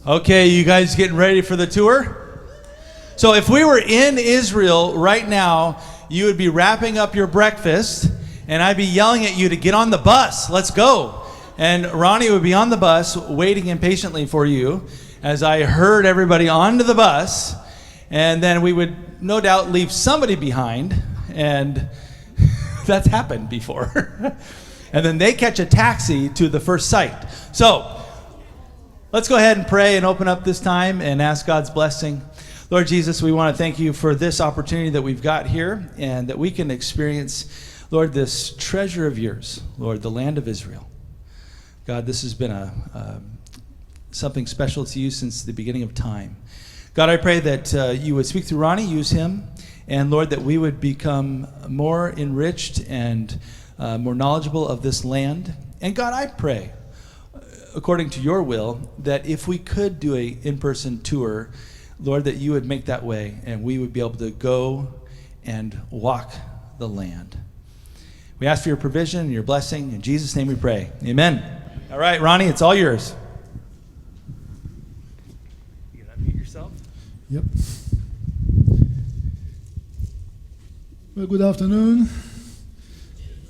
Okay, you guys getting ready for the tour? So if we were in Israel right now, you would be wrapping up your breakfast, and I'd be yelling at you to get on the bus. Let's go. And Ronny would be on the bus waiting impatiently for you as I herd everybody onto the bus, and then we would no doubt leave somebody behind, and that's happened before. And then they catch a taxi to the first site. So let's go ahead and pray and open up this time and ask God's blessing. Lord Jesus, we want to thank you for this opportunity that we've got here and that we can experience, Lord, this treasure of yours, Lord, the land of Israel. God, this has been something special to you since the beginning of time. God, I pray that you would speak through Ronny, use him, and Lord, that we would become more enriched and more knowledgeable of this land. And God, I pray, according to your will, that if we could do a in-person tour, Lord, that you would make that way and we would be able to go and walk the land. We ask for your provision and your blessing. In Jesus' name we pray. Amen. All right, Ronny, it's all yours. You can unmute yourself. Yep. Well, good afternoon.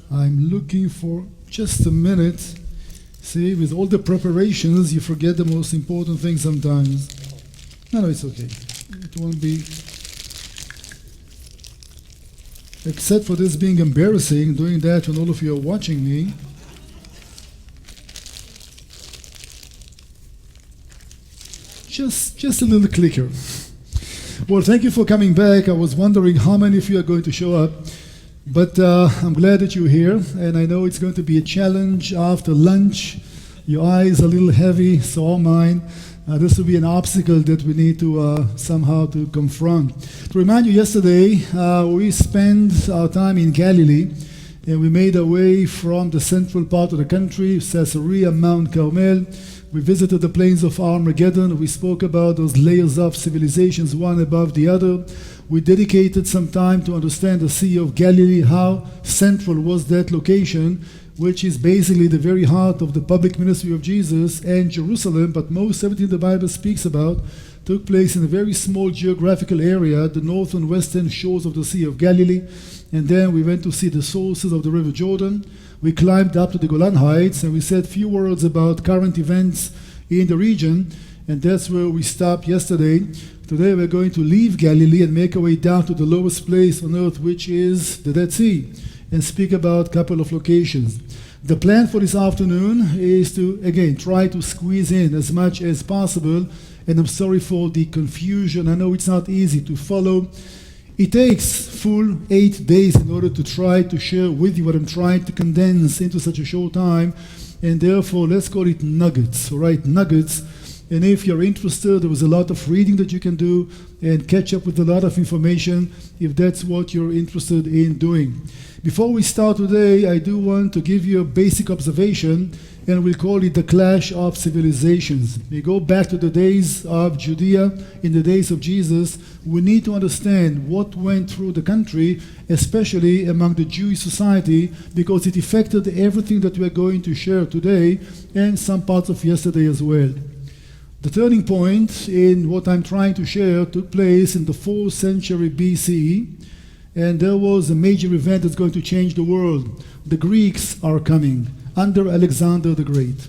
I'm looking for just a minute. See, with all the preparations, you forget the most important thing sometimes. No, it's okay. It won't be. Except for this being embarrassing, doing that when all of you are watching me. Just a little clicker. Well, thank you for coming back. I was wondering how many of you are going to show up. But I'm glad that you're here, and I know it's going to be a challenge after lunch. Your eyes are a little heavy, so are mine. This will be an obstacle that we need to somehow to confront. To remind you, yesterday we spent our time in Galilee, and we made our way from the central part of the country, Caesarea, Mount Carmel. We visited the plains of Armageddon. We spoke about those layers of civilizations, one above the other. We dedicated some time to understand the Sea of Galilee, how central was that location, which is basically the very heart of the public ministry of Jesus, and Jerusalem, but most everything the Bible speaks about took place in a very small geographical area, the north and western shores of the Sea of Galilee. And then we went to see the sources of the River Jordan. We climbed up to the Golan Heights, and we said a few words about current events in the region, and that's where we stopped yesterday. Today we're going to leave Galilee and make our way down to the lowest place on earth, which is the Dead Sea, and speak about a couple of locations. The plan for this afternoon is to, again, try to squeeze in as much as possible, and I'm sorry for the confusion. I know it's not easy to follow. It takes full 8 days in order to try to share with you what I'm trying to condense into such a short time, and therefore let's call it nuggets, all right, nuggets. And if you're interested, there was a lot of reading that you can do and catch up with a lot of information if that's what you're interested in doing. Before we start today, I do want to give you a basic observation, and we'll call it the clash of civilizations. We go back to the days of Judea, in the days of Jesus. We need to understand what went through the country, especially among the Jewish society, because it affected everything that we're going to share today and some parts of yesterday as well. The turning point in what I'm trying to share took place in the 4th century BCE, and there was a major event that's going to change the world. The Greeks are coming under Alexander the Great.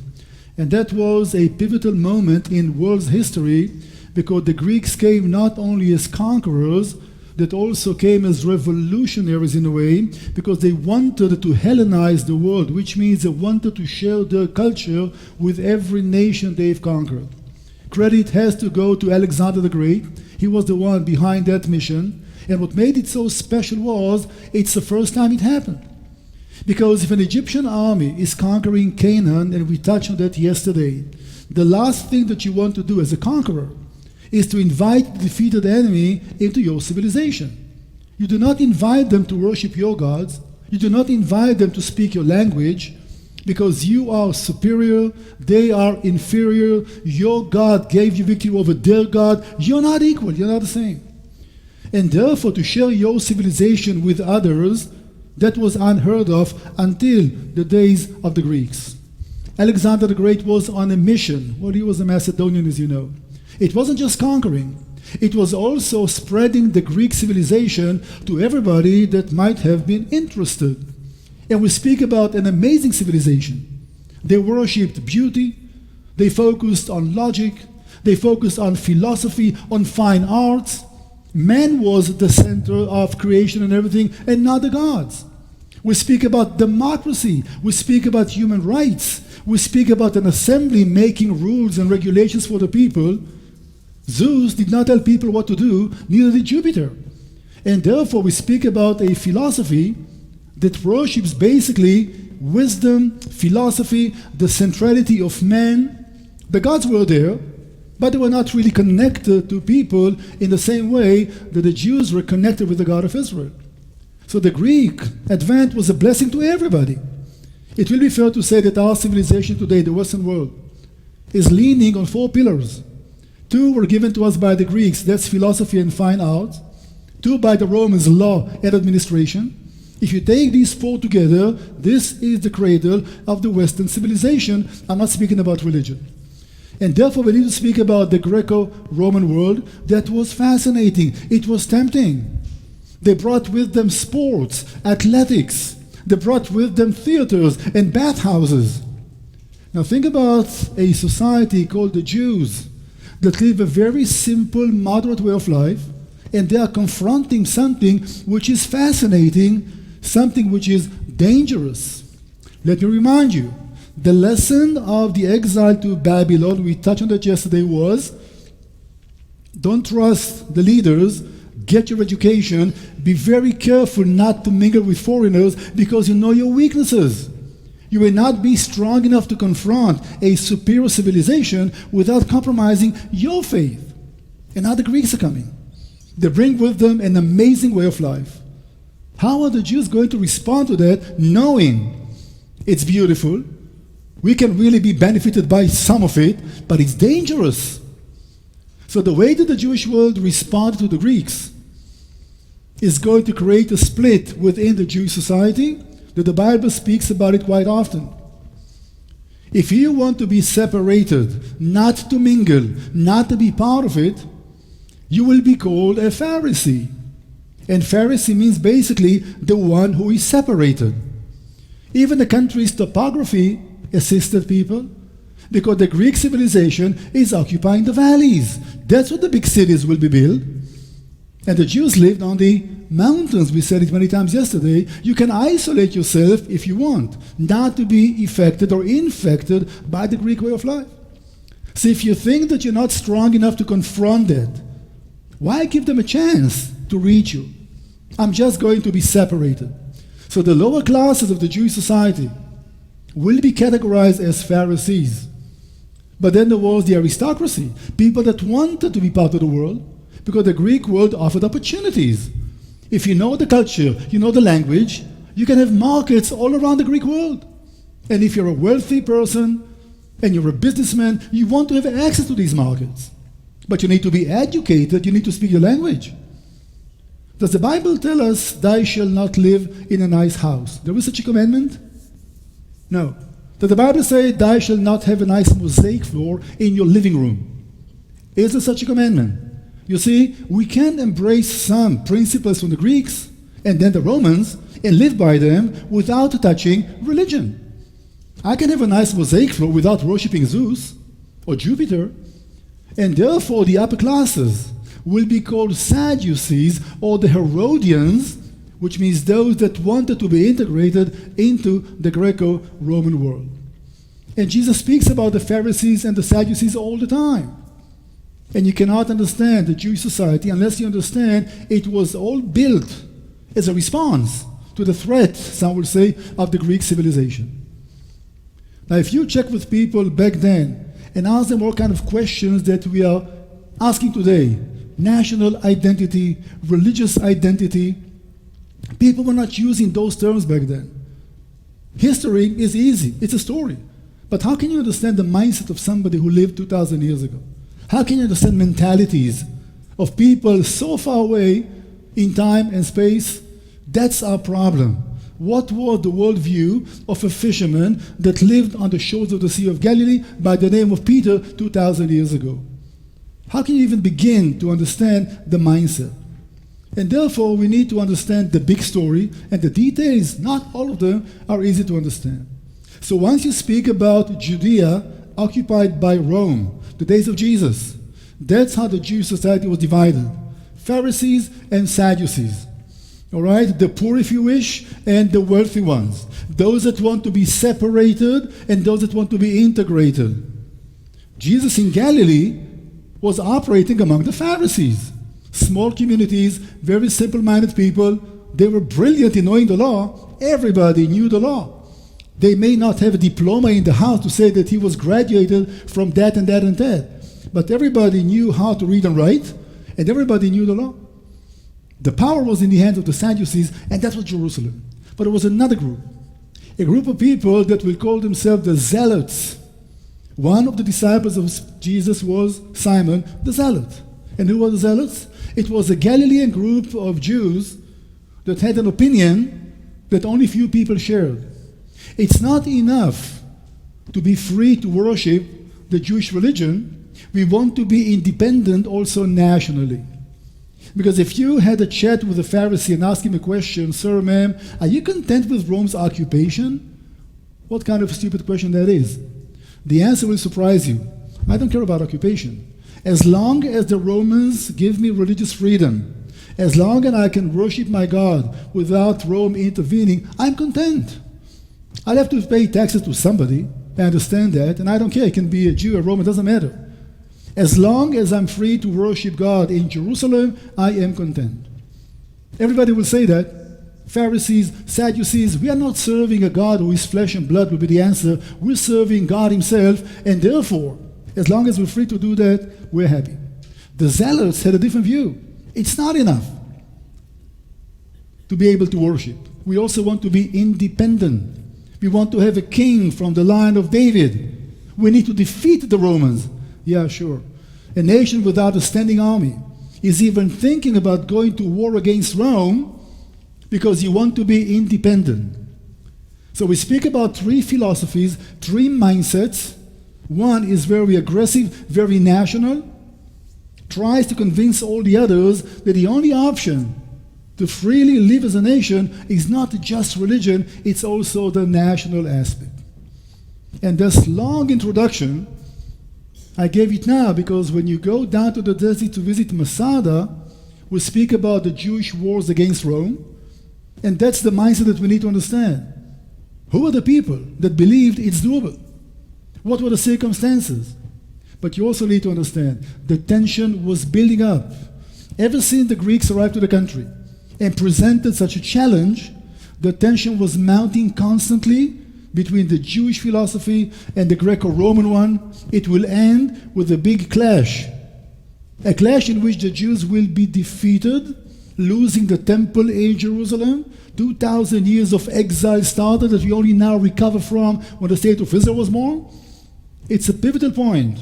And that was a pivotal moment in world's history, because the Greeks came not only as conquerors, that also came as revolutionaries in a way, because they wanted to Hellenize the world, which means they wanted to share their culture with every nation they've conquered. Credit has to go to Alexander the Great. He was the one behind that mission. And what made it so special was, it's the first time it happened. Because if an Egyptian army is conquering Canaan, and we touched on that yesterday, the last thing that you want to do as a conqueror is to invite the defeated enemy into your civilization. You do not invite them to worship your gods. You do not invite them to speak your language, because you are superior, they are inferior. Your God gave you victory over their God. You're not equal, you're not the same. And therefore, to share your civilization with others, that was unheard of until the days of the Greeks. Alexander the Great was on a mission. Well, he was a Macedonian, as you know. It wasn't just conquering. It was also spreading the Greek civilization to everybody that might have been interested. And we speak about an amazing civilization. They worshipped beauty. They focused on logic. They focused on philosophy, on fine arts. Man was the center of creation and everything, and not the gods. We speak about democracy. We speak about human rights. We speak about an assembly making rules and regulations for the people. Zeus did not tell people what to do, neither did Jupiter. And therefore we speak about a philosophy that worships basically wisdom, philosophy, the centrality of man. The gods were there, but they were not really connected to people in the same way that the Jews were connected with the God of Israel. So the Greek advent was a blessing to everybody. It will be fair to say that our civilization today, the Western world, is leaning on 4 pillars. 2 were given to us by the Greeks, that's philosophy and fine arts. 2 by the Romans, law and administration. If you take these 4 together, this is the cradle of the Western civilization. I'm not speaking about religion. And therefore we need to speak about the Greco-Roman world that was fascinating. It was tempting. They brought with them sports, athletics. They brought with them theaters and bathhouses. Now think about a society called the Jews that live a very simple, moderate way of life, and they are confronting something which is fascinating, something which is dangerous. Let me remind you, the lesson of the exile to Babylon, we touched on that yesterday, was don't trust the leaders, get your education, be very careful not to mingle with foreigners because you know your weaknesses. You will not be strong enough to confront a superior civilization without compromising your faith. And now the Greeks are coming. They bring with them an amazing way of life. How are the Jews going to respond to that, knowing it's beautiful, we can really be benefited by some of it, but it's dangerous? So the way that the Jewish world responded to the Greeks is going to create a split within the Jewish society that the Bible speaks about it quite often. If you want to be separated, not to mingle, not to be part of it, you will be called a Pharisee. And Pharisee means basically the one who is separated. Even the country's topography assisted people because the Greek civilization is occupying the valleys. That's where the big cities will be built. And the Jews lived on the mountains. We said it many times yesterday. You can isolate yourself if you want, not to be affected or infected by the Greek way of life. So if you think that you're not strong enough to confront that, why give them a chance to reach you? I'm just going to be separated. So the lower classes of the Jewish society will be categorized as Pharisees. But then there was the aristocracy, people that wanted to be part of the world, because the Greek world offered opportunities. If you know the culture, you know the language, you can have markets all around the Greek world. And if you're a wealthy person and you're a businessman, you want to have access to these markets. But you need to be educated, you need to speak the language. Does the Bible tell us, thou shalt not live in a nice house? There is such a commandment? No. Does the Bible say, thou shalt not have a nice mosaic floor in your living room? Is there such a commandment? You see, we can embrace some principles from the Greeks and then the Romans and live by them without touching religion. I can have a nice mosaic floor without worshiping Zeus or Jupiter, and therefore the upper classes will be called Sadducees or the Herodians, which means those that wanted to be integrated into the Greco-Roman world. And Jesus speaks about the Pharisees and the Sadducees all the time. And you cannot understand the Jewish society unless you understand it was all built as a response to the threat, some will say, of the Greek civilization. Now, if you check with people back then and ask them what kind of questions that we are asking today, national identity, religious identity, people were not using those terms back then. History is easy, it's a story. But how can you understand the mindset of somebody who lived 2,000 years ago? How can you understand mentalities of people so far away in time and space? That's our problem. What was the worldview of a fisherman that lived on the shores of the Sea of Galilee by the name of Peter 2,000 years ago? How can you even begin to understand the mindset? And therefore, we need to understand the big story, and the details, not all of them, are easy to understand. So once you speak about Judea occupied by Rome, the days of Jesus, that's how the Jewish society was divided. Pharisees and Sadducees. All right? The poor, if you wish, and the wealthy ones. Those that want to be separated and those that want to be integrated. Jesus in Galilee was operating among the Pharisees. Small communities, very simple-minded people. They were brilliant in knowing the law. Everybody knew the law. They may not have a diploma in the house to say that he was graduated from that and that and that. But everybody knew how to read and write, and everybody knew the law. The power was in the hands of the Sadducees, and that was Jerusalem. But there was another group, a group of people that will call themselves the Zealots. One of the disciples of Jesus was Simmon, the Zealot. And who were the Zealots? It was a Galilean group of Jews that had an opinion that only few people shared. It's not enough to be free to worship the Jewish religion. We want to be independent also nationally. Because if you had a chat with a Pharisee and asked him a question, "Sir, ma'am, are you content with Rome's occupation?" What kind of stupid question that is? The answer will surprise you. I don't care about occupation. As long as the Romans give me religious freedom, as long as I can worship my God without Rome intervening, I'm content. I'll have to pay taxes to somebody. I understand that, and I don't care. I can be a Jew or Roman, it doesn't matter. As long as I'm free to worship God in Jerusalem, I am content. Everybody will say that. Pharisees, Sadducees, we are not serving a God who is flesh and blood will be the answer. We're serving God himself, and therefore, as long as we're free to do that, we're happy. The Zealots had a different view. It's not enough to be able to worship. We also want to be independent. We want to have a king from the line of David. We need to defeat the Romans. Yeah, sure. A nation without a standing army is even thinking about going to war against Rome because you want to be independent. So we speak about three philosophies, three mindsets. One is very aggressive, very national, tries to convince all the others that the only option to freely live as a nation is not just religion, it's also the national aspect. And this long introduction, I gave it now because when you go down to the desert to visit Masada, we speak about the Jewish wars against Rome, and that's the mindset that we need to understand. Who are the people that believed it's doable? What were the circumstances? But you also need to understand the tension was building up. Ever since the Greeks arrived to the country and presented such a challenge, the tension was mounting constantly between the Jewish philosophy and the Greco-Roman one. It will end with a big clash. A clash in which the Jews will be defeated, losing the temple in Jerusalem. 2,000 years of exile started that we only now recover from when the state of Israel was born. It's a pivotal point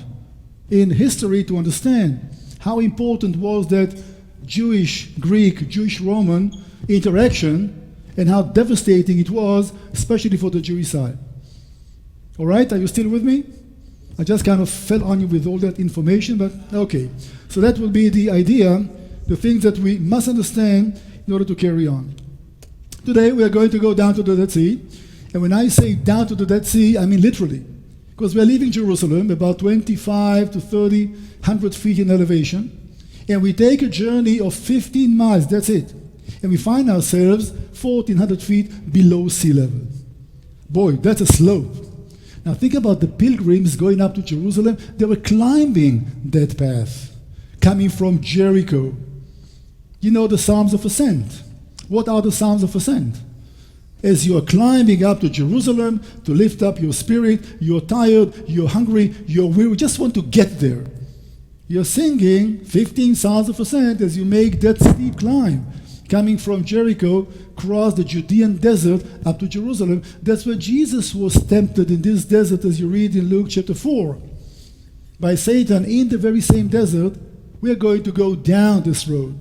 in history to understand how important was that Jewish-Greek, Jewish-Roman interaction and how devastating it was, especially for the Jewish side. All right, are you still with me? I just kind of fell on you with all that information, but okay. So that will be the idea, the things that we must understand in order to carry on. Today we are going to go down to the Dead Sea, and when I say down to the Dead Sea, I mean literally, because we are leaving Jerusalem about 25 to 30, 100 feet in elevation, and we take a journey of 15 miles, that's it, and we find ourselves 1,400 feet below sea level. Boy, that's a slope. Now think about the pilgrims going up to Jerusalem. They were climbing that path, coming from Jericho. You know the Psalms of Ascent. What are the Psalms of Ascent? As you are climbing up to Jerusalem to lift up your spirit, you're tired, you're hungry, you're weary, you just want to get there. You're singing 15 Psalms of Ascent as you make that steep climb, coming from Jericho, cross the Judean desert up to Jerusalem. That's where Jesus was tempted in this desert, as you read in Luke chapter 4, by Satan in the very same desert. We are going to go down this road.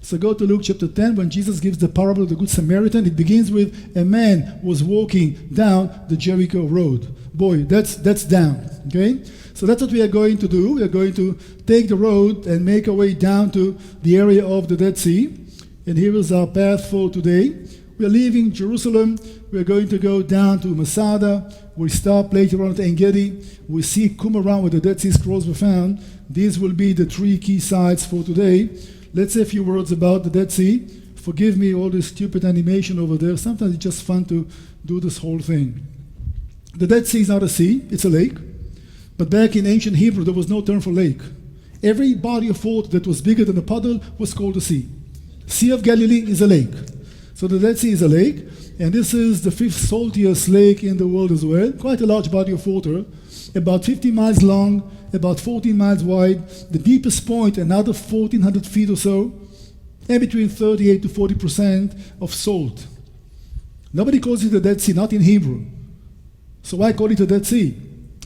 So go to Luke chapter 10 when Jesus gives the parable of the Good Samaritan. It begins with a man was walking down the Jericho road. Boy, that's down, okay? So that's what we are going to do. We are going to take the road and make our way down to the area of the Dead Sea. And here is our path for today. We are leaving Jerusalem. We are going to go down to Masada. We stop later on at En Gedi. We see Qumran where the Dead Sea Scrolls were found. These will be the 3 key sites for today. Let's say a few words about the Dead Sea. Forgive me all this stupid animation over there. Sometimes it's just fun to do this whole thing. The Dead Sea is not a sea, it's a lake. But back in ancient Hebrew, there was no term for lake. Every body of water that was bigger than a puddle was called a sea. Sea of Galilee is a lake. So the Dead Sea is a lake, and this is the 5th saltiest lake in the world as well. Quite a large body of water, about 50 miles long, about 14 miles wide. The deepest point, another 1,400 feet or so, and between 38 to 40% of salt. Nobody calls it the Dead Sea, not in Hebrew. So why call it the Dead Sea?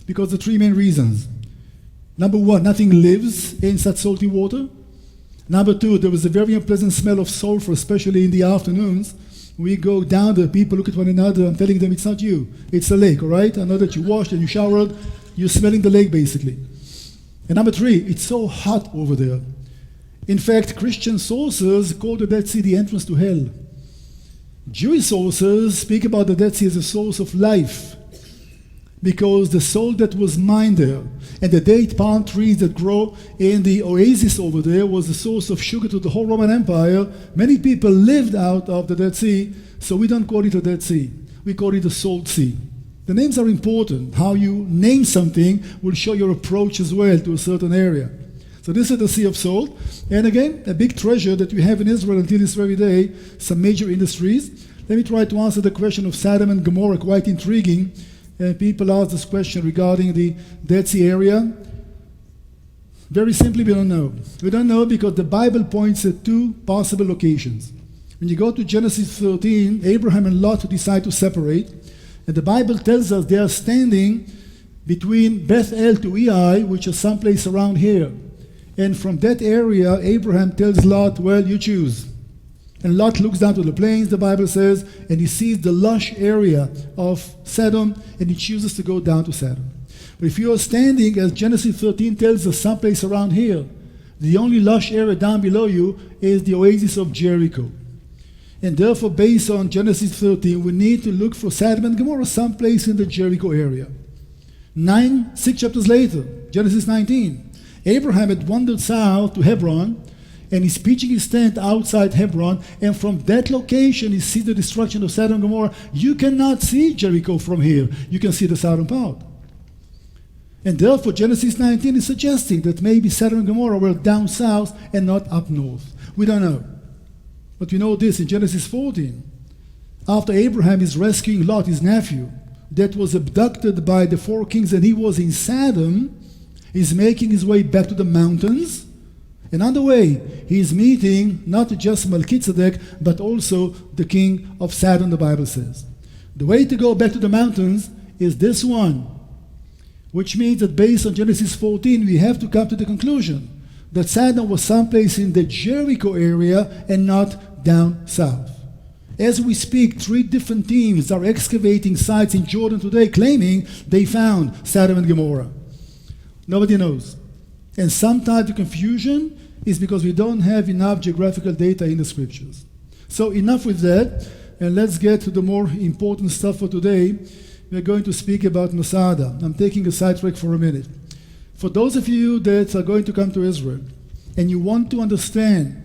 Because the 3 main reasons. Number 1, nothing lives in such salty water. Number 2, there was a very unpleasant smell of sulfur, especially in the afternoons. We go down there, people look at one another, I'm telling them it's not you, it's a lake, all right? I know that you washed and you showered, you're smelling the lake basically. And number 3, it's so hot over there. In fact, Christian sources call the Dead Sea the entrance to hell. Jewish sources speak about the Dead Sea as a source of life, because the salt that was mined there and the date palm trees that grow in the oasis over there was the source of sugar to the whole Roman Empire. Many people lived out of the Dead Sea, so we don't call it a Dead Sea. We call it a Salt Sea. The names are important. How you name something will show your approach as well to a certain area. So this is the Sea of Salt. And again, a big treasure that we have in Israel until this very day, some major industries. Let me try to answer the question of Sodom and Gomorrah, quite intriguing. People ask this question regarding the Dead Sea area. Very simply, we don't know. We don't know because the Bible points at 2 possible locations. When you go to Genesis 13, Abraham and Lot decide to separate. And the Bible tells us they are standing between Bethel to Ai, which is someplace around here. And from that area, Abraham tells Lot, well, you choose. And Lot looks down to the plains, the Bible says, and he sees the lush area of Sodom, and he chooses to go down to Sodom. But if you are standing, as Genesis 13 tells us, someplace around here, the only lush area down below you is the oasis of Jericho. And therefore, based on Genesis 13, we need to look for Sodom and Gomorrah someplace in the Jericho area. 6 chapters later, Genesis 19, Abraham had wandered south to Hebron, and he's pitching his tent outside Hebron, and from that location he sees the destruction of Sodom and Gomorrah. You cannot see Jericho from here. You can see the southern part. And therefore Genesis 19 is suggesting that maybe Sodom and Gomorrah were down south and not up north. We don't know. But we know this in Genesis 14. After Abraham is rescuing Lot, his nephew, that was abducted by the 4 kings, and he was in Sodom, he's making his way back to the mountains. And on the way, he is meeting not just Melchizedek, but also the king of Sodom, the Bible says. The way to go back to the mountains is this one, which means that based on Genesis 14, we have to come to the conclusion that Sodom was someplace in the Jericho area and not down south. As we speak, 3 different teams are excavating sites in Jordan today, claiming they found Sodom and Gomorrah. Nobody knows. And sometimes the confusion is because we don't have enough geographical data in the scriptures. So enough with that, and let's get to the more important stuff for today. We're going to speak about Masada. I'm taking a sidetrack for a minute. For those of you that are going to come to Israel, and you want to understand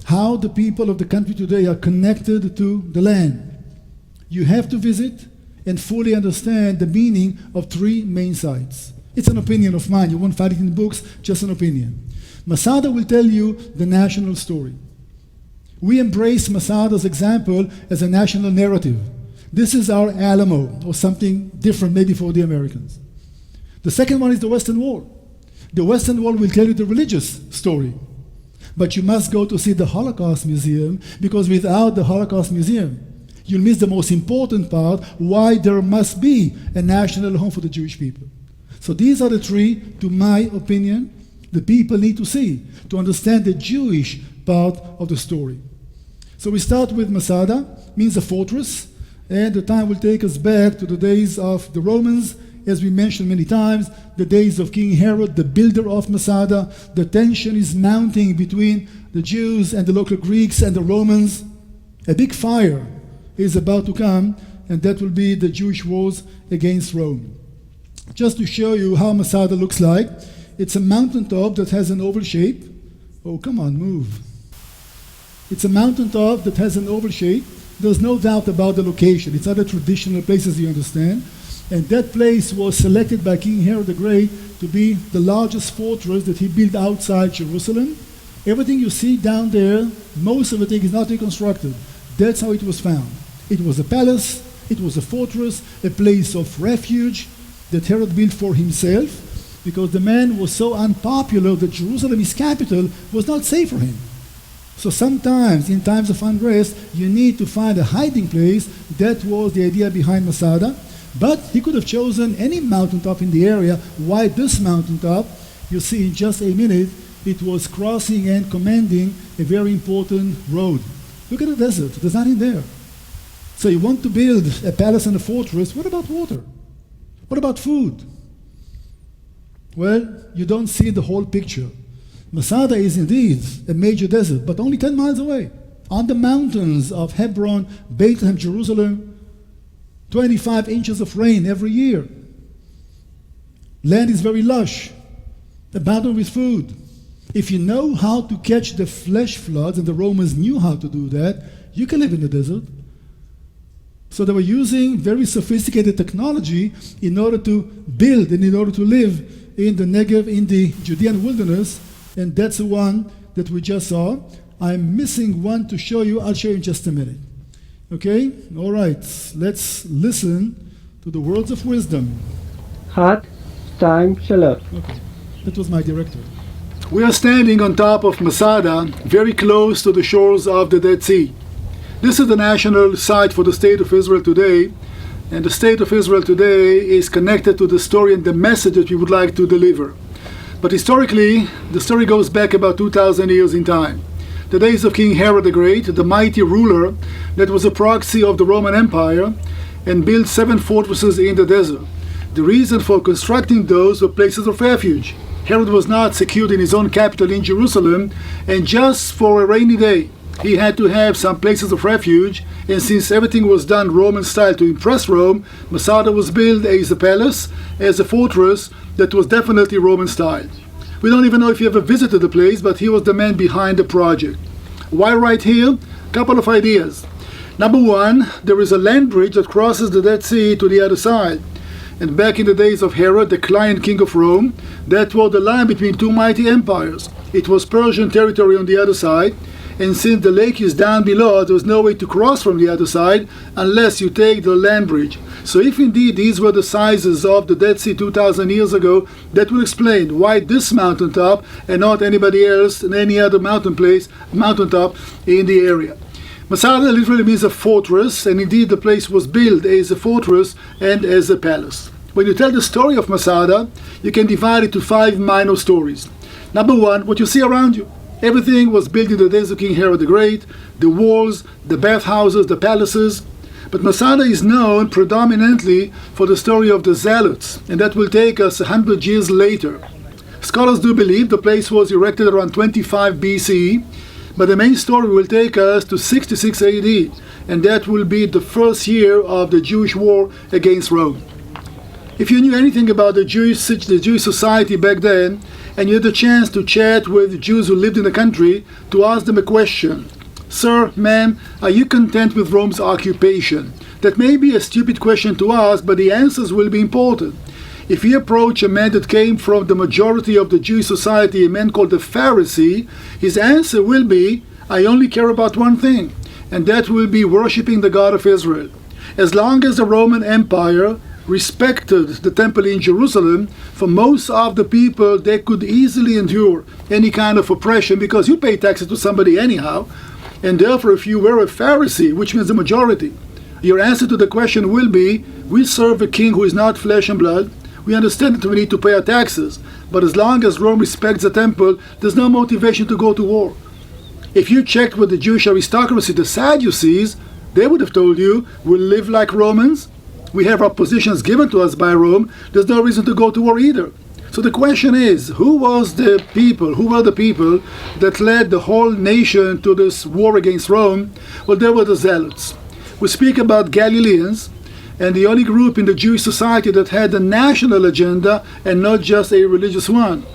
how the people of the country today are connected to the land, you have to visit and fully understand the meaning of 3 main sites. It's an opinion of mine. You won't find it in books, just an opinion. Masada will tell you the national story. We embrace Masada's example as a national narrative. This is our Alamo, or something different maybe for the Americans. The second one is the Western Wall. The Western Wall will tell you the religious story. But you must go to see the Holocaust Museum, because without the Holocaust Museum, you'll miss the most important part, why there must be a national home for the Jewish people. So these are the 3, to my opinion, the people need to see to understand the Jewish part of the story. So we start with Masada, means a fortress, and the time will take us back to the days of the Romans, as we mentioned many times, the days of King Herod, the builder of Masada. The tension is mounting between the Jews and the local Greeks and the Romans. A big fire is about to come, and that will be the Jewish wars against Rome. Just to show you how Masada looks like, it's a mountaintop that has an oval shape. Oh, come on, move. It's a mountaintop that has an oval shape. There's no doubt about the location. It's not a traditional place, as you understand. And that place was selected by King Herod the Great to be the largest fortress that he built outside Jerusalem. Everything you see down there, most of it is not reconstructed. That's how it was found. It was a palace, it was a fortress, a place of refuge that Herod built for himself, because the man was so unpopular that Jerusalem, his capital, was not safe for him. So sometimes, in times of unrest, you need to find a hiding place. That was the idea behind Masada. But he could have chosen any mountaintop in the area. Why this mountaintop? You'll see in just a minute. It was crossing and commanding a very important road. Look at the desert. There's nothing there. So you want to build a palace and a fortress. What about water? What about food? Well, you don't see the whole picture. Masada is indeed a major desert, but only 10 miles away. On the mountains of Hebron, Bethlehem, Jerusalem, 25 inches of rain every year. Land is very lush, abundant with food. If you know how to catch the flash floods, and the Romans knew how to do that, you can live in the desert. So they were using very sophisticated technology in order to build and in order to live in the Negev, in the Judean wilderness, and that's the one that we just saw. I'm missing one to show you. I'll show you in just a minute. Okay? All right. Let's listen to the words of wisdom. Hot time shalot. Okay. That was my director. We are standing on top of Masada, very close to the shores of the Dead Sea. This is the national site for the State of Israel today, and the State of Israel today is connected to the story and the message that we would like to deliver. But historically, the story goes back about 2,000 years in time. The days of King Herod the Great, the mighty ruler that was a proxy of the Roman Empire and built 7 fortresses in the desert. The reason for constructing those were places of refuge. Herod was not secured in his own capital in Jerusalem, and just for a rainy day, he had to have some places of refuge, and since everything was done Roman style to impress Rome, Masada was built as a palace, as a fortress that was definitely Roman style. We don't even know if he ever visited the place, but he was the man behind the project. Why right here? A couple of ideas. Number one, there is a land bridge that crosses the Dead Sea to the other side. And back in the days of Herod, the client king of Rome, that was the line between 2 mighty empires. It was Persian territory on the other side, and since the lake is down below, there was no way to cross from the other side unless you take the land bridge. So if indeed these were the sizes of the Dead Sea 2,000 years ago, that will explain why this mountaintop and not anybody else in any other mountaintop in the area. Masada literally means a fortress, and indeed the place was built as a fortress and as a palace. When you tell the story of Masada, you can divide it to 5 minor stories. Number one, what you see around you. Everything was built in the days of King Herod the Great, the walls, the bathhouses, the palaces. But Masada is known predominantly for the story of the Zealots, and that will take us 100 years later. Scholars do believe the place was erected around 25 BCE, but the main story will take us to 66 AD, and that will be the first year of the Jewish war against Rome. If you knew anything about the Jewish society back then, and you had the chance to chat with Jews who lived in the country, to ask them a question. Sir, ma'am, are you content with Rome's occupation? That may be a stupid question to ask, but the answers will be important. If you approach a man that came from the majority of the Jewish society, a man called the Pharisee, his answer will be, I only care about one thing, and that will be worshipping the God of Israel. As long as the Roman Empire respected the temple in Jerusalem, for most of the people, they could easily endure any kind of oppression because you pay taxes to somebody anyhow. And therefore, if you were a Pharisee, which means the majority, your answer to the question will be, we serve a king who is not flesh and blood. We understand that we need to pay our taxes. But as long as Rome respects the temple, there's no motivation to go to war. If you checked with the Jewish aristocracy, the Sadducees, they would have told you, we live like Romans, we have our positions given to us by Rome, there's no reason to go to war either. So the question is, who were the people that led the whole nation to this war against Rome? Well, they were the Zealots. We speak about Galileans, and the only group in the Jewish society that had a national agenda and not just a religious one.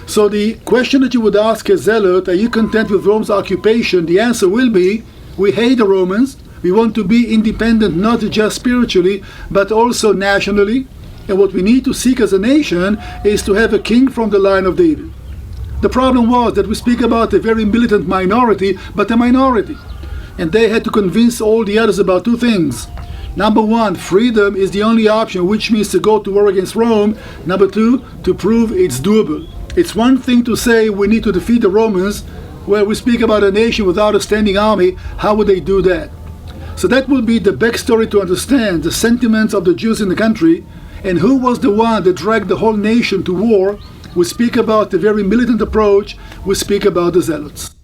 So the question that you would ask a Zealot, are you content with Rome's occupation? The answer will be, we hate the Romans, we want to be independent not just spiritually, but also nationally. And what we need to seek as a nation is to have a king from the line of David. The problem was that we speak about a very militant minority, but a minority. And they had to convince all the others about two things. Number one, freedom is the only option, which means to go to war against Rome. Number two, to prove it's doable. It's one thing to say we need to defeat the Romans, where we speak about a nation without a standing army. How would they do that? So that will be the backstory to understand the sentiments of the Jews in the country, and who was the one that dragged the whole nation to war. We speak about the very militant approach. We speak about the Zealots.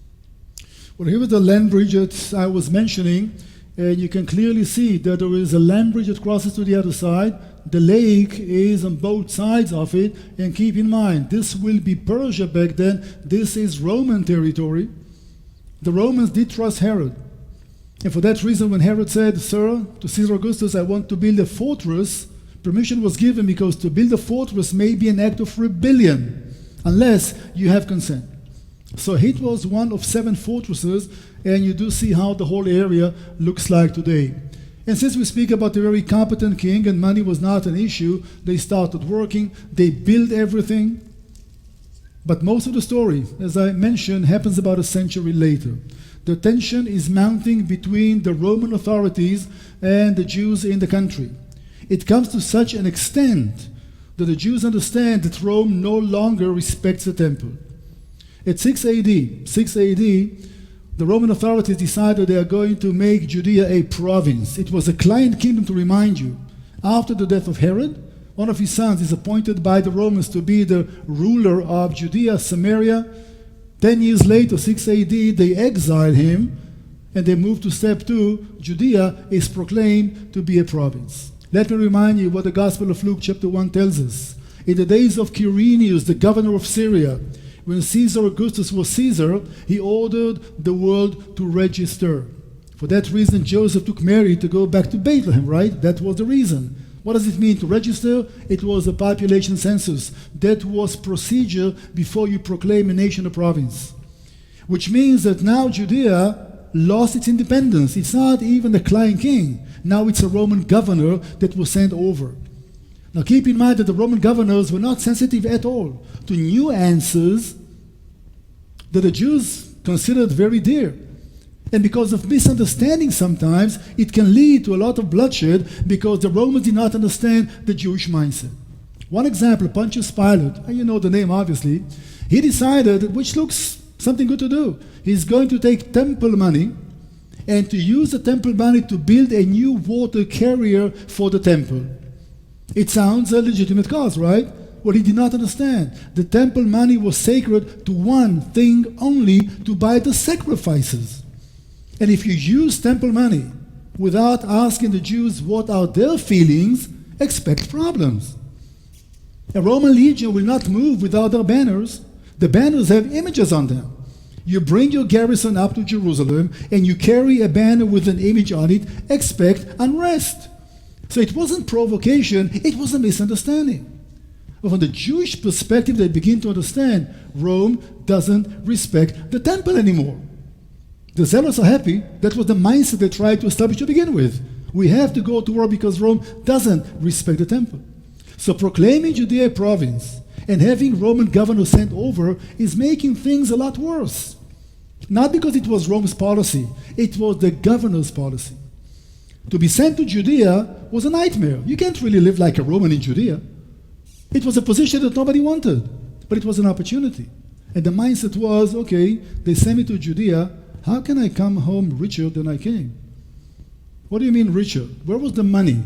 Well, here is the land bridge that I was mentioning, and you can clearly see that there is a land bridge that crosses to the other side. The lake is on both sides of it, and keep in mind, this will be Persia back then. This is Roman territory. The Romans did trust Herod. And for that reason, when Herod said, "Sir, to Caesar Augustus, I want to build a fortress," permission was given because to build a fortress may be an act of rebellion unless you have consent. So it was one of 7 fortresses, and you do see how the whole area looks like today. And since we speak about a very competent king and money was not an issue, they started working, they built everything. But most of the story, as I mentioned, happens about a century later. The tension is mounting between the Roman authorities and the Jews in the country. It comes to such an extent that the Jews understand that Rome no longer respects the temple. At 6 AD, the Roman authorities decided they are going to make Judea a province. It was a client kingdom, to remind you. After the death of Herod, one of his sons is appointed by the Romans to be the ruler of Judea, Samaria. 10 years later, 6 AD, they exile him and they move to step 2. Judea is proclaimed to be a province. Let me remind you what the Gospel of Luke chapter 1 tells us. In the days of Quirinius, the governor of Syria, when Caesar Augustus was Caesar, he ordered the world to register. For that reason, Joseph took Mary to go back to Bethlehem, right? That was the reason. What does it mean to register? It was a population census. That was procedure before you proclaim a nation or province. Which means that now Judea lost its independence. It's not even a client king. Now it's a Roman governor that was sent over. Now keep in mind that the Roman governors were not sensitive at all to nuances that the Jews considered very dear. And because of misunderstanding sometimes, it can lead to a lot of bloodshed because the Romans did not understand the Jewish mindset. One example, Pontius Pilate, and you know the name obviously, he decided, which looks something good to do, he's going to take temple money and to use the temple money to build a new water carrier for the temple. It sounds a legitimate cause, right? Well, he did not understand. The temple money was sacred to one thing only, to buy the sacrifices. And if you use temple money without asking the Jews what are their feelings, expect problems. A Roman legion will not move without their banners. The banners have images on them. You bring your garrison up to Jerusalem and you carry a banner with an image on it, expect unrest. So it wasn't provocation, it was a misunderstanding. But from the Jewish perspective, they begin to understand Rome doesn't respect the temple anymore. The Zealots are happy. That was the mindset they tried to establish to begin with. We have to go to war because Rome doesn't respect the temple. So proclaiming Judea a province and having Roman governors sent over is making things a lot worse. Not because it was Rome's policy, it was the governor's policy. To be sent to Judea was a nightmare. You can't really live like a Roman in Judea. It was a position that nobody wanted, but it was an opportunity. And the mindset was, okay, they sent me to Judea, how can I come home richer than I came? What do you mean richer? Where was the money?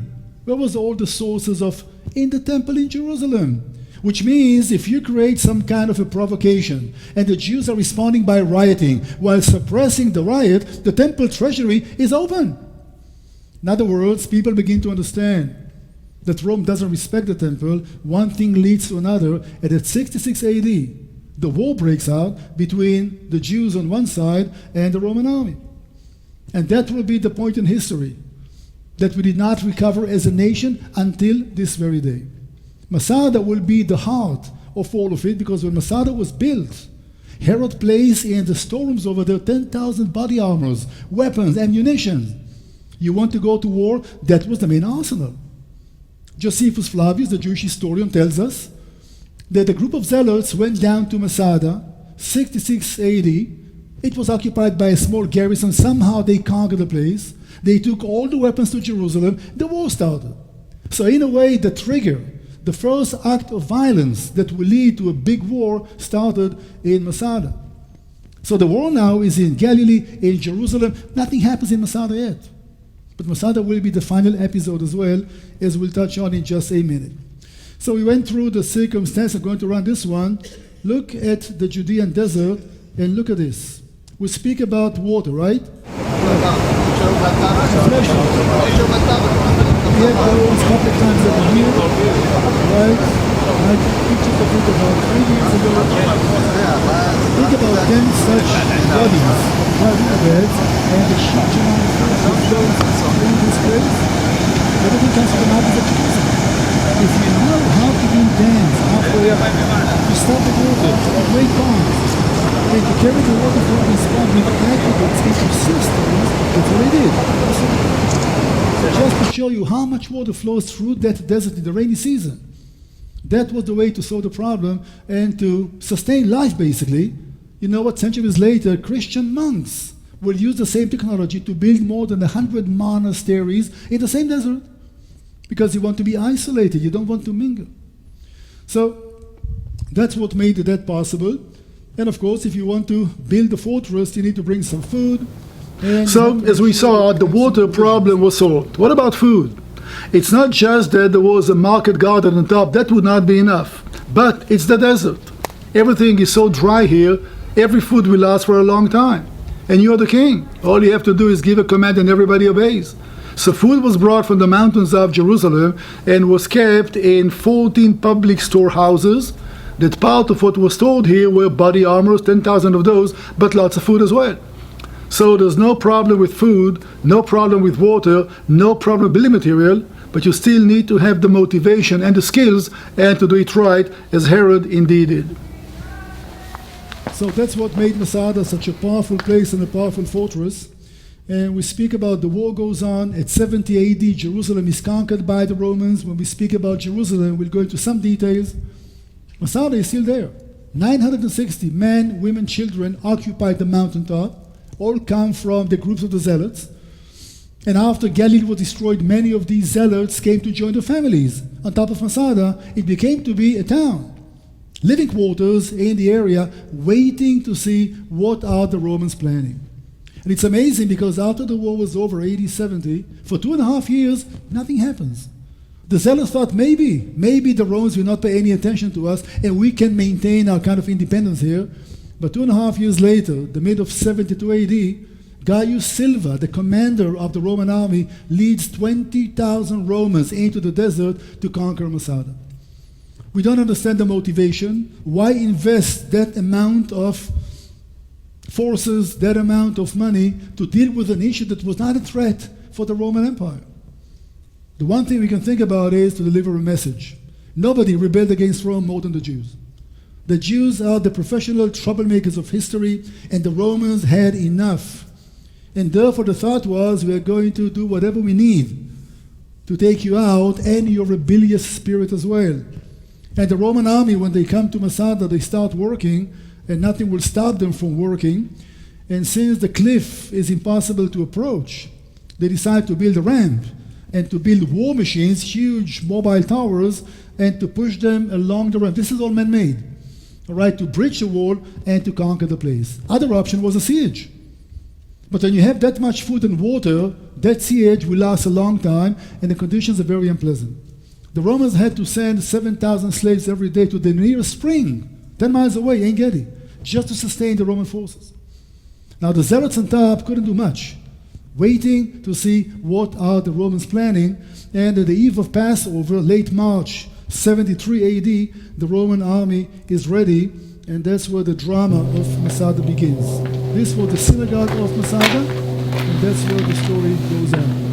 Where was all the sources of in the temple in Jerusalem? Which means if you create some kind of a provocation and the Jews are responding by rioting while suppressing the riot, the temple treasury is open. In other words, people begin to understand that Rome doesn't respect the temple. One thing leads to another, and at 66 AD, the war breaks out between the Jews on one side and the Roman army. And that will be the point in history that we did not recover as a nation until this very day. Masada will be the heart of all of it, because when Masada was built, Herod placed in the storerooms over there 10,000 body armors, weapons, ammunition. You want to go to war? That was the main arsenal. Josephus Flavius, the Jewish historian, tells us that a group of zealots went down to Masada, 66 AD. It was occupied by a small garrison. Somehow they conquered the place. They took all the weapons to Jerusalem. The war started. So in a way, the trigger, the first act of violence that will lead to a big war, started in Masada. So the war now is in Galilee, in Jerusalem. Nothing happens in Masada yet. But Masada will be the final episode as well, as we'll touch on in just a minute. So we went through the circumstance. I'm going to run this one. Look at the Judean desert and look at this. We speak about water, right? We have those couple of times every year, right? I pictures of it about 3 years ago. Think about 10 such bodies, beds, and the sheep flows through this place. Everything comes from the mountains of Jerusalem. If you know how to do dams halfway up, you stop the water, you break ponds, and you carry the water from this pond with aqueducts into systems. That's what they did. So just to show you how much water flows through that desert in the rainy season. That was the way to solve the problem and to sustain life, basically. You know what? Centuries later, Christian monks will use the same technology to build more than 100 monasteries in the same desert, because you want to be isolated. You don't want to mingle. So that's what made that possible. And of course, if you want to build a fortress, you need to bring some food. So, as we saw, the water problem was solved. What about food? It's not just that there was a market garden on top. That would not be enough. But it's the desert. Everything is so dry here, every food will last for a long time. And you're the king. All you have to do is give a command and everybody obeys. So food was brought from the mountains of Jerusalem and was kept in 14 public storehouses. That part of what was stored here were body armors, 10,000 of those, but lots of food as well. So there's no problem with food, no problem with water, no problem with building material, but you still need to have the motivation and the skills and to do it right, as Herod indeed did. So that's what made Masada such a powerful place and a powerful fortress. And we speak about the war goes on. At 70 AD, Jerusalem is conquered by the Romans. When we speak about Jerusalem, we'll go into some details. Masada is still there. 960 men, women, children occupied the mountaintop. All come from the groups of the zealots. And after Galilee was destroyed, many of these zealots came to join their families. On top of Masada, it became to be a town. Living quarters in the area, waiting to see what are the Romans planning. And it's amazing because after the war was over, AD 70, for 2.5 years, nothing happens. The zealots thought maybe the Romans will not pay any attention to us and we can maintain our kind of independence here. But 2.5 years later, the mid of 72 AD, Gaius Silva, the commander of the Roman army, leads 20,000 Romans into the desert to conquer Masada. We don't understand the motivation. Why invest that amount of forces, that amount of money to deal with an issue that was not a threat for the Roman Empire? The one thing we can think about is to deliver a message. Nobody rebelled against Rome more than the Jews. The Jews are the professional troublemakers of history, and the Romans had enough. And therefore the thought was, we are going to do whatever we need to take you out and your rebellious spirit as well. And the Roman army, when they come to Masada, they start working, and nothing will stop them from working. And since the cliff is impossible to approach, they decide to build a ramp and to build war machines, huge mobile towers, and to push them along the ramp. This is all man-made, all right, to bridge the wall and to conquer the place. Other option was a siege. But when you have that much food and water, that siege will last a long time, and the conditions are very unpleasant. The Romans had to send 7,000 slaves every day to the nearest spring, 10 miles away, En Gedi, just to sustain the Roman forces. Now the zealots on top couldn't do much, waiting to see what are the Romans planning. And at the eve of Passover, late March 73 AD, the Roman army is ready, and that's where the drama of Masada begins. This was the synagogue of Masada, and that's where the story goes on.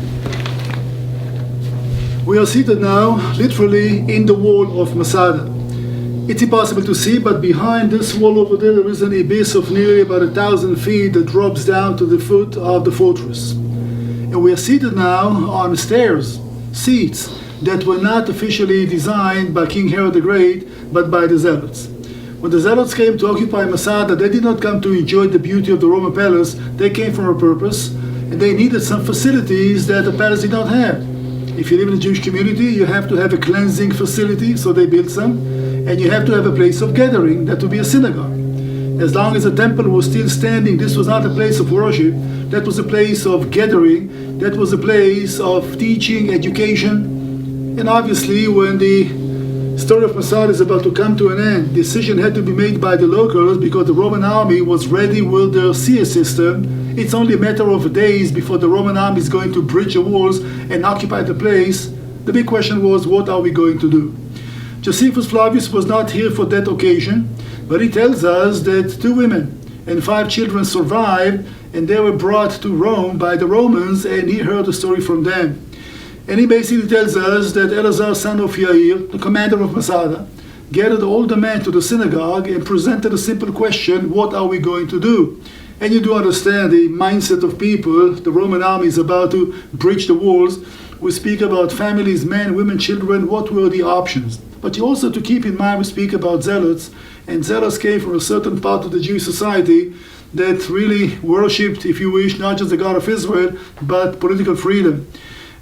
We are seated now, literally, in the wall of Masada. It's impossible to see, but behind this wall over there is an abyss of nearly about 1,000 feet that drops down to the foot of the fortress. And we are seated now on stairs, seats, that were not officially designed by King Herod the Great, but by the Zealots. When the Zealots came to occupy Masada, they did not come to enjoy the beauty of the Roman palace. They came for a purpose, and they needed some facilities that the palace did not have. If you live in a Jewish community, you have to have a cleansing facility, so they built some, and you have to have a place of gathering, that would be a synagogue. As long as the temple was still standing, this was not a place of worship, that was a place of gathering, that was a place of teaching, education. And obviously, when the story of Masada is about to come to an end, decision had to be made by the locals because the Roman army was ready with their seer system. It's only a matter of days before the Roman army is going to breach the walls and occupy the place. The big question was, what are we going to do? Josephus Flavius was not here for that occasion, but he tells us that 2 women and 5 children survived, and they were brought to Rome by the Romans, and he heard the story from them. And he basically tells us that Eleazar, son of Yair, the commander of Masada, gathered all the men to the synagogue and presented a simple question: what are we going to do? And you do understand the mindset of people. The Roman army is about to breach the walls. We speak about families, men, women, children. What were the options? But you also have to keep in mind, we speak about zealots, and zealots came from a certain part of the Jewish society that really worshipped, if you wish, not just the God of Israel, but political freedom.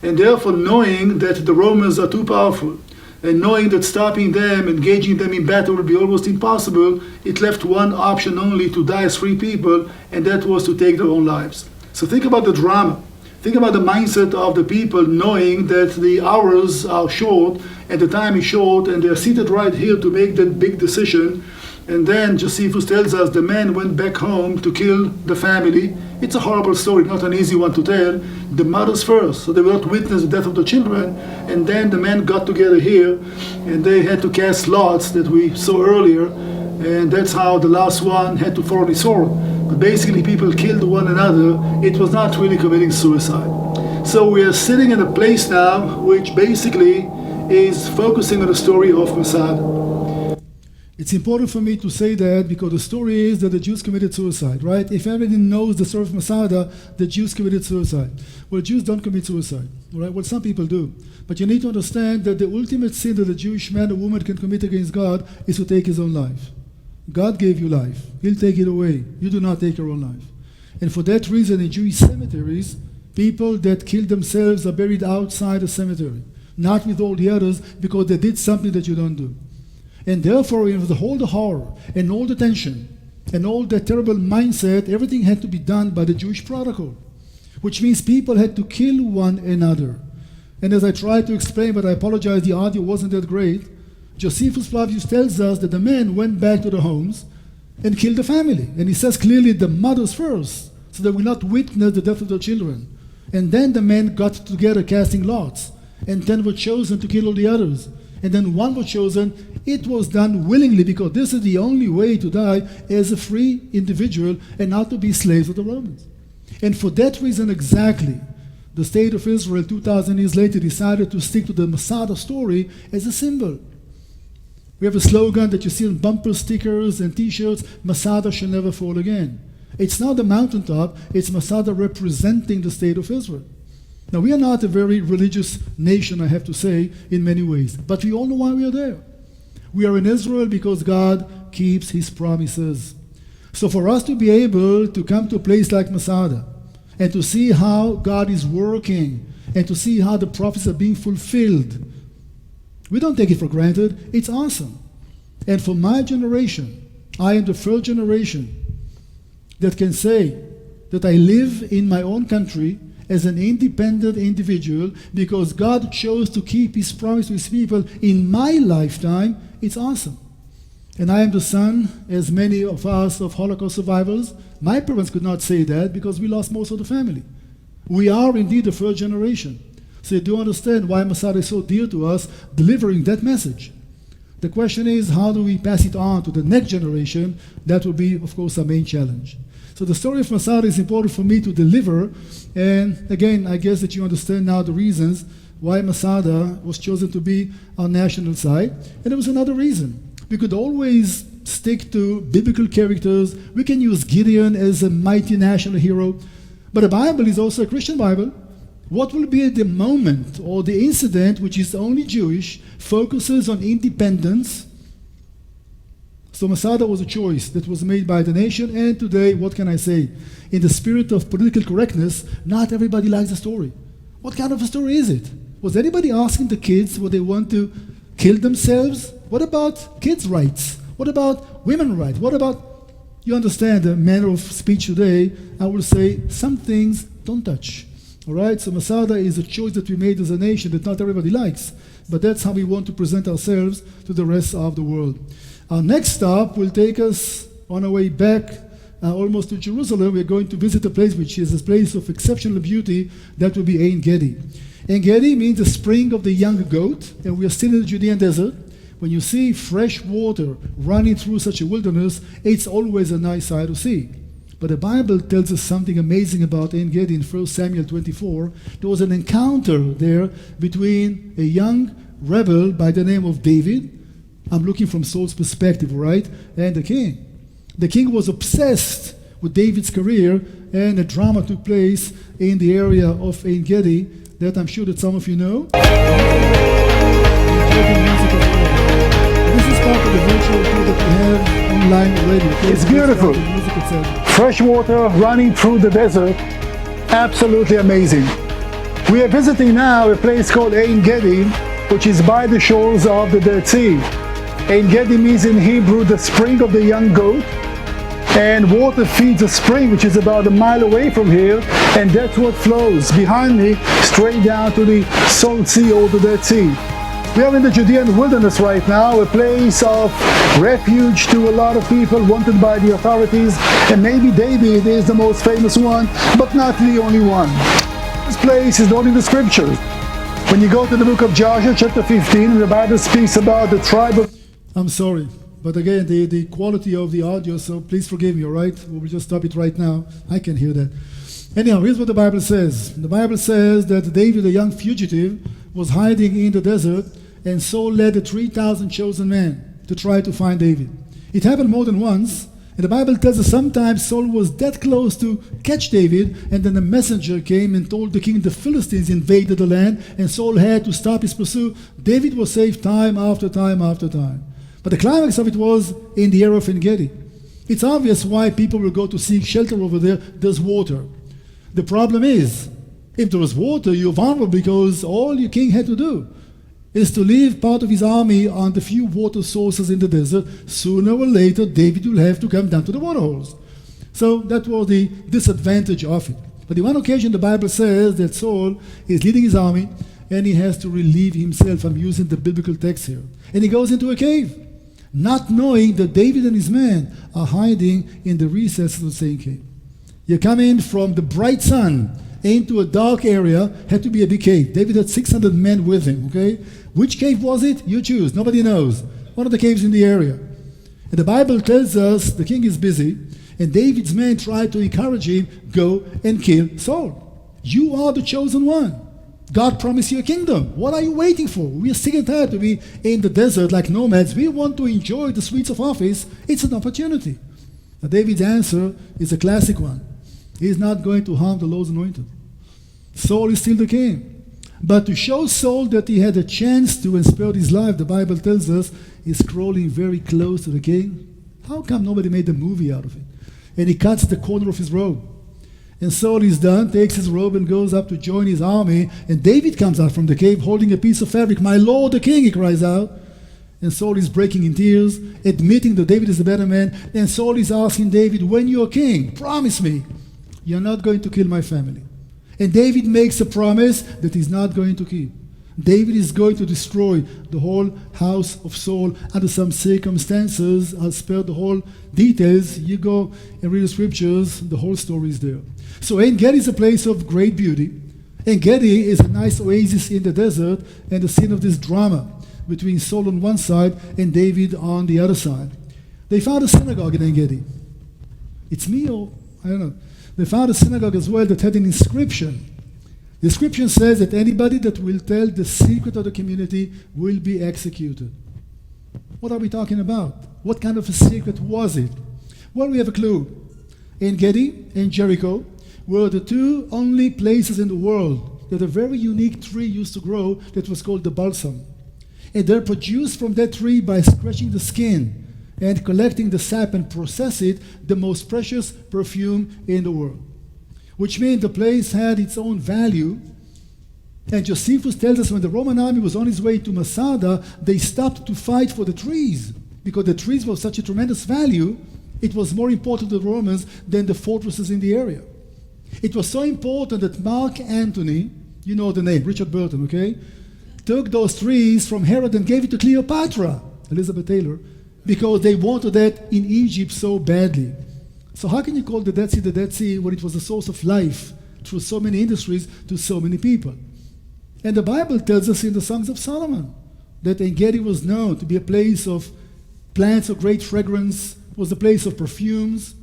And therefore, knowing that the Romans are too powerful, and knowing that stopping them, engaging them in battle would be almost impossible, it left one option only: to die as free people, and that was to take their own lives. So think about the drama. Think about the mindset of the people, knowing that the hours are short, and the time is short, and they're seated right here to make that big decision. And then Josephus tells us the men went back home to kill the family. It's a horrible story, not an easy one to tell. The mothers first, so they will not witness the death of the children. And then the men got together here, and they had to cast lots that we saw earlier. And that's how the last one had to fall on his sword. But basically people killed one another. It was not really committing suicide. So we are sitting in a place now which basically is focusing on the story of Masada. It's important for me to say that because the story is that the Jews committed suicide, right? If everybody knows the story of Masada, the Jews committed suicide. Well, Jews don't commit suicide, right? Well, some people do. But you need to understand that the ultimate sin that a Jewish man or woman can commit against God is to take his own life. God gave you life. He'll take it away. You do not take your own life. And for that reason, in Jewish cemeteries, people that kill themselves are buried outside the cemetery, not with all the others, because they did something that you don't do. And therefore, with all the horror and all the tension and all the terrible mindset, everything had to be done by the Jewish protocol, which means people had to kill one another. And as I tried to explain, but I apologize, the audio wasn't that great, Josephus Flavius tells us that the men went back to their homes and killed the family. And he says clearly the mothers first, so they will not witness the death of their children. And then the men got together casting lots, and 10 were chosen to kill all the others. And then 1 was chosen. It was done willingly because this is the only way to die as a free individual and not to be slaves of the Romans. And for that reason exactly, the state of Israel 2,000 years later decided to stick to the Masada story as a symbol. We have a slogan that you see on bumper stickers and t-shirts: Masada shall never fall again. It's not the mountaintop, it's Masada representing the state of Israel. Now, we are not a very religious nation, I have to say, in many ways. But we all know why we are there. We are in Israel because God keeps his promises. So for us to be able to come to a place like Masada and to see how God is working and to see how the prophets are being fulfilled, we don't take it for granted. It's awesome. And for my generation, I am the first generation that can say that I live in my own country as an independent individual because God chose to keep his promise to his people in my lifetime, it's awesome. And I am the son, as many of us, of Holocaust survivors. My parents could not say that because we lost most of the family. We are indeed the first generation. So you do understand why Masada is so dear to us, delivering that message. The question is, how do we pass it on to the next generation? That will be, of course, our main challenge. So the story of Masada is important for me to deliver. And again, I guess that you understand now the reasons why Masada was chosen to be our national site. And there was another reason. We could always stick to biblical characters. We can use Gideon as a mighty national hero. But the Bible is also a Christian Bible. What will be the moment or the incident which is only Jewish, focuses on independence? So Masada was a choice that was made by the nation, and today, what can I say? In the spirit of political correctness, not everybody likes the story. What kind of a story is it? Was anybody asking the kids what they want to kill themselves? What about kids' rights? What about women's rights? What about, you understand the manner of speech today, I will say some things don't touch. All right, so Masada is a choice that we made as a nation that not everybody likes, but that's how we want to present ourselves to the rest of the world. Our next stop will take us on our way back almost to Jerusalem. We're going to visit a place which is a place of exceptional beauty. That will be Ein Gedi. Ein Gedi means the spring of the young goat, and we are still in the Judean desert. When you see fresh water running through such a wilderness, it's always a nice sight to see. But the Bible tells us something amazing about Ein Gedi in 1 Samuel 24. There was an encounter there between a young rebel by the name of David. I'm looking from Saul's perspective, right? And the king. The king was obsessed with David's career, and a drama took place in the area of Ein Gedi that I'm sure that some of you know. This is part of the virtual tour that we have online already. Okay? It's beautiful. Fresh water running through the desert. Absolutely amazing. We are visiting now a place called Ein Gedi, which is by the shores of the Dead Sea. Ein Gedi means in Hebrew the spring of the young goat, and water feeds a spring which is about a mile away from here, and that's what flows behind me straight down to the Salt Sea or the Dead Sea. We are in the Judean wilderness right now, a place of refuge to a lot of people wanted by the authorities, and maybe David is the most famous one, but not the only one. This place is known in the scriptures. When you go to the book of Joshua, chapter 15, the Bible speaks about the tribe of... I'm sorry, but again, the quality of the audio, so please forgive me, all right? We'll just stop it right now. I can hear that. Anyhow, here's what the Bible says. The Bible says that David, a young fugitive, was hiding in the desert, and Saul led the 3,000 chosen men to try to find David. It happened more than once, and the Bible tells us sometimes Saul was that close to catch David, and then a messenger came and told the king the Philistines invaded the land, and Saul had to stop his pursuit. David was saved time after time after time. But the climax of it was in the area of En Gedi. It's obvious why people will go to seek shelter over there. There's water. The problem is, if there was water, you're vulnerable because all your king had to do is to leave part of his army on the few water sources in the desert. Sooner or later, David will have to come down to the water holes. So that was the disadvantage of it. But on one occasion, the Bible says that Saul is leading his army, and he has to relieve himself. I'm using the biblical text here. And he goes into a cave, not knowing that David and his men are hiding in the recesses of the same cave. You come in from the bright sun into a dark area, had to be a big cave. David had 600 men with him, okay? Which cave was it? You choose. Nobody knows. One of the caves in the area. And the Bible tells us the king is busy, and David's men try to encourage him, go and kill Saul. You are the chosen one. God promised you a kingdom. What are you waiting for? We are sick and tired to be in the desert like nomads. We want to enjoy the sweets of office. It's an opportunity. Now, David's answer is a classic one. He's not going to harm the Lord's anointed. Saul is still the king. But to show Saul that he had a chance to and spared his life, the Bible tells us he's crawling very close to the king. How come nobody made a movie out of it? And he cuts the corner of his robe. And Saul is done, takes his robe and goes up to join his army. And David comes out from the cave holding a piece of fabric. My Lord the king, he cries out. And Saul is breaking in tears, admitting that David is the better man. And Saul is asking David, when you're king, promise me you're not going to kill my family. And David makes a promise that he's not going to keep. David is going to destroy the whole house of Saul under some circumstances. I'll spare the whole details. You go and read the scriptures, the whole story is there. So En Gedi is a place of great beauty. En Gedi is a nice oasis in the desert and the scene of this drama between Saul on one side and David on the other side. They found a synagogue in En Gedi. It's me or I don't know. They found a synagogue as well that had an inscription. The inscription says that anybody that will tell the secret of the community will be executed. What are we talking about? What kind of a secret was it? Well, we have a clue. En Gedi and Jericho were the two only places in the world that a very unique tree used to grow that was called the balsam. And they're produced from that tree by scratching the skin and collecting the sap and process it, the most precious perfume in the world. Which means the place had its own value. And Josephus tells us when the Roman army was on its way to Masada, they stopped to fight for the trees. Because the trees were of such a tremendous value, it was more important to the Romans than the fortresses in the area. It was so important that Mark Antony, you know the name, Richard Burton, okay, took those trees from Herod and gave it to Cleopatra, Elizabeth Taylor, because they wanted that in Egypt so badly. So how can you call the Dead Sea when it was a source of life through so many industries to so many people? And the Bible tells us in the Songs of Solomon that En Gedi was known to be a place of plants of great fragrance, was a place of perfumes.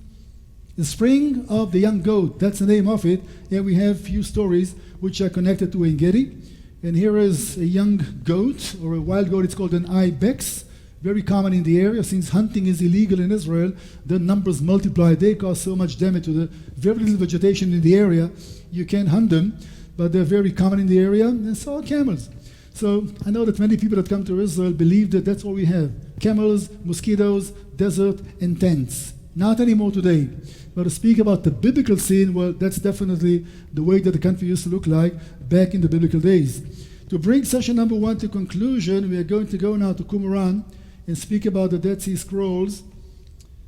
The Spring of the Young Goat, that's the name of it, and we have a few stories which are connected to En Gedi. And here is a young goat, or a wild goat, it's called an ibex. Very common in the area. Since hunting is illegal in Israel, the numbers multiply. They cause so much damage to the very little vegetation in the area. You can't hunt them, but they're very common in the area, and so are camels. So I know that many people that come to Israel believe that that's all we have. Camels, mosquitoes, desert, and tents. Not anymore today. But to speak about the biblical scene, well, that's definitely the way that the country used to look like back in the biblical days. To bring session number 1 to conclusion, we are going to go now to Qumran and speak about the Dead Sea Scrolls,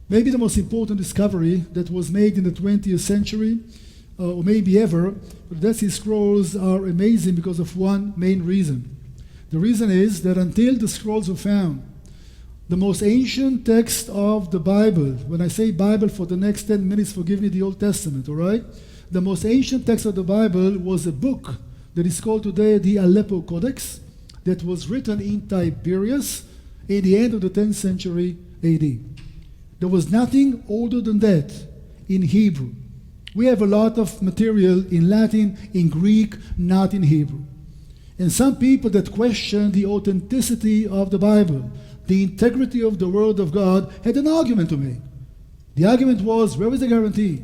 maybe the most important discovery that was made in the 20th century, or maybe ever. The Dead Sea Scrolls are amazing because of one main reason. The reason is that until the scrolls were found, the most ancient text of the Bible, when I say Bible for the next 10 minutes, forgive me, the Old Testament, all right? The most ancient text of the Bible was a book that is called today the Aleppo Codex, that was written in Tiberias, in the end of the 10th century AD. There was nothing older than that in Hebrew. We have a lot of material in Latin, in Greek, not in Hebrew. And some people that question the authenticity of the Bible, the integrity of the Word of God, had an argument to make. The argument was, where is the guarantee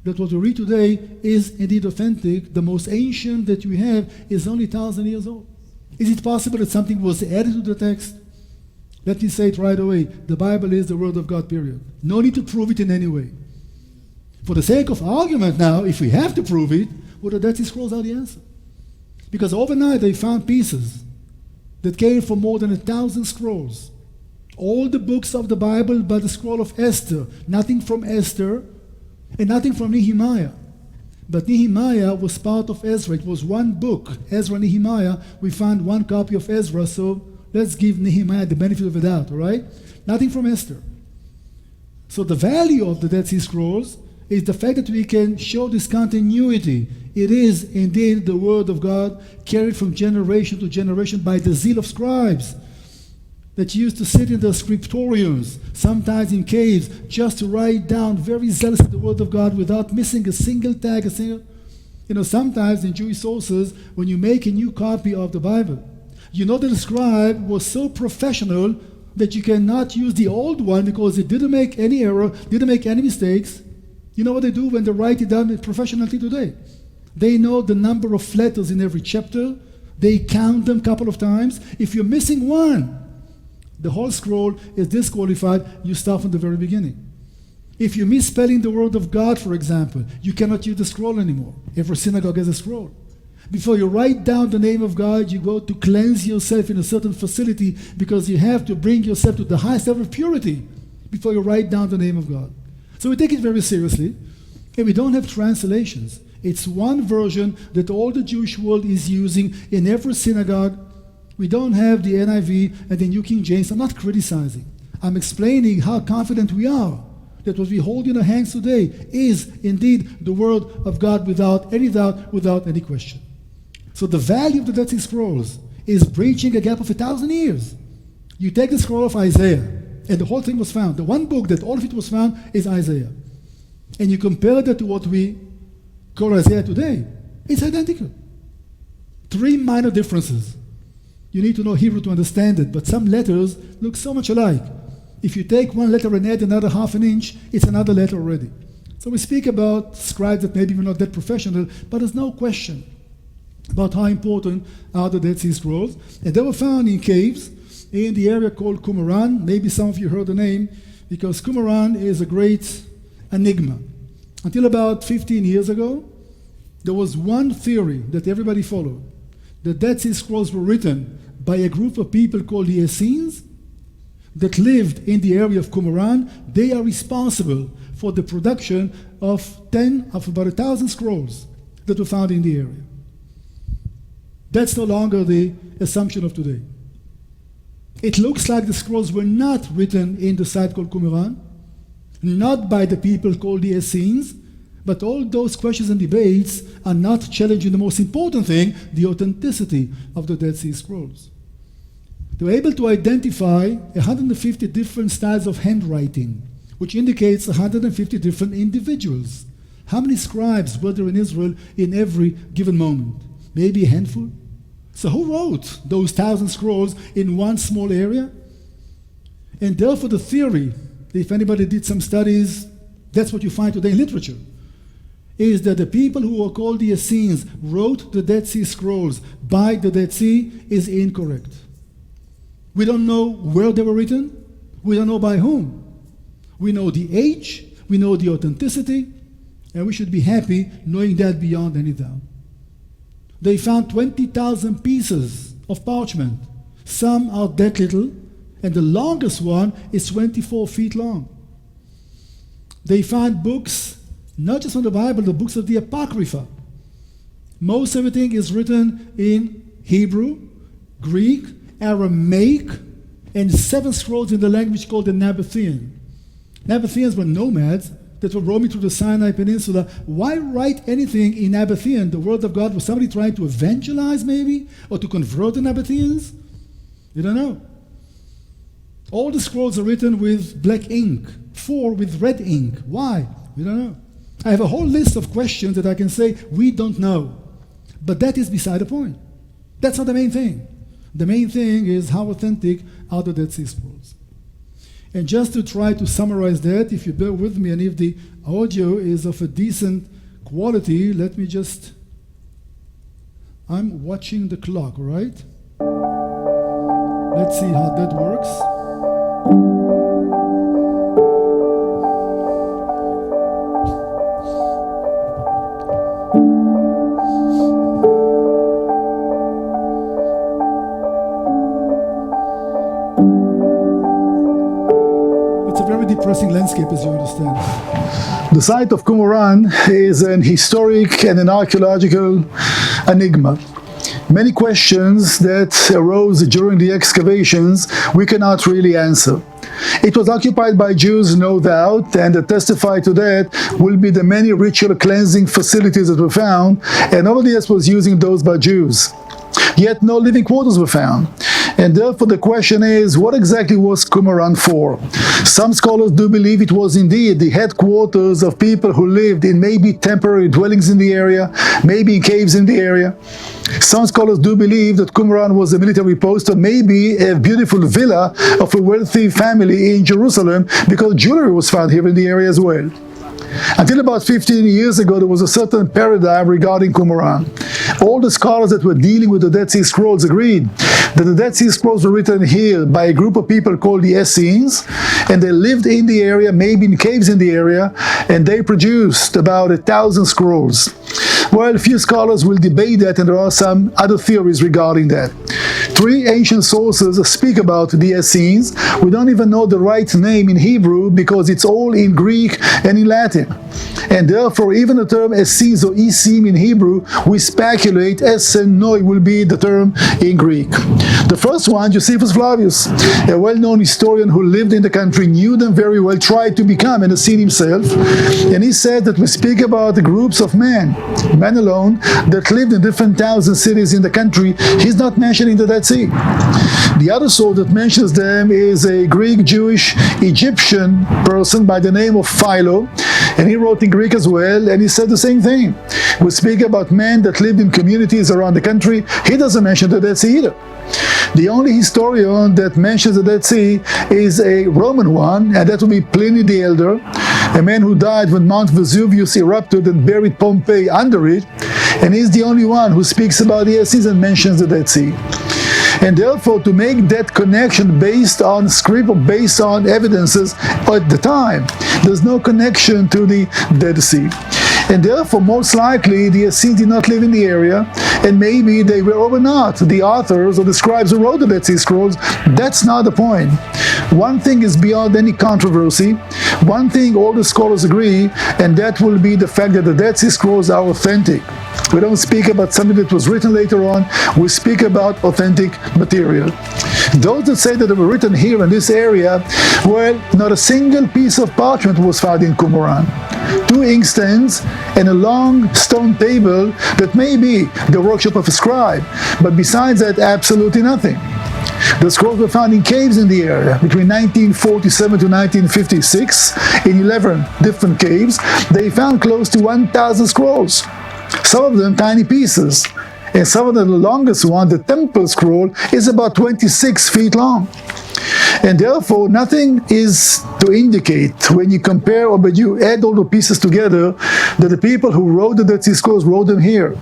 that what we read today is indeed authentic? The most ancient that we have is only 1,000 years old. Is it possible that something was added to the text? Let me say it right away. The Bible is the Word of God, period. No need to prove it in any way. For the sake of argument now, if we have to prove it, well, the Dead Sea Scrolls are the answer. Because overnight they found pieces that came from more than 1,000 scrolls. All the books of the Bible but the scroll of Esther. Nothing from Esther and nothing from Nehemiah. But Nehemiah was part of Ezra. It was one book, Ezra and Nehemiah. We found one copy of Ezra, so let's give Nehemiah the benefit of the doubt, all right? Nothing from Esther. So the value of the Dead Sea Scrolls is the fact that we can show this continuity. It is indeed the Word of God carried from generation to generation by the zeal of scribes that used to sit in the scriptoriums, sometimes in caves, just to write down very zealously the Word of God without missing a single tag, sometimes in Jewish sources, when you make a new copy of the Bible, you know that the scribe was so professional that you cannot use the old one because it didn't make any error, didn't make any mistakes. You know what they do when they write it down professionally today? They know the number of letters in every chapter. They count them a couple of times. If you're missing one, the whole scroll is disqualified. You start from the very beginning. If you're misspelling the word of God, for example, you cannot use the scroll anymore. Every synagogue has a scroll. Before you write down the name of God, you go to cleanse yourself in a certain facility because you have to bring yourself to the highest level of purity before you write down the name of God. So we take it very seriously, and we don't have translations. It's one version that all the Jewish world is using in every synagogue. We don't have the NIV and the New King James. I'm not criticizing. I'm explaining how confident we are that what we hold in our hands today is indeed the Word of God without any doubt, without any question. So the value of the Dead Sea Scrolls is breaching a gap of 1,000 years. You take the scroll of Isaiah, and the whole thing was found. The one book that all of it was found is Isaiah. And you compare that to what we call Isaiah today, it's identical. 3 minor differences. You need to know Hebrew to understand it, but some letters look so much alike. If you take one letter and add another half an inch, it's another letter already. So we speak about scribes that maybe were not that professional, but there's no question about how important are the Dead Sea Scrolls. And they were found in caves in the area called Qumran. Maybe some of you heard the name, because Qumran is a great enigma. Until about 15 years ago, there was one theory that everybody followed. The Dead Sea Scrolls were written by a group of people called the Essenes that lived in the area of Qumran. They are responsible for the production of about 1,000 scrolls that were found in the area. That's no longer the assumption of today. It looks like the scrolls were not written in the site called Qumran, not by the people called the Essenes, but all those questions and debates are not challenging the most important thing, the authenticity of the Dead Sea Scrolls. They were able to identify 150 different styles of handwriting, which indicates 150 different individuals. How many scribes were there in Israel in every given moment? Maybe a handful? So who wrote those 1,000 scrolls in one small area? And therefore the theory, if anybody did some studies, that's what you find today in literature, is that the people who are called the Essenes wrote the Dead Sea Scrolls by the Dead Sea is incorrect. We don't know where they were written. We don't know by whom. We know the age, we know the authenticity, and we should be happy knowing that beyond any doubt. They found 20,000 pieces of parchment. Some are that little, and the longest one is 24 feet long. They found books, not just from the Bible, the books of the Apocrypha. Most everything is written in Hebrew, Greek, Aramaic, and 7 scrolls in the language called the Nabatean. Nabateans were nomads that were roaming through the Sinai Peninsula. Why write anything in Nabatean, the word of God? Was somebody trying to evangelize maybe? Or to convert the Nabateans? You don't know. All the scrolls are written with black ink, 4 with red ink. Why? We don't know. I have a whole list of questions that I can say we don't know. But that is beside the point. That's not the main thing. The main thing is how authentic are the Dead Sea Scrolls. And just to try to summarize that, if you bear with me and if the audio is of a decent quality, let me just, I'm watching the clock, right? Let's see how that works. Depressing landscape, as you understand. The site of Qumran is an historic and an archaeological enigma. Many questions that arose during the excavations we cannot really answer. It was occupied by Jews, no doubt, and to testify to that will be the many ritual cleansing facilities that were found, and nobody else was using those but Jews. Yet no living quarters were found. And therefore the question is, what exactly was Qumran for? Some scholars do believe it was indeed the headquarters of people who lived in maybe temporary dwellings in the area, maybe in caves in the area. Some scholars do believe that Qumran was a military post or maybe a beautiful villa of a wealthy family in Jerusalem, because jewelry was found here in the area as well. Until about 15 years ago, there was a certain paradigm regarding Qumran. All the scholars that were dealing with the Dead Sea Scrolls agreed that the Dead Sea Scrolls were written here by a group of people called the Essenes, and they lived in the area, maybe in caves in the area, and they produced about 1,000 scrolls. Well, a few scholars will debate that, and there are some other theories regarding that. 3 ancient sources speak about the Essenes. We don't even know the right name in Hebrew because it's all in Greek and in Latin. And therefore, even the term Essenes or Esim in Hebrew, we speculate Essenoi will be the term in Greek. The first one, Josephus Flavius, a well-known historian who lived in the country, knew them very well, tried to become an Essene himself, and he said that we speak about the groups of men alone, that lived in different towns and cities in the country. He's not mentioning the Dead Sea. The other source that mentions them is a Greek, Jewish, Egyptian person by the name of Philo, and he wrote in Greek as well, and he said the same thing. We speak about men that lived in communities around the country. He doesn't mention the Dead Sea either. The only historian that mentions the Dead Sea is a Roman one, and that would be Pliny the Elder, a man who died when Mount Vesuvius erupted and buried Pompeii under it, and he's the only one who speaks about the Essenes and mentions the Dead Sea. And therefore, to make that connection based on script or based on evidences at the time, there's no connection to the Dead Sea. And therefore, most likely, the Essenes did not live in the area, and maybe they were or not the authors or the scribes who wrote the Dead Sea Scrolls. That's not the point. One thing is beyond any controversy. One thing all the scholars agree, and that will be the fact that the Dead Sea Scrolls are authentic. We don't speak about something that was written later on. We speak about authentic material. Those that say that they were written here in this area, well, not a single piece of parchment was found in Qumran. 2 inkstands and a long stone table that may be the workshop of a scribe, but besides that, absolutely nothing. The scrolls were found in caves in the area between 1947 to 1956 in 11 different caves. They found close to 1,000 scrolls, some of them tiny pieces, and some of them, the longest one, the temple scroll, is about 26 feet long. And therefore, nothing is to indicate when you compare or when you add all the pieces together that the people who wrote the Dead Sea Scrolls wrote them here.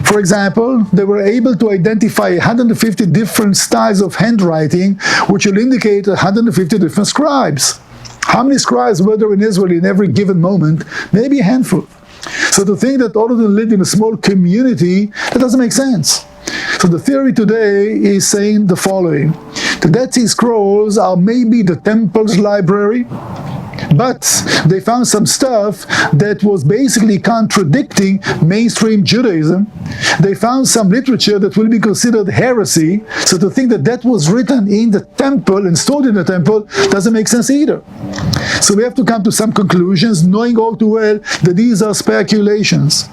For example, they were able to identify 150 different styles of handwriting, which will indicate 150 different scribes. How many scribes were there in Israel in every given moment? Maybe a handful. So to think that all of them lived in a small community, that doesn't make sense. So the theory today is saying the following. The Dead Sea Scrolls are maybe the temple's library, but they found some stuff that was basically contradicting mainstream Judaism. They found some literature that will be considered heresy, so to think that that was written in the temple and stored in the temple doesn't make sense either. So we have to come to some conclusions, knowing all too well that these are speculations.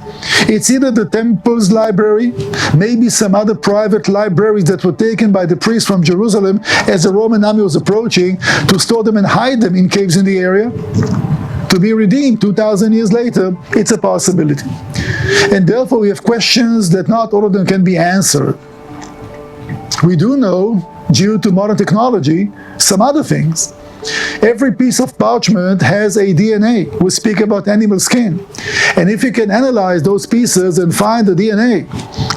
It's either the temple's library, maybe some other private libraries that were taken by the priests from Jerusalem as the Roman army was approaching to store them and hide them in caves in the area, to be redeemed 2,000 years later. It's a possibility. And therefore we have questions that not all of them can be answered. We do know, due to modern technology, some other things. Every piece of parchment has a DNA. We speak about animal skin. And if you can analyze those pieces and find the DNA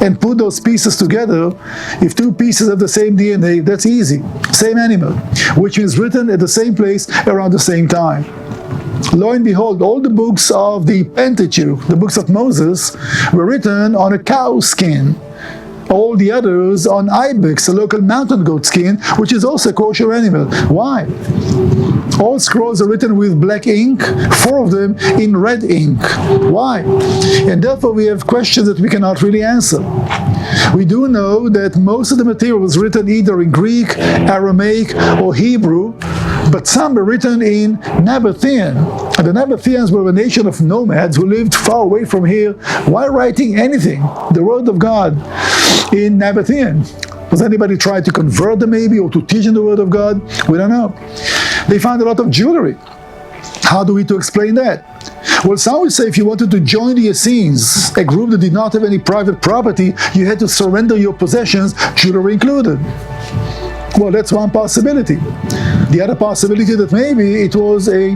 and put those pieces together, if 2 pieces have the same DNA, that's easy. Same animal, which is written at the same place around the same time. Lo and behold, all the books of the Pentateuch, the books of Moses, were written on a cow skin. All the others on ibex, a local mountain goat skin, which is also a kosher animal. Why? All scrolls are written with black ink, 4 of them in red ink. Why? And therefore we have questions that we cannot really answer. We do know that most of the material was written either in Greek, Aramaic, or Hebrew, but some were written in Nabatean. And the Nabateans were a nation of nomads who lived far away from here. Why writing anything, the word of God, in Nabatean? Was anybody trying to convert them maybe, or to teach them the word of God? We don't know. They found a lot of jewelry. How do we to explain that? Well, some would say if you wanted to join the Essenes, a group that did not have any private property, you had to surrender your possessions, jewelry included. Well, that's one possibility. The other possibility that maybe it was a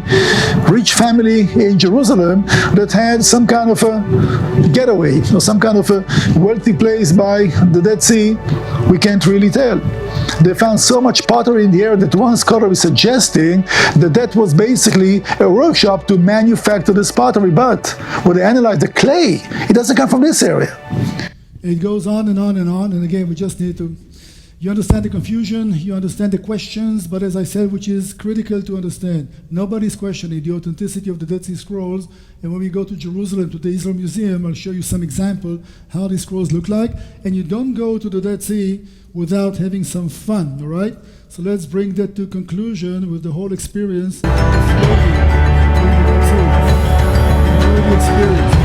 rich family in Jerusalem that had some kind of a getaway or some kind of a wealthy place by the Dead Sea. We can't really tell. They found so much pottery in the area that one scholar is suggesting that that was basically a workshop to manufacture this pottery. But when they analyze the clay, it doesn't come from this area. It goes on and on and on. And again, we just need to You understand the confusion, you understand the questions, but as I said, which is critical to understand, nobody's questioning the authenticity of the Dead Sea Scrolls. And when we go to Jerusalem, to the Israel Museum, I'll show you some example how these scrolls look like. And you don't go to the Dead Sea without having some fun, all right? So let's bring that to conclusion with the whole experience of floating during the Dead Sea. All the experience.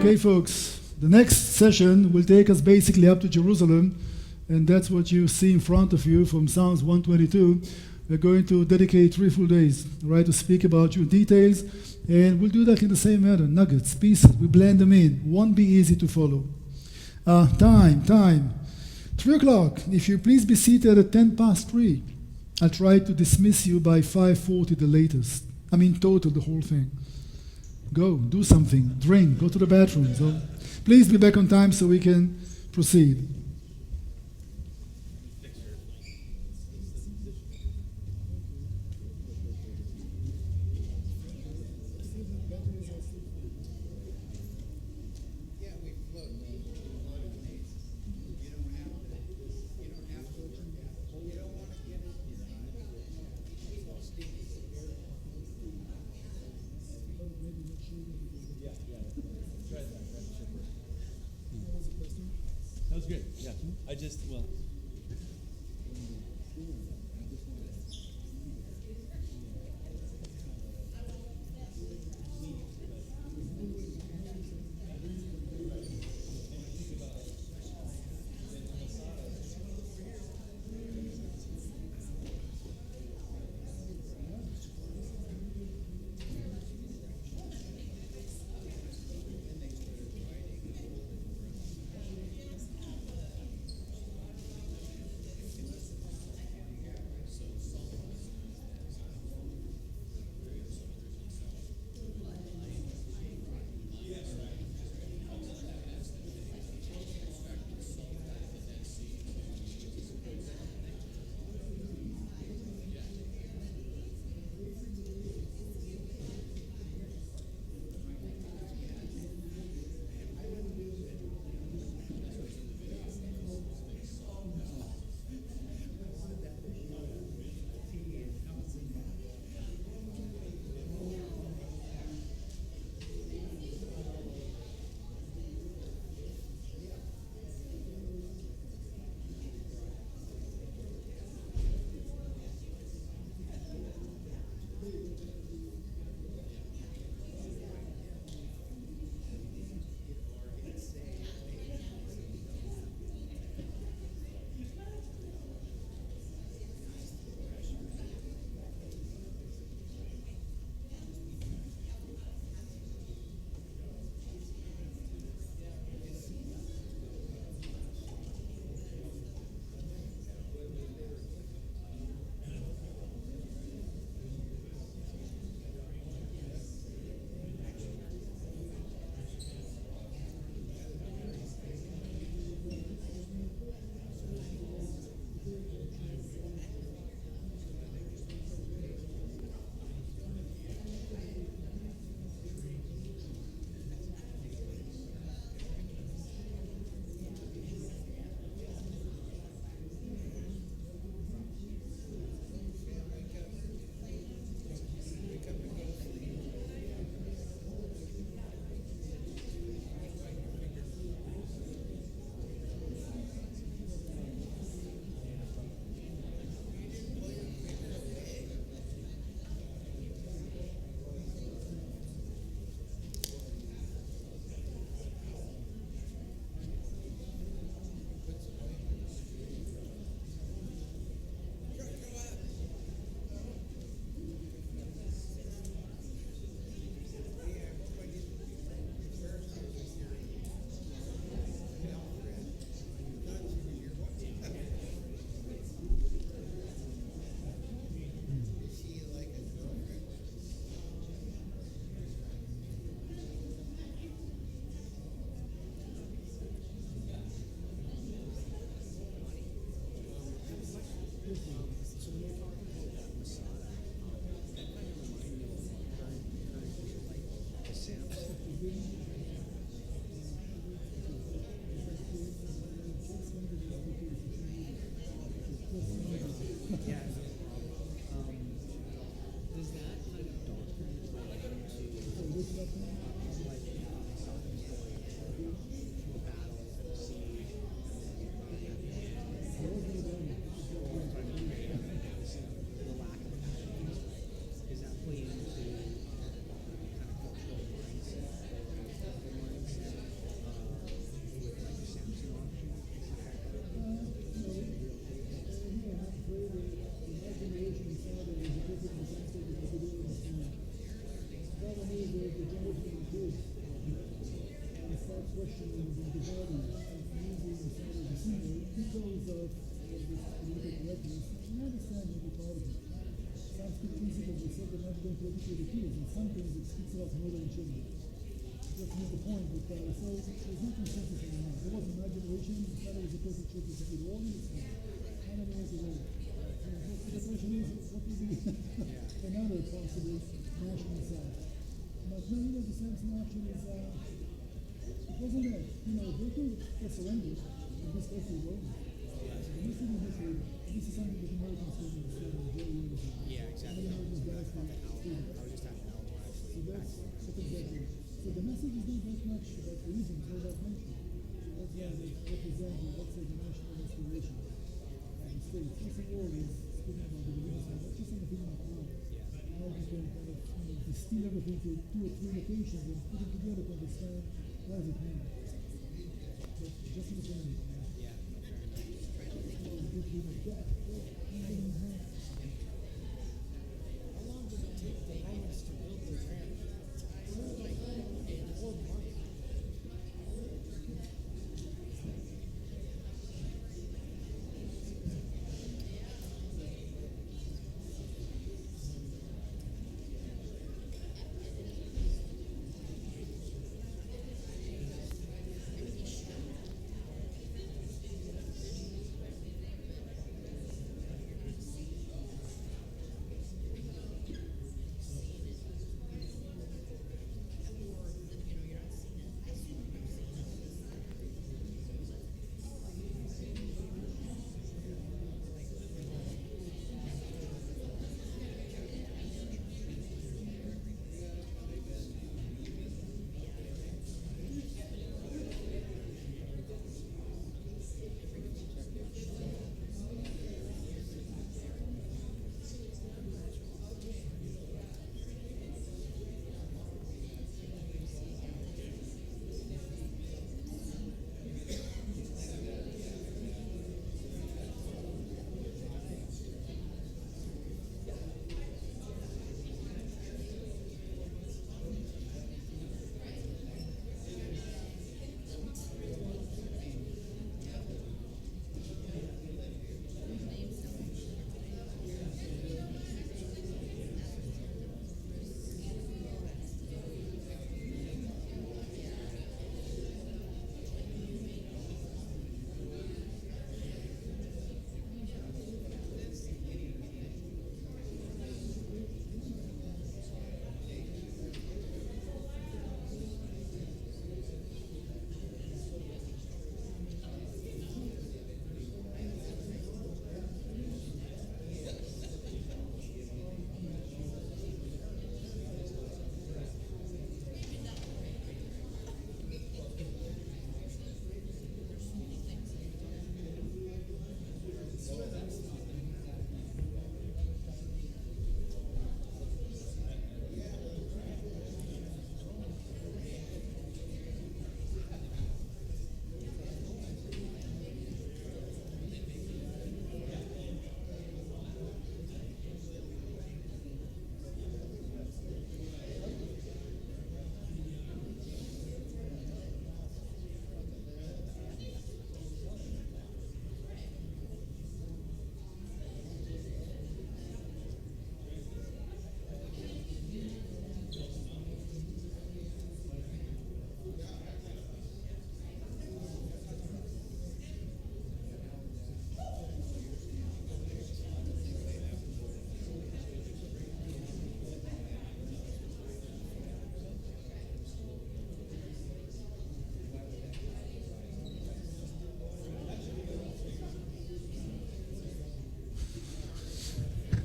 Okay, folks, the next session will take us basically up to Jerusalem, and that's what you see in front of you from Psalms 122. We're going to dedicate 3 full days, right, to speak about you in details, and we'll do that in the same manner, nuggets, pieces, we blend them in. Won't be easy to follow. Time. 3 o'clock, if you please be seated at 3:10. I'll try to dismiss you by 5:40 the latest. I mean total, the whole thing. Go, do something, drink, go to the bathroom. So please be back on time so we can proceed. That was good. Yeah. I just, well. questioning the body using some of the symbol because of this political correctness. And I understand maybe part of it. Some principles they said they're not going to educate the kids, and some things it speaks about more than children. Just to make the point, but so there's no consensus on that. There wasn't my generation, the father was a perfect church to be all in this time. How many years ago? The question is, what would be another possible national side? But no, the Samson option is, it wasn't that, they could just surrender and this country was over. The message is this is something that Americans can understand very well. Yeah, exactly. And Americans guys can understand. I was just having an Illinois. So that's exactly. So the message is not that much about religion, it's all about country. So that's why they represent, let's say, the national restoration of the states. First of all, is speaking about the religious side, that's just an opinion of mine. How you can kind of distill everything to 2 or 3 locations and put it together to understand what does it mean. But just an opinion. Yeah, fair enough. How long did it take the Romans to build the pyramid? Like, more money.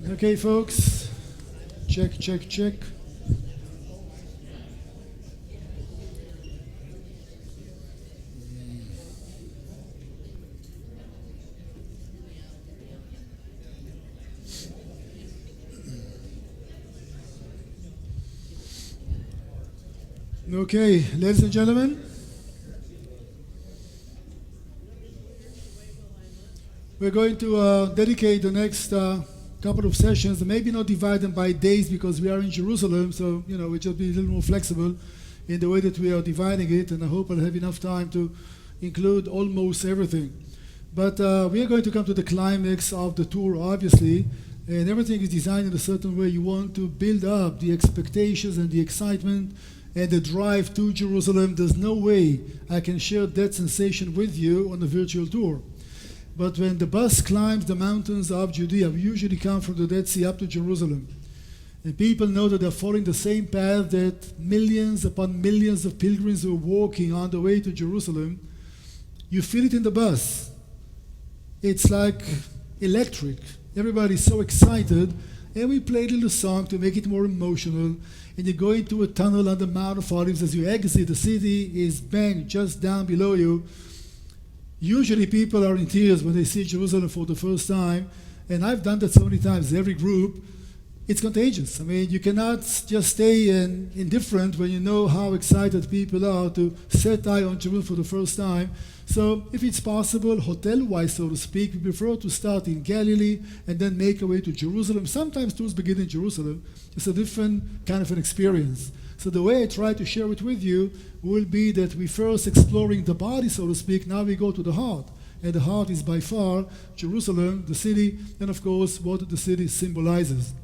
Okay, folks. Check, check, check. Okay, ladies and gentlemen, we're going to dedicate the next couple of sessions, maybe not divide them by days because we are in Jerusalem, so we'll just be a little more flexible. in the way that we are dividing it, and I hope I'll have enough time to include almost everything. But we are going to come to the climax of the tour, obviously, and everything is designed in a certain way. You want to build up the expectations and the excitement and the drive to Jerusalem. There's no way I can share that sensation with you on a virtual tour. But when the bus climbs the mountains of Judea, we usually come from the Dead Sea up to Jerusalem. And people know that they're following the same path that millions upon millions of pilgrims were walking on the way to Jerusalem. You feel it in the bus. It's like electric. Everybody's so excited. And we play a little song to make it more emotional. And you go into a tunnel on the Mount of Olives. As you exit, the city is bang just down below you. Usually people are in tears when they see Jerusalem for the first time. And I've done that so many times, every group. It's contagious. I mean, you cannot just stay indifferent when you know how excited people are to set eye on Jerusalem for the first time. So if it's possible, hotel-wise, so to speak, we prefer to start in Galilee and then make our way to Jerusalem. Sometimes tours begin in Jerusalem. It's a different kind of an experience. So the way I try to share it with you will be that we first exploring the body, so to speak. Now we go to the heart. And the heart is by far Jerusalem, the city, and of course what the city symbolizes.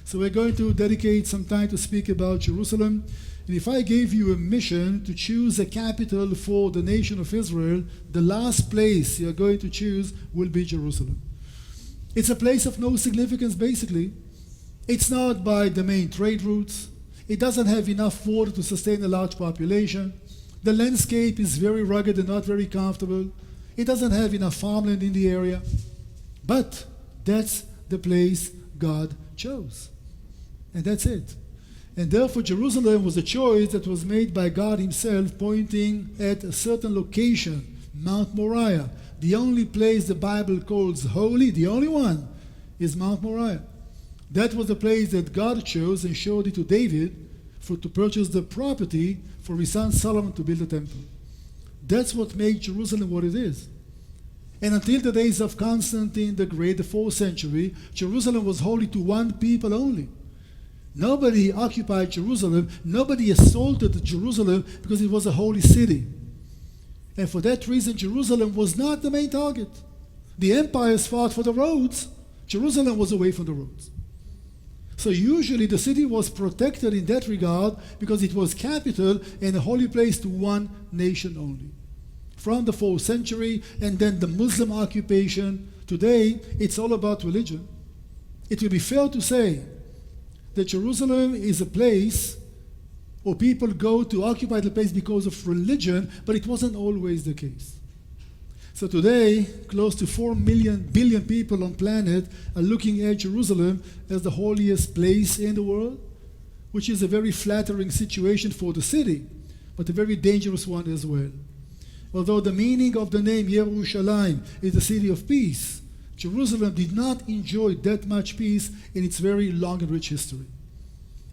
So we're going to dedicate some time to speak about Jerusalem. And if I gave you a mission to choose a capital for the nation of Israel, the last place you're going to choose will be Jerusalem. It's a place of no significance, basically. It's not by the main trade routes. It doesn't have enough water to sustain a large population. The landscape is very rugged and not very comfortable. It doesn't have enough farmland in the area. But that's the place God chose. And that's it. And therefore Jerusalem was a choice that was made by God himself, pointing at a certain location, Mount Moriah. The only place the Bible calls holy, the only one, is Mount Moriah. That was the place that God chose and showed it to David to purchase the property for his son Solomon to build a temple. That's what made Jerusalem what it is. And until the days of Constantine the Great, the 4th century, Jerusalem was holy to one people only. Nobody occupied Jerusalem. Nobody assaulted Jerusalem because it was a holy city. And for that reason, Jerusalem was not the main target. The empires fought for the roads. Jerusalem was away from the roads. So usually the city was protected in that regard because it was capital and a holy place to one nation only. From the 4th century and then the Muslim occupation, today it's all about religion. It will be fair to say that Jerusalem is a place where people go to occupy the place because of religion, but it wasn't always the case. So today, close to 4 billion people on planet are looking at Jerusalem as the holiest place in the world, which is a very flattering situation for the city, but a very dangerous one as well. Although the meaning of the name Yerushalayim is the city of peace, Jerusalem did not enjoy that much peace in its very long and rich history.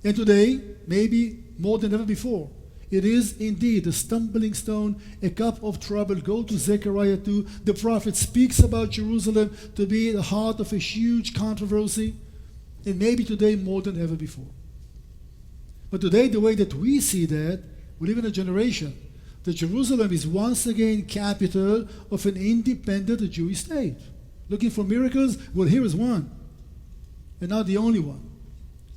And today, maybe more than ever before, it is indeed a stumbling stone, a cup of trouble. Go to Zechariah 2. The prophet speaks about Jerusalem to be the heart of a huge controversy, and maybe today more than ever before. But today, the way that we see that, we live in a generation that Jerusalem is once again capital of an independent Jewish state. Looking for miracles? Well, here is one, and not the only one.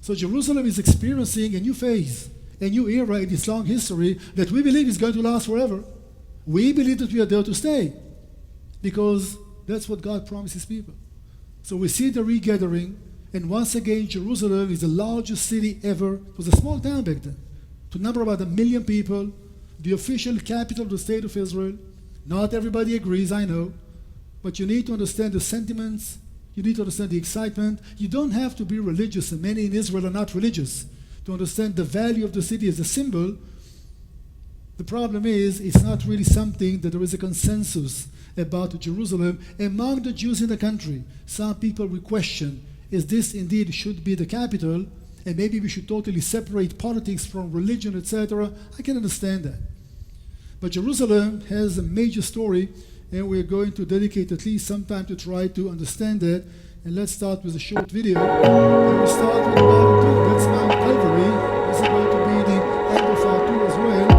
So Jerusalem is experiencing a new phase, a new era in its long history that we believe is going to last forever. We believe that we are there to stay because that's what God promises people. So we see the regathering, and once again Jerusalem is the largest city ever. It was a small town back then, to number about 1 million people, the official capital of the state of Israel. Not everybody agrees, I know. But you need to understand the sentiments. You need to understand the excitement. You don't have to be religious, and many in Israel are not religious, to understand the value of the city as a symbol. The problem is, it's not really something that there is a consensus about Jerusalem among the Jews in the country. Some people will question, is this indeed should be the capital, and maybe we should totally separate politics from religion, etc. I can understand that. But Jerusalem has a major story, and we're going to dedicate at least some time to try to understand that. And let's start with a short video. And we start with Mount 2. That's Mount Calvary. This is going to be the end of our tour as well.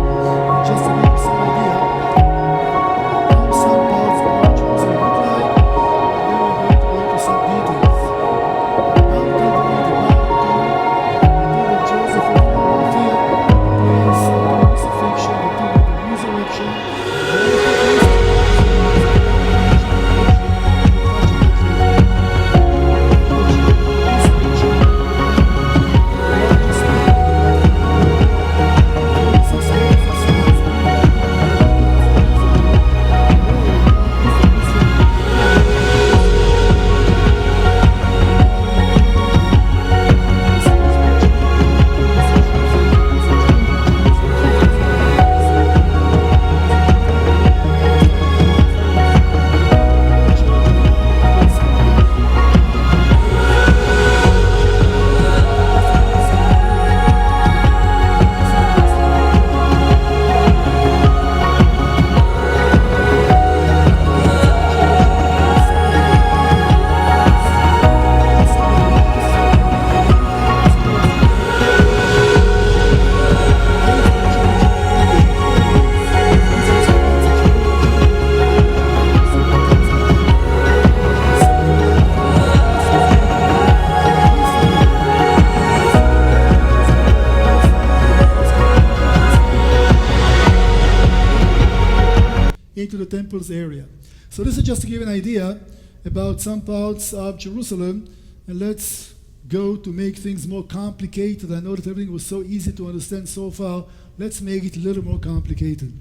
into the temple's area. So this is just to give an idea about some parts of Jerusalem, and let's go to make things more complicated. I know that everything was so easy to understand so far. Let's make it a little more complicated.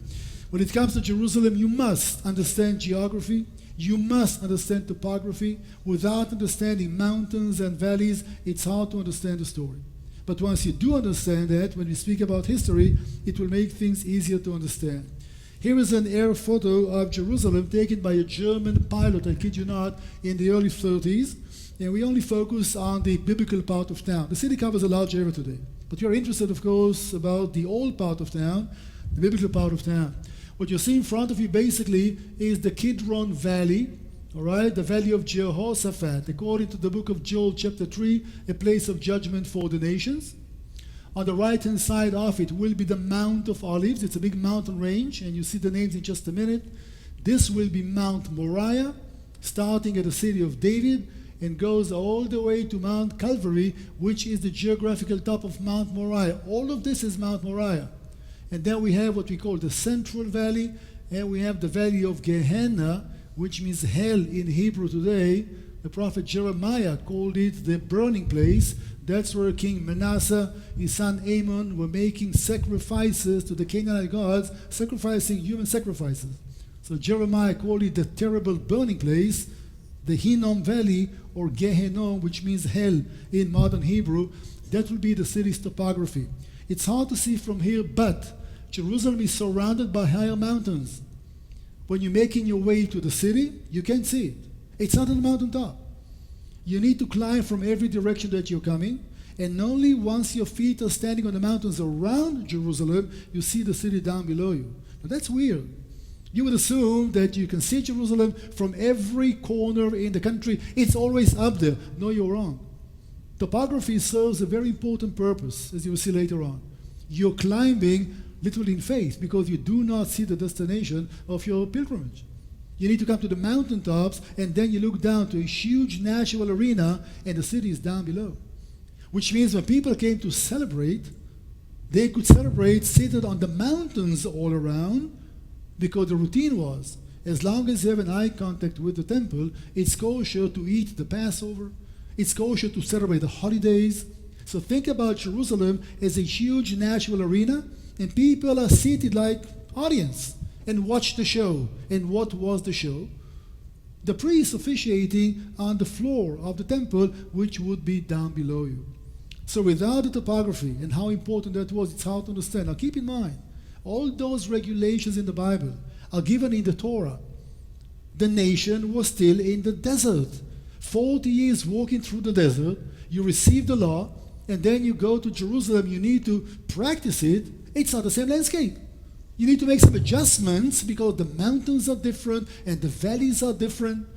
When it comes to Jerusalem, you must understand geography. You must understand topography. Without understanding mountains and valleys, it's hard to understand the story. But once you do understand that, when we speak about history, it will make things easier to understand. Here is an air photo of Jerusalem taken by a German pilot, I kid you not, in the early 30s. And we only focus on the biblical part of town. The city covers a large area today. But you're interested, of course, about the old part of town, the biblical part of town. What you see in front of you basically is the Kidron Valley, all right, the Valley of Jehoshaphat, according to the book of Joel chapter 3, a place of judgment for the nations. On the right-hand side of it will be the Mount of Olives. It's a big mountain range, and you see the names in just a minute. This will be Mount Moriah, starting at the city of David, and goes all the way to Mount Calvary, which is the geographical top of Mount Moriah. All of this is Mount Moriah. And then we have what we call the Central Valley, and we have the Valley of Gehenna, which means hell in Hebrew today. The prophet Jeremiah called it the burning place. That's where King Manasseh, his son Amon, were making sacrifices to the Canaanite gods, sacrificing human sacrifices. So Jeremiah called it the terrible burning place, the Hinnom Valley, or Gehenna, which means hell in modern Hebrew. That will be the city's topography. It's hard to see from here, but Jerusalem is surrounded by higher mountains. When you're making your way to the city, you can't see it. It's not on the mountaintop. You need to climb from every direction that you're coming, and only once your feet are standing on the mountains around Jerusalem, you see the city down below you. Now that's weird. You would assume that you can see Jerusalem from every corner in the country. It's always up there. No, you're wrong. Topography serves a very important purpose, as you will see later on. You're climbing literally in faith because you do not see the destination of your pilgrimage. You need to come to the mountaintops, and then you look down to a huge natural arena, and the city is down below. Which means when people came to celebrate, they could celebrate seated on the mountains all around, because the routine was, as long as you have an eye contact with the temple, it's kosher to eat the Passover, it's kosher to celebrate the holidays. So think about Jerusalem as a huge natural arena, and people are seated like audience and watch the show. And what was the show? The priest officiating on the floor of the temple, which would be down below you. So without the topography and how important that was, it's hard to understand. Now keep in mind, all those regulations in the Bible are given in the Torah. The nation was still in the desert. 40 years walking through the desert, you receive the law, and then you go to Jerusalem, you need to practice it. It's not the same landscape. You need to make some adjustments because the mountains are different and the valleys are different.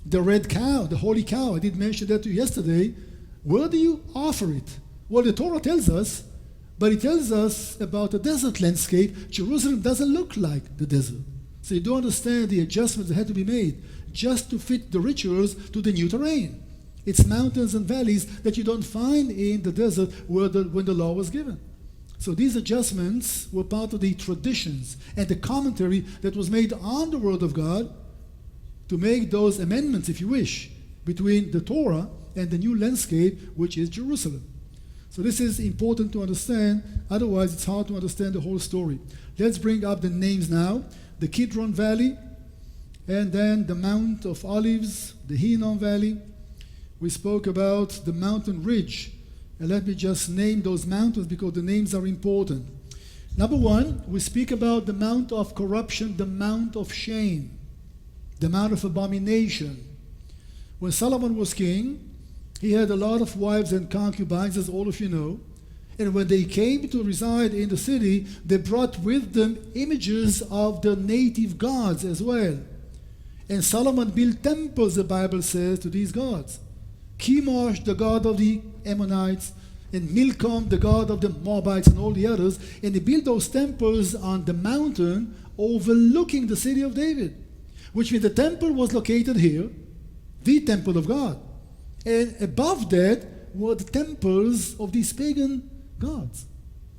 The red cow, the holy cow, I did mention that to you yesterday. Where do you offer it? Well, the Torah tells us, but it tells us about the desert landscape. Jerusalem doesn't look like the desert. So you don't understand the adjustments that had to be made just to fit the rituals to the new terrain. It's mountains and valleys that you don't find in the desert when the law was given. So these adjustments were part of the traditions and the commentary that was made on the Word of God to make those amendments, if you wish, between the Torah and the new landscape, which is Jerusalem. So this is important to understand, otherwise it's hard to understand the whole story. Let's bring up the names now. The Kidron Valley, and then the Mount of Olives, the Hinnom Valley. We spoke about the mountain ridge. And let me just name those mountains because the names are important. Number one, we speak about the Mount of Corruption, the Mount of Shame, the Mount of Abomination. When Solomon was king, he had a lot of wives and concubines, as all of you know. And when they came to reside in the city, they brought with them images of the native gods as well. And Solomon built temples, the Bible says, to these gods. Chemosh, the god of the Ammonites, and Milcom, the god of the Moabites, and all the others. And he built those temples on the mountain overlooking the city of David, which means the temple was located here, the temple of God. And above that were the temples of these pagan gods.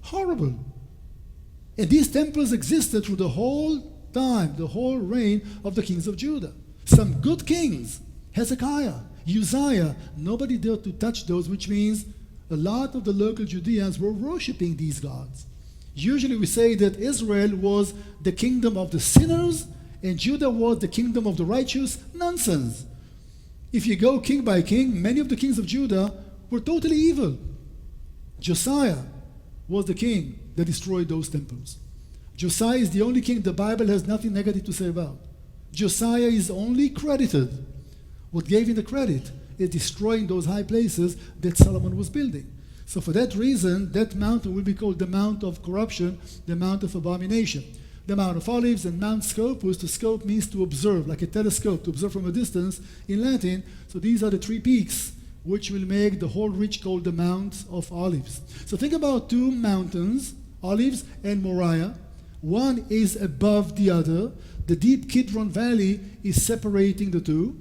Horrible. And these temples existed through the whole time, the whole reign of the kings of Judah. Some good kings, Hezekiah, Uzziah, nobody dared to touch those, which means a lot of the local Judeans were worshipping these gods. Usually we say that Israel was the kingdom of the sinners and Judah was the kingdom of the righteous. Nonsense. If you go king by king, many of the kings of Judah were totally evil. Josiah was the king that destroyed those temples. Josiah is the only king the Bible has nothing negative to say about. Josiah is only credited. What gave him the credit is destroying those high places that Solomon was building. So for that reason, that mountain will be called the Mount of Corruption, the Mount of Abomination. The Mount of Olives and Mount Scopus, to scope means to observe, like a telescope, to observe from a distance in Latin. So these are the three peaks which will make the whole ridge called the Mount of Olives. So think about two mountains, Olives and Moriah. One is above the other. The deep Kidron Valley is separating the two.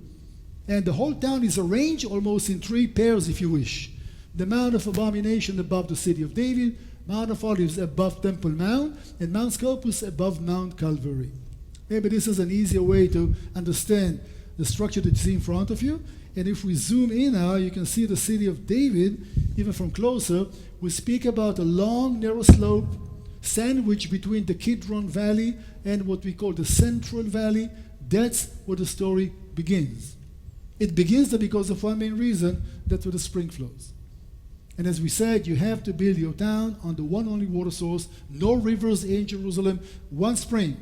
And the whole town is arranged almost in three pairs, if you wish. The Mount of Abomination above the city of David, Mount of Olives above Temple Mount, and Mount Scopus above Mount Calvary. Maybe this is an easier way to understand the structure that you see in front of you. And if we zoom in now, you can see the city of David, even from closer. We speak about a long, narrow slope sandwiched between the Kidron Valley and what we call the Central Valley. That's where the story begins. It begins there because of one main reason, that's where the spring flows. And as we said, you have to build your town on the one only water source, no rivers in Jerusalem, one spring.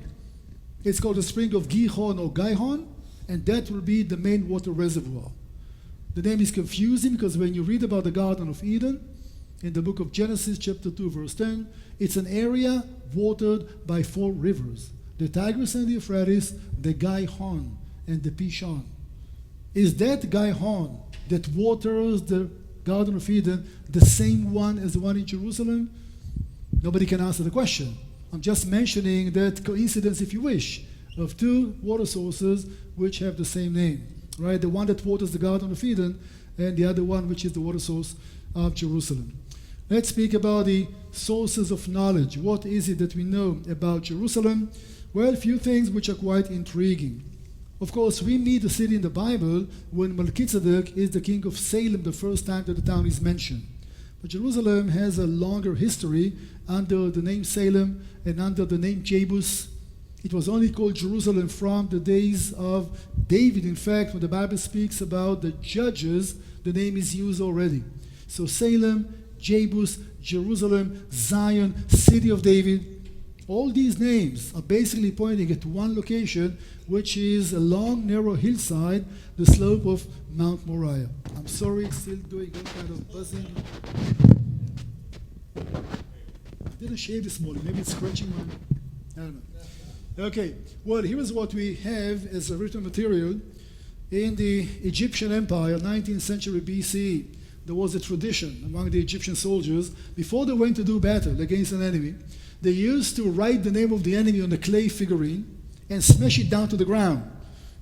It's called the spring of Gihon or Gihon, and that will be the main water reservoir. The name is confusing because when you read about the Garden of Eden, in the book of Genesis chapter 2 verse 10, it's an area watered by 4 rivers. The Tigris and the Euphrates, the Gihon and the Pishon. Is that Gihon that waters the Garden of Eden the same one as the one in Jerusalem? Nobody can answer the question. I'm just mentioning that coincidence, if you wish, of 2 water sources which have the same name, right? The one that waters the Garden of Eden and the other one which is the water source of Jerusalem. Let's speak about the sources of knowledge. What is it that we know about Jerusalem? Well, a few things which are quite intriguing. Of course, we meet the city in the Bible when Melchizedek is the king of Salem the first time that the town is mentioned. But Jerusalem has a longer history under the name Salem and under the name Jebus. It was only called Jerusalem from the days of David. In fact, when the Bible speaks about the judges, the name is used already. So Salem, Jebus, Jerusalem, Zion, City of David, all these names are basically pointing at one location, which is a long, narrow hillside, the slope of Mount Moriah. I'm sorry, it's still doing all kind of buzzing. I didn't shave this morning. Maybe it's scratching my... I don't know. Okay, well, here's what we have as a written material. In the Egyptian Empire, 19th century BC, there was a tradition among the Egyptian soldiers, before they went to do battle against an enemy, they used to write the name of the enemy on a clay figurine and smash it down to the ground.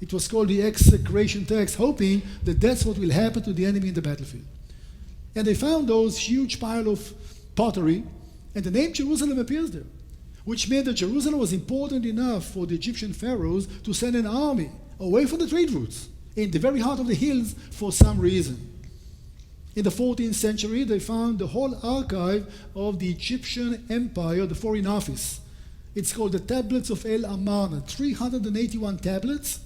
It was called the execration text, hoping that that's what will happen to the enemy in the battlefield. And they found those huge pile of pottery, And the name Jerusalem appears there, which meant that Jerusalem was important enough for the Egyptian pharaohs to send an army away from the trade routes in the very heart of the hills for some reason. In the 14th century, they found the whole archive of the Egyptian Empire, the Foreign Office. It's called the Tablets of El Amarna, 381 tablets.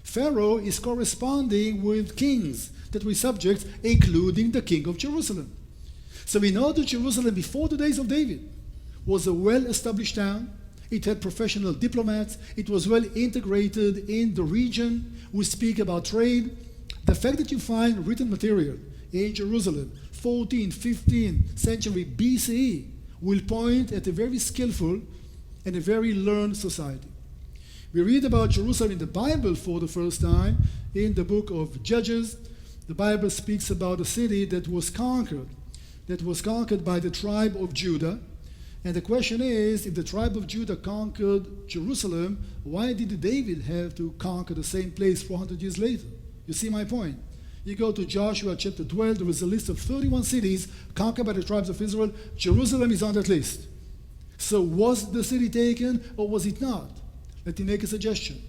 Pharaoh is corresponding with kings that were subjects, including the king of Jerusalem. So we know that Jerusalem, before the days of David, was a well-established town. It had professional diplomats. It was well integrated in the region. We speak about trade. The fact that you find written material in Jerusalem, 14th, 15th century BCE, will point at a very skillful and a very learned society. We read about Jerusalem in the Bible for the first time in the book of Judges. The Bible speaks about a city that was conquered by the tribe of Judah. And the question is, if the tribe of Judah conquered Jerusalem, why did David have to conquer the same place 400 years later? You see my point? You go to Joshua chapter 12, there is a list of 31 cities conquered by the tribes of Israel. Jerusalem is on that list. So was the city taken or was it not? Let me make a suggestion.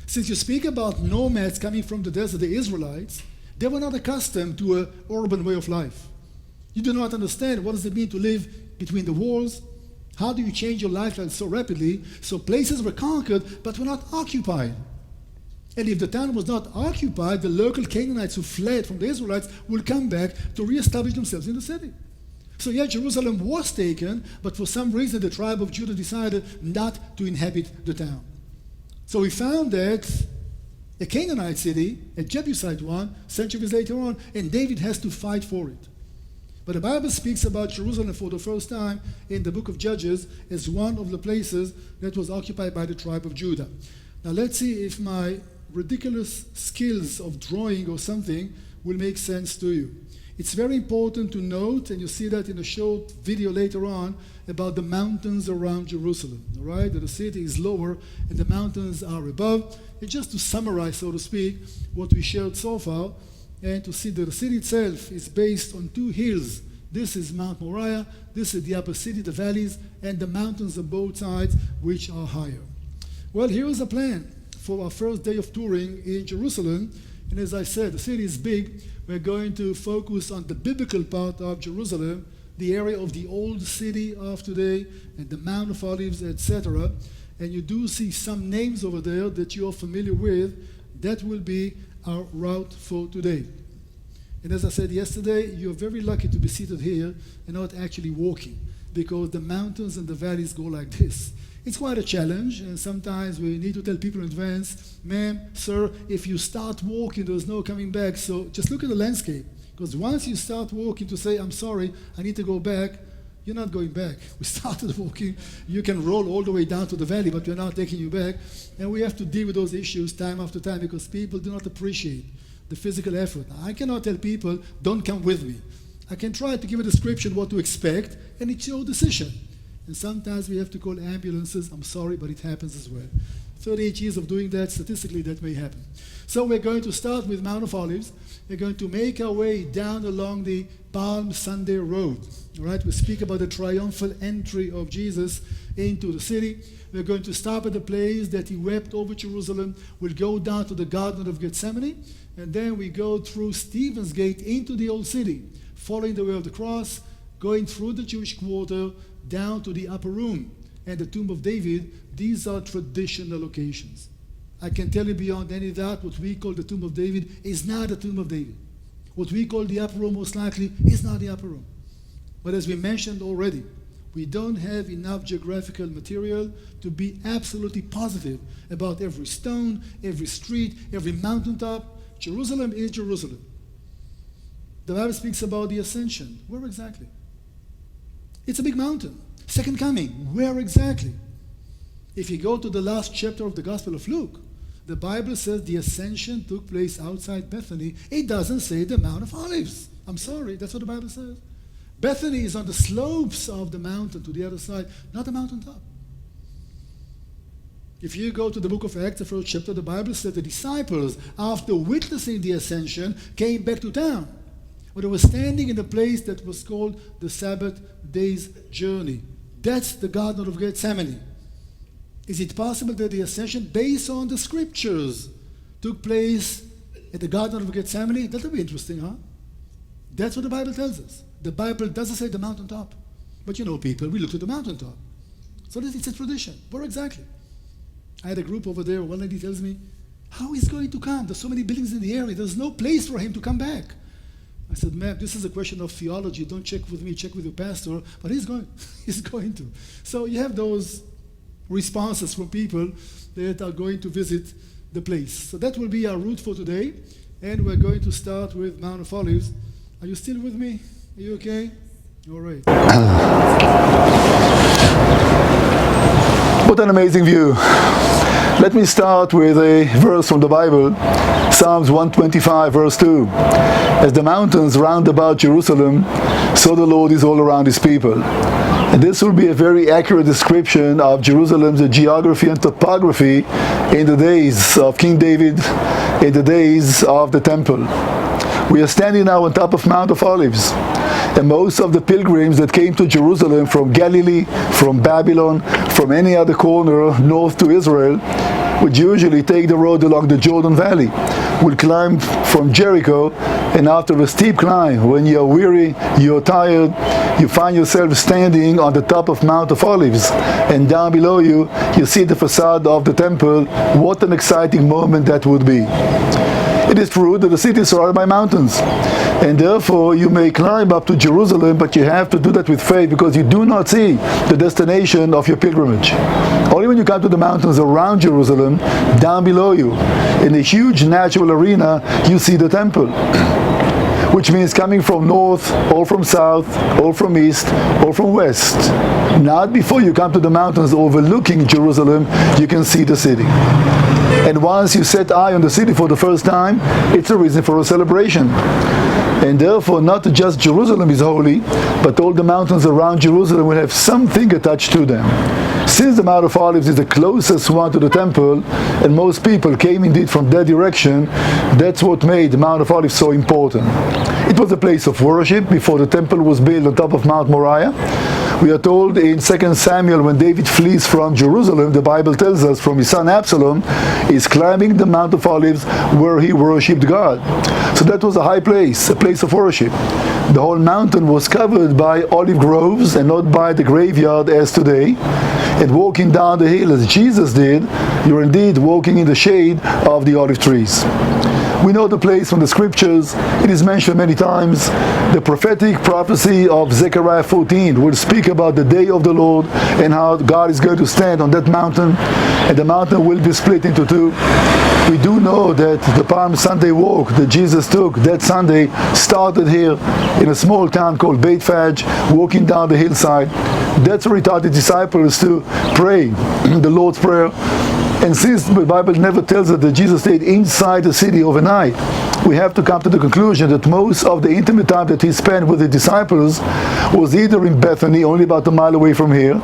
Since you speak about nomads coming from the desert, the Israelites, they were not accustomed to an urban way of life. You do not understand what does it mean to live between the walls. How do you change your lifestyle so rapidly? So places were conquered but were not occupied. And if the town was not occupied, the local Canaanites who fled from the Israelites will come back to reestablish themselves in the city. So yeah, Jerusalem was taken, but for some reason the tribe of Judah decided not to inhabit the town. So we found that a Canaanite city, a Jebusite one, centuries later on, and David has to fight for it. But the Bible speaks about Jerusalem for the first time in the book of Judges as one of the places that was occupied by the tribe of Judah. Now let's see if my ridiculous skills of drawing or something will make sense to you. It's very important to note, and you see that in a short video later on, about the mountains around Jerusalem, all right? That the city is lower and the mountains are above. And just to summarize, so to speak, what we shared so far, and to see that the city itself is based on two hills. This is Mount Moriah, this is the upper city, the valleys, and the mountains on both sides, which are higher. Well, here is a plan for our first day of touring in Jerusalem. And as I said, the city is big. We're going to focus on the biblical part of Jerusalem, the area of the old city of today, and the Mount of Olives, etc. And you do see some names over there that you are familiar with. That will be our route for today. And as I said yesterday, you're very lucky to be seated here and not actually walking, because the mountains and the valleys go like this. It's quite a challenge, and sometimes we need to tell people in advance, ma'am, sir, if you start walking, there's no coming back. So just look at the landscape, because once you start walking to say, I'm sorry, I need to go back, you're not going back. We started walking. You can roll all the way down to the valley, but we're not taking you back. And we have to deal with those issues time after time, because people do not appreciate the physical effort. I cannot tell people, don't come with me. I can try to give a description what to expect, and it's your decision. And sometimes we have to call ambulances. I'm sorry, but it happens as well. 38 years of doing that, statistically that may happen. So we're going to start with Mount of Olives. We're going to make our way down along the Palm Sunday Road. All right, we speak about the triumphal entry of Jesus into the city. We're going to stop at the place that he wept over Jerusalem. We'll go down to the Garden of Gethsemane, and then we go through Stephen's Gate into the old city, following the way of the cross, going through the Jewish quarter, down to the upper room and the tomb of David. These are traditional locations. I can tell you beyond any doubt, what we call the tomb of David is not the tomb of David. What we call the upper room most likely is not the upper room. But as we mentioned already, we don't have enough geographical material to be absolutely positive about every stone, every street, every mountaintop. Jerusalem is Jerusalem. The Bible speaks about the ascension. Where exactly? It's a big mountain. Second coming. Where exactly? If you go to the last chapter of the Gospel of Luke, the Bible says the ascension took place outside Bethany. It doesn't say the Mount of Olives. I'm sorry, that's what the Bible says. Bethany is on the slopes of the mountain to the other side, not the mountaintop. If you go to the book of Acts, the first chapter, the Bible says the disciples, after witnessing the ascension, came back to town. But they were standing in a place that was called the Sabbath day's journey. That's the Garden of Gethsemane. Is it possible that the ascension, based on the scriptures, took place at the Garden of Gethsemane? That would be interesting, huh? That's what the Bible tells us. The Bible doesn't say the mountaintop. But you know, people, we look to the mountaintop. So it's a tradition. Where exactly? I had a group over there. One lady tells me, how is he going to come? There's so many buildings in the area. There's no place for him to come back. I said, ma'am, this is a question of theology. Don't check with me, check with your pastor. But he's going. He's going to. So you have those responses from people that are going to visit the place. So that will be our route for today. And we're going to start with Mount of Olives. Are you still with me? Are you okay? All right. What an amazing view. Let me start with a verse from the Bible, Psalms 125, verse 2. As the mountains round about Jerusalem, so the Lord is all around his people. And this will be a very accurate description of Jerusalem's geography and topography in the days of King David, in the days of the temple. We are standing now on top of Mount of Olives. And most of the pilgrims that came to Jerusalem from Galilee, from Babylon, from any other corner north to Israel, would usually take the road along the Jordan Valley, would climb from Jericho, and after a steep climb, when you're weary, you're tired, you find yourself standing on the top of Mount of Olives, and down below you, you see the facade of the temple. What an exciting moment that would be. It is true that the city is surrounded by mountains, and therefore you may climb up to Jerusalem, but you have to do that with faith, because you do not see the destination of your pilgrimage. Only when you come to the mountains around Jerusalem, down below you, in a huge natural arena, you see the temple. Which means coming from north, or from south, or from east, or from west. Not before you come to the mountains overlooking Jerusalem, you can see the city. And once you set eye on the city for the first time, it's a reason for a celebration. And therefore, not just Jerusalem is holy, but all the mountains around Jerusalem will have something attached to them. Since the Mount of Olives is the closest one to the temple, and most people came indeed from that direction, that's what made the Mount of Olives so important. It was a place of worship before the temple was built on top of Mount Moriah. We are told in 2 Samuel, when David flees from Jerusalem, the Bible tells us from his son Absalom, is climbing the Mount of Olives where he worshipped God. So that was a high place, a place of worship. The whole mountain was covered by olive groves and not by the graveyard as today. And walking down the hill as Jesus did, you're indeed walking in the shade of the olive trees. We know the place from the scriptures. It is mentioned many times. The prophetic prophecy of Zechariah 14 will speak about the day of the Lord and how God is going to stand on that mountain, and the mountain will be split into two. We do know that the Palm Sunday walk that Jesus took that Sunday started here in a small town called Bethphage, walking down the hillside. That's where he taught the disciples to pray the Lord's Prayer. And since the Bible never tells us that Jesus stayed inside the city overnight, we have to come to the conclusion that most of the intimate time that he spent with the disciples was either in Bethany, only about a mile away from here,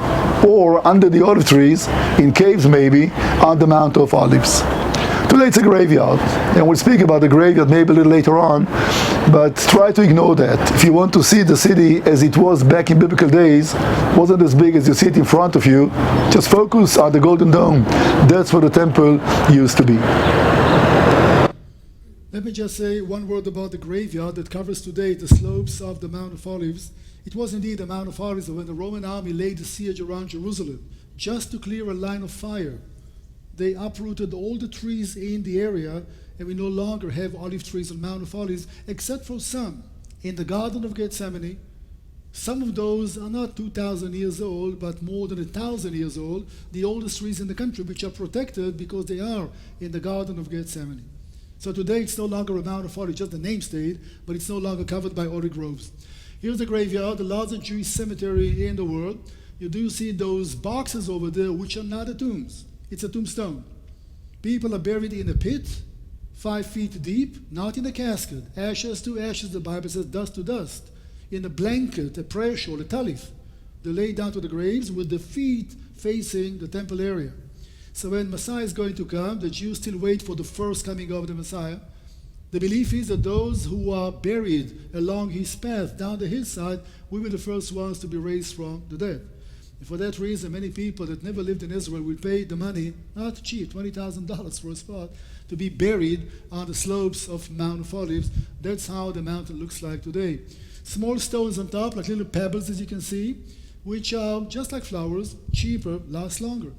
or under the olive trees, in caves maybe, on the Mount of Olives. Today it's a graveyard, and we'll speak about the graveyard maybe a little later on, but try to ignore that. If you want to see the city as it was back in biblical days, wasn't as big as you see it in front of you, just focus on the Golden Dome. That's where the temple used to be. Let me just say one word about the graveyard that covers today the slopes of the Mount of Olives. It was indeed the Mount of Olives when the Roman army laid the siege around Jerusalem, just to clear a line of fire. They uprooted all the trees in the area, and we no longer have olive trees on Mount of Olives, except for some in the Garden of Gethsemane. Some of those are not 2,000 years old, but more than 1,000 years old, the oldest trees in the country, which are protected because they are in the Garden of Gethsemane. So today it's no longer a Mount of Olives, just the name stayed, but it's no longer covered by olive groves. Here's the graveyard, the largest Jewish cemetery in the world. You do see those boxes over there, which are not the tombs. It's a tombstone. People are buried in a pit, 5 feet deep, not in a casket. Ashes to ashes, the Bible says, dust to dust. In a blanket, a prayer shawl, a talif. They lay down to the graves with the feet facing the temple area. So when Messiah is going to come, the Jews still wait for the first coming of the Messiah. The belief is that those who are buried along his path down the hillside will be the first ones to be raised from the dead. And for that reason, many people that never lived in Israel will pay the money, not cheap, $20,000 for a spot, to be buried on the slopes of Mount of Olives. That's how the mountain looks like today. Small stones on top, like little pebbles, as you can see, which are just like flowers, cheaper, last longer.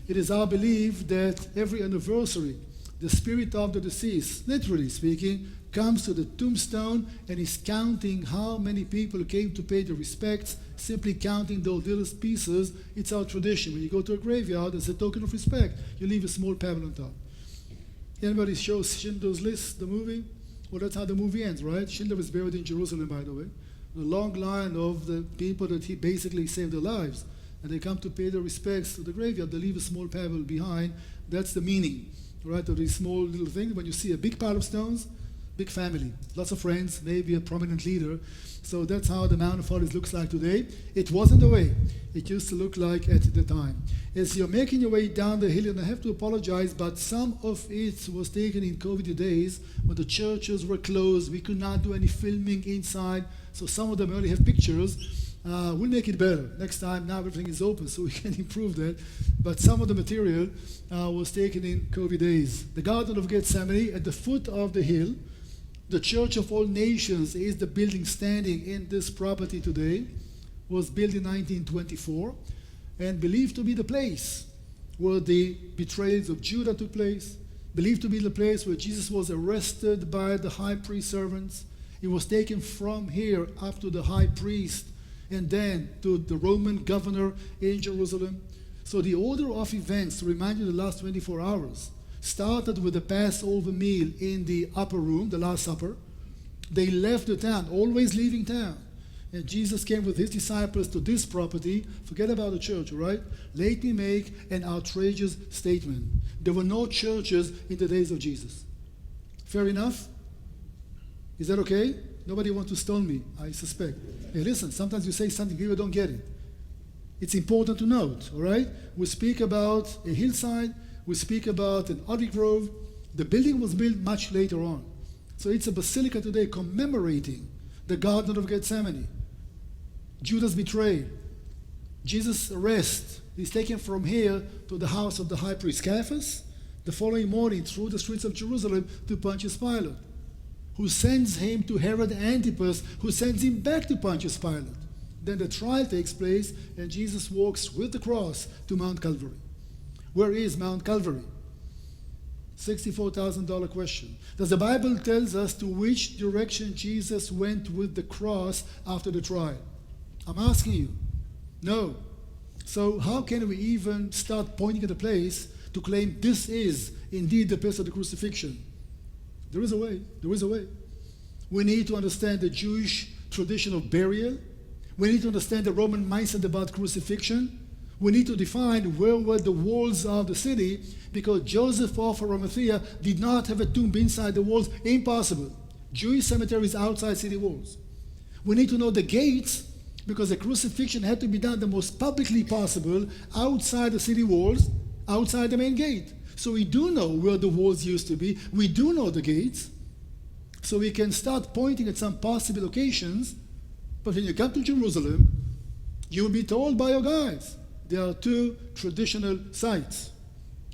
It is our belief that every anniversary, the spirit of the deceased, literally speaking, comes to the tombstone and is counting how many people came to pay their respects, simply counting those little pieces. It's our tradition. When you go to a graveyard, as a token of respect, you leave a small pebble on top. Anybody shows Schindler's List, the movie? Well, that's how the movie ends, right? Schindler was buried in Jerusalem, by the way. The long line of the people that he basically saved their lives. And they come to pay their respects to the graveyard. They leave a small pebble behind. That's the meaning, right, of these small little things. When you see a big pile of stones, big family, lots of friends, maybe a prominent leader. So that's how the Mount of Olives looks like today. It wasn't the way it used to look like at the time. As you're making your way down the hill, and I have to apologize, but some of it was taken in COVID days when the churches were closed. We could not do any filming inside, so some of them only have pictures. We'll make it better next time. Now everything is open, so we can improve that. But some of the material was taken in COVID days. The Garden of Gethsemane at the foot of the hill. The Church of All Nations is the building standing in this property today. Was built in 1924 and believed to be the place where the betrayals of Judah took place, believed to be the place where Jesus was arrested by the high priest servants. He was taken from here up to the high priest and then to the Roman governor in Jerusalem. So the order of events, to remind you the last 24 hours, started with the Passover meal in the upper room, the Last Supper. They left the town, always leaving town. And Jesus came with his disciples to this property. Forget about the church, all right? Let me make an outrageous statement. There were no churches in the days of Jesus. Fair enough? Is that okay? Nobody wants to stone me, I suspect. Hey, listen, sometimes you say something, people don't get it. It's important to note, all right? We speak about a hillside. We speak about an olive grove. The building was built much later on. So it's a basilica today commemorating the Garden of Gethsemane. Judas' betrayal, Jesus' arrest. He's taken from here to the house of the high priest Caiaphas, the following morning through the streets of Jerusalem to Pontius Pilate, who sends him to Herod Antipas, who sends him back to Pontius Pilate. Then the trial takes place, and Jesus walks with the cross to Mount Calvary. Where is Mount Calvary? $64,000 question. Does the Bible tells us to which direction Jesus went with the cross after the trial? I'm asking you. No. So how can we even start pointing at a place to claim this is indeed the place of the crucifixion? There is a way. There is a way. We need to understand the Jewish tradition of burial. We need to understand the Roman mindset about crucifixion. We need to define where were the walls of the city, because Joseph of Arimathea did not have a tomb inside the walls. Impossible. Jewish cemeteries outside city walls. We need to know the gates, because the crucifixion had to be done the most publicly possible outside the city walls, outside the main gate. So we do know where the walls used to be. We do know the gates. So we can start pointing at some possible locations. But when you come to Jerusalem, you will be told by your guides, there are two traditional sites.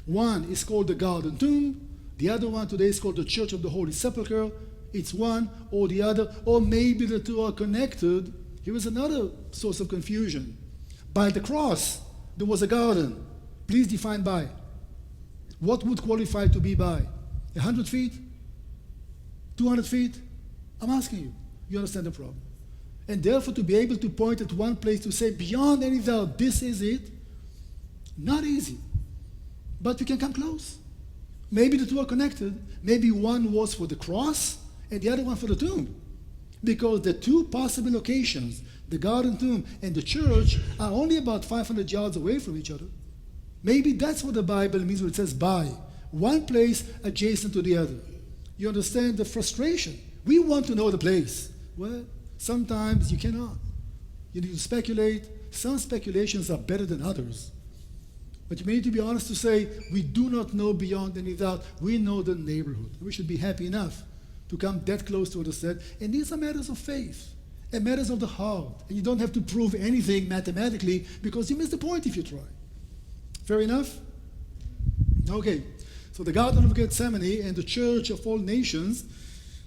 One is called the Garden Tomb. The other one today is called the Church of the Holy Sepulchre. It's one or the other, or maybe the two are connected. Here is another source of confusion. By the cross, there was a garden. Please define by. What would qualify to be by? 100 feet? 200 feet? I'm asking you. You understand the problem? And therefore, to be able to point at one place to say, beyond any doubt, this is it, not easy. But we can come close. Maybe the two are connected. Maybe one was for the cross and the other one for the tomb. Because the two possible locations, the Garden Tomb and the church, are only about 500 yards away from each other. Maybe that's what the Bible means when it says by. One place adjacent to the other. You understand the frustration? We want to know the place. Well, sometimes you cannot. You need to speculate. Some speculations are better than others. But we need to be honest to say, we do not know beyond any doubt. We know the neighborhood. We should be happy enough to come that close to understand. And these are matters of faith and matters of the heart. And you don't have to prove anything mathematically because you miss the point if you try. Fair enough? Okay. So the Garden of Gethsemane and the Church of All Nations,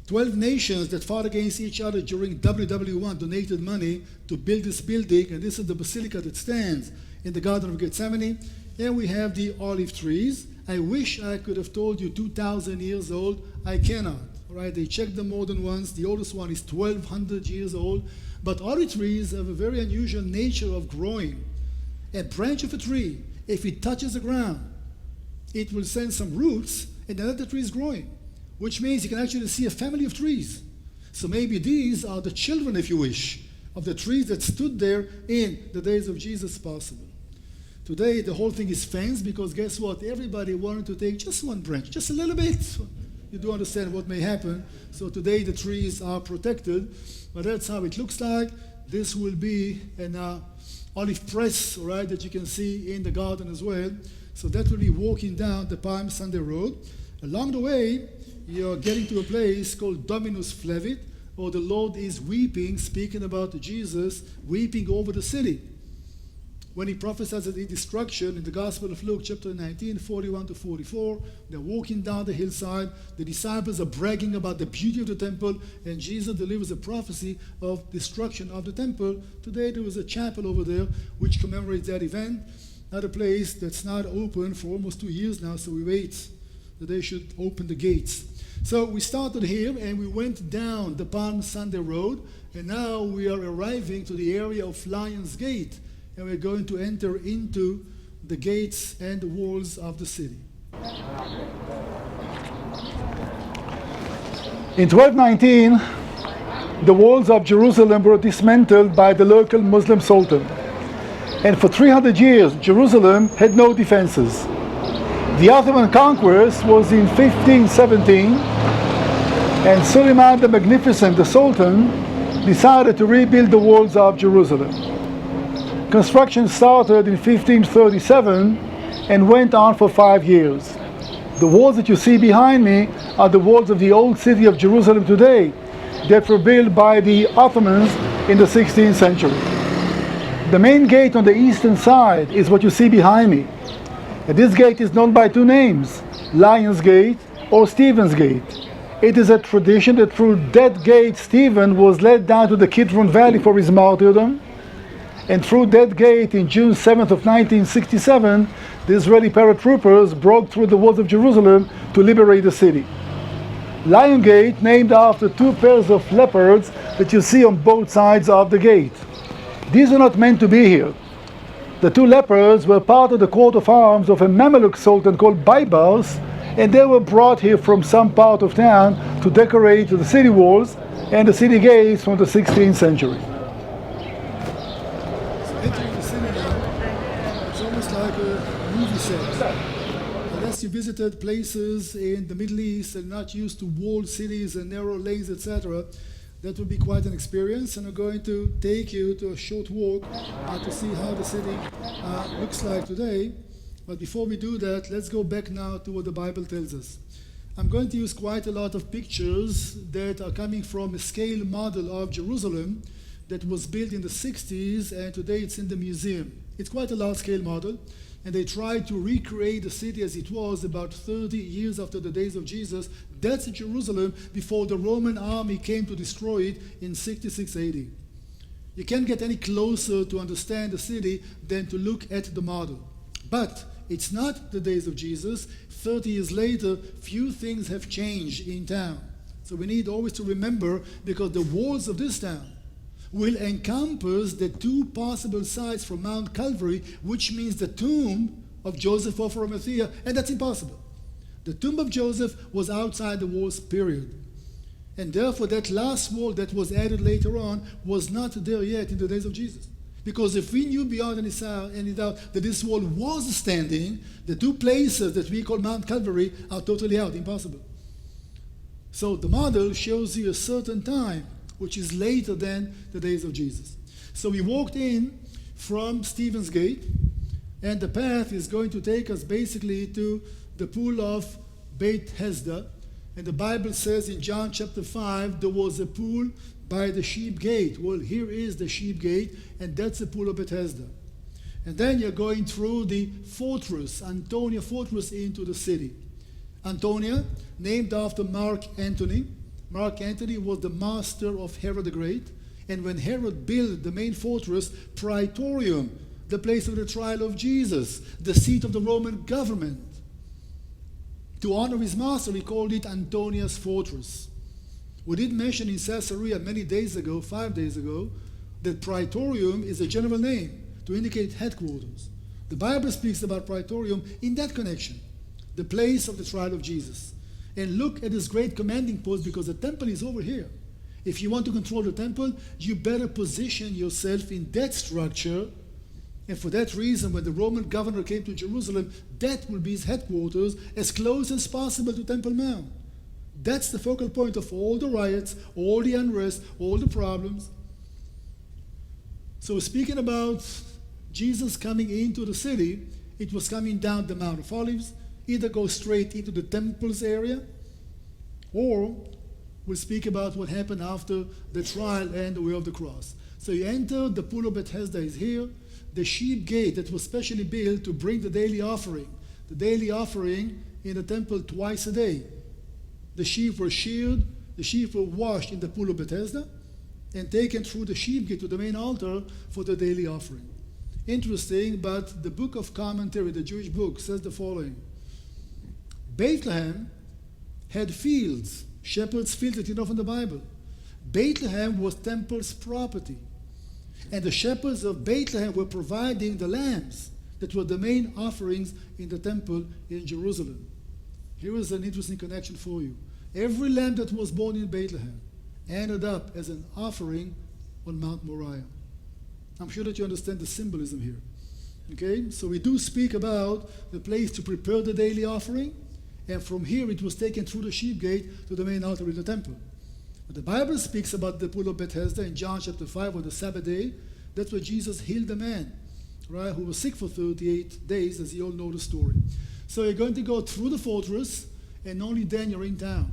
12 nations that fought against each other during WW1 donated money to build this building, and this is the basilica that stands in the Garden of Gethsemane. And we have the olive trees. I wish I could have told you 2,000 years old. I cannot. All right, they checked them more than once. The oldest one is 1,200 years old. But olive trees have a very unusual nature of growing. A branch of a tree, if it touches the ground, it will send some roots, and then the tree is growing, which means you can actually see a family of trees. So maybe these are the children, if you wish, of the trees that stood there in the days of Jesus possible. Today, the whole thing is fenced because guess what? Everybody wanted to take just one branch, just a little bit. You do understand what may happen. So today, the trees are protected, but that's how it looks like. This will be an olive press, right, that you can see in the garden as well. So that will be walking down the Palm Sunday Road. Along the way, you're getting to a place called Dominus Flevit, or the Lord is weeping, speaking about Jesus weeping over the city. When he prophesies the destruction in the Gospel of Luke, chapter 19, 41 to 44, they're walking down the hillside. The disciples are bragging about the beauty of the temple, and Jesus delivers a prophecy of destruction of the temple. Today there was a chapel over there which commemorates that event. Another place that's not open for almost 2 years now, so we wait that they should open the gates. So we started here and we went down the Palm Sunday Road, and now we are arriving to the area of Lion's Gate, and we're going to enter into the gates and the walls of the city. In 1219, the walls of Jerusalem were dismantled by the local Muslim Sultan. And for 300 years, Jerusalem had no defenses. The Ottoman conquest was in 1517, and Suleiman the Magnificent, the Sultan, decided to rebuild the walls of Jerusalem. Construction started in 1537 and went on for 5 years. The walls that you see behind me are the walls of the old city of Jerusalem today that were built by the Ottomans in the 16th century. The main gate on the eastern side is what you see behind me. And this gate is known by two names, Lion's Gate or Stephen's Gate. It is a tradition that through that gate Stephen was led down to the Kidron Valley for his martyrdom. And through that gate in June 7th of 1967, the Israeli paratroopers broke through the walls of Jerusalem to liberate the city. Lion Gate, named after two pairs of leopards that you see on both sides of the gate. These are not meant to be here. The two leopards were part of the coat of arms of a Mameluke sultan called Baybars, and they were brought here from some part of town to decorate the city walls and the city gates from the 16th century. So entering the city now, it's almost like a movie set. Unless you visited places in the Middle East and not used to walled cities and narrow lanes, etc., that will be quite an experience, and I'm going to take you to a short walk to see how the city looks like today. But before we do that, let's go back now to what the Bible tells us. I'm going to use quite a lot of pictures that are coming from a scale model of Jerusalem that was built in the 60s, and today it's in the museum. It's quite a large-scale model, and they tried to recreate the city as it was about 30 years after the days of Jesus. That's Jerusalem before the Roman army came to destroy it in 66 AD. You can't get any closer to understand the city than to look at the model. But it's not the days of Jesus. 30 years later, few things have changed in town. So we need always to remember, because the walls of this town will encompass the two possible sites from Mount Calvary, which means the tomb of Joseph of Arimathea, and that's impossible. The tomb of Joseph was outside the walls, period. And therefore that last wall that was added later on was not there yet in the days of Jesus. Because if we knew beyond any doubt that this wall was standing, the two places that we call Mount Calvary are totally out, impossible. So the model shows you a certain time, which is later than the days of Jesus. So we walked in from Stephen's Gate, and the path is going to take us basically to the pool of Beit Hesda. And the Bible says in John chapter 5, there was a pool by the sheep gate. Well, here is the sheep gate, and that's the pool of Bethesda. And then you're going through the fortress, Antonia fortress, into the city. Antonia, named after Mark Antony. Mark Antony was the master of Herod the Great. And when Herod built the main fortress, Praetorium, the place of the trial of Jesus, the seat of the Roman government, to honor his master, he called it Antonia's fortress. We did mention in Caesarea many days ago, 5 days ago, that Praetorium is a general name to indicate headquarters. The Bible speaks about Praetorium in that connection, the place of the trial of Jesus. And look at this great commanding post, because the temple is over here. If you want to control the temple, you better position yourself in that structure. And for that reason, when the Roman governor came to Jerusalem, that will be his headquarters, as close as possible to Temple Mount. That's the focal point of all the riots, all the unrest, all the problems. So speaking about Jesus coming into the city, it was coming down the Mount of Olives, either go straight into the temple's area, or we'll speak about what happened after the trial and the way of the cross. So you enter, the pool of Bethesda is here. The sheep gate that was specially built to bring the daily offering. The daily offering in the temple twice a day. The sheep were sheared, the sheep were washed in the pool of Bethesda, and taken through the sheep gate to the main altar for the daily offering. Interesting, but the book of commentary, the Jewish book, says the following. Bethlehem had fields, shepherds' fields that you know from the Bible. Bethlehem was temple's property. And the shepherds of Bethlehem were providing the lambs that were the main offerings in the temple in Jerusalem. Here is an interesting connection for you. Every lamb that was born in Bethlehem ended up as an offering on Mount Moriah. I'm sure that you understand the symbolism here. Okay, so we do speak about the place to prepare the daily offering, and from here it was taken through the sheep gate to the main altar in the temple. But the Bible speaks about the pool of Bethesda in John chapter 5 on the Sabbath day. That's where Jesus healed a man, right, who was sick for 38 days, as you all know the story. So you're going to go through the fortress, and only then you're in town.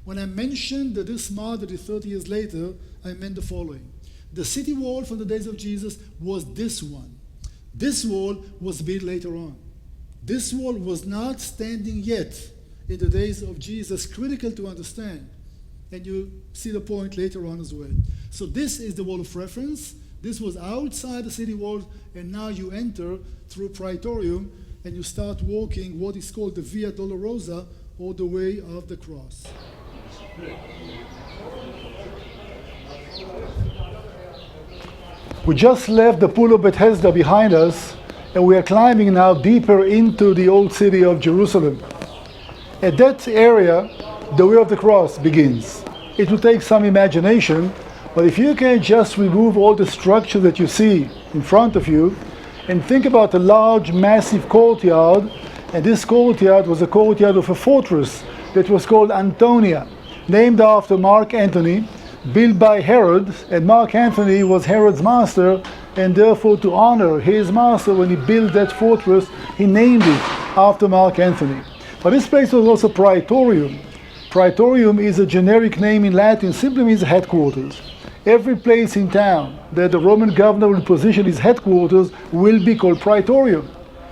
When I mentioned that this martyr is 30 years later, I meant the following. The city wall from the days of Jesus was this one. This wall was built later on. This wall was not standing yet in the days of Jesus, critical to understand. And you see the point later on as well. So this is the wall of reference. This was outside the city walls, and now you enter through Praetorium, and you start walking what is called the Via Dolorosa, or the way of the cross. We just left the pool of Bethesda behind us, and we are climbing now deeper into the old city of Jerusalem. At that area, the way of the cross begins. It will take some imagination, but if you can just remove all the structure that you see in front of you, and think about a large, massive courtyard, and this courtyard was a courtyard of a fortress that was called Antonia, named after Mark Antony, built by Herod, and Mark Antony was Herod's master, and therefore to honor his master when he built that fortress, he named it after Mark Antony. But this place was also Praetorium. Praetorium is a generic name in Latin, simply means headquarters. Every place in town that the Roman governor will position his headquarters will be called Praetorium.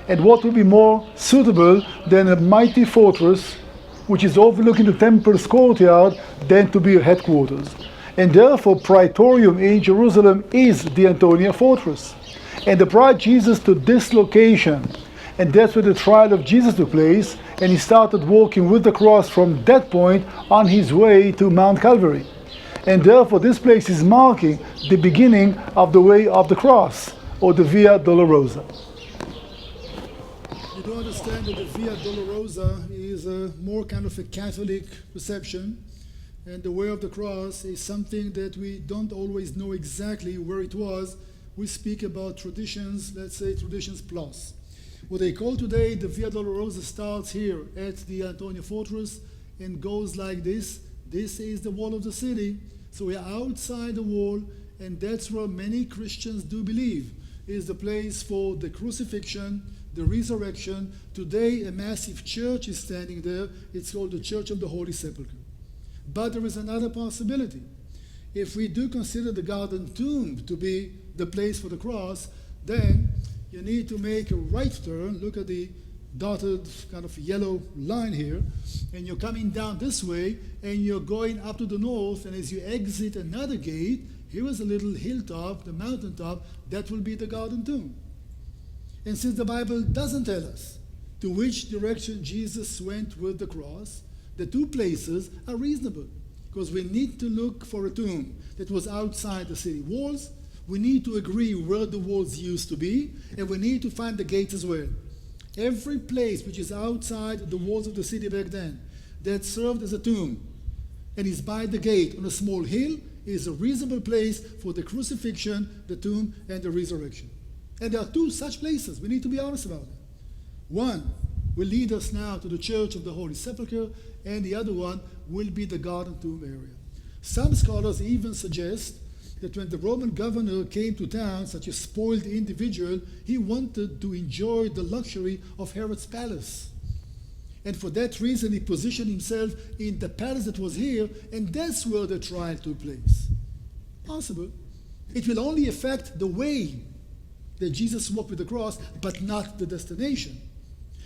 And what would be more suitable than a mighty fortress which is overlooking the temple's courtyard than to be a headquarters? And therefore Praetorium in Jerusalem is the Antonia fortress. And they brought Jesus to this location, and that's where the trial of Jesus took place, and he started walking with the cross from that point on his way to Mount Calvary. And therefore this place is marking the beginning of the way of the cross, or the Via Dolorosa. You do understand that the Via Dolorosa is more kind of a Catholic perception, and the way of the cross is something that we don't always know exactly where it was. We speak about traditions, let's say traditions plus. What they call today the Via Dolorosa starts here at the Antonia Fortress and goes like this. This is the wall of the city. So we are outside the wall, and that's where many Christians do believe is the place for the crucifixion, the resurrection. Today, a massive church is standing there. It's called the Church of the Holy Sepulchre. But there is another possibility. If we do consider the garden tomb to be the place for the cross, then you need to make a right turn. Look at the dotted kind of yellow line here. And you're coming down this way, and you're going up to the north, and as you exit another gate, here is a little hilltop, the mountaintop, that will be the garden tomb. And since the Bible doesn't tell us to which direction Jesus went with the cross, the two places are reasonable, because we need to look for a tomb that was outside the city walls. We need to agree where the walls used to be, and we need to find the gates as well. Every place which is outside the walls of the city back then that served as a tomb and is by the gate on a small hill is a reasonable place for the crucifixion, the tomb, and the resurrection. And there are two such places. We need to be honest about it. One will lead us now to the Church of the Holy Sepulchre, and the other one will be the garden tomb area. Some scholars even suggest that when the Roman governor came to town, such a spoiled individual, he wanted to enjoy the luxury of Herod's palace. And for that reason, he positioned himself in the palace that was here, and that's where the trial took place. Possible. It will only affect the way that Jesus walked with the cross, but not the destination.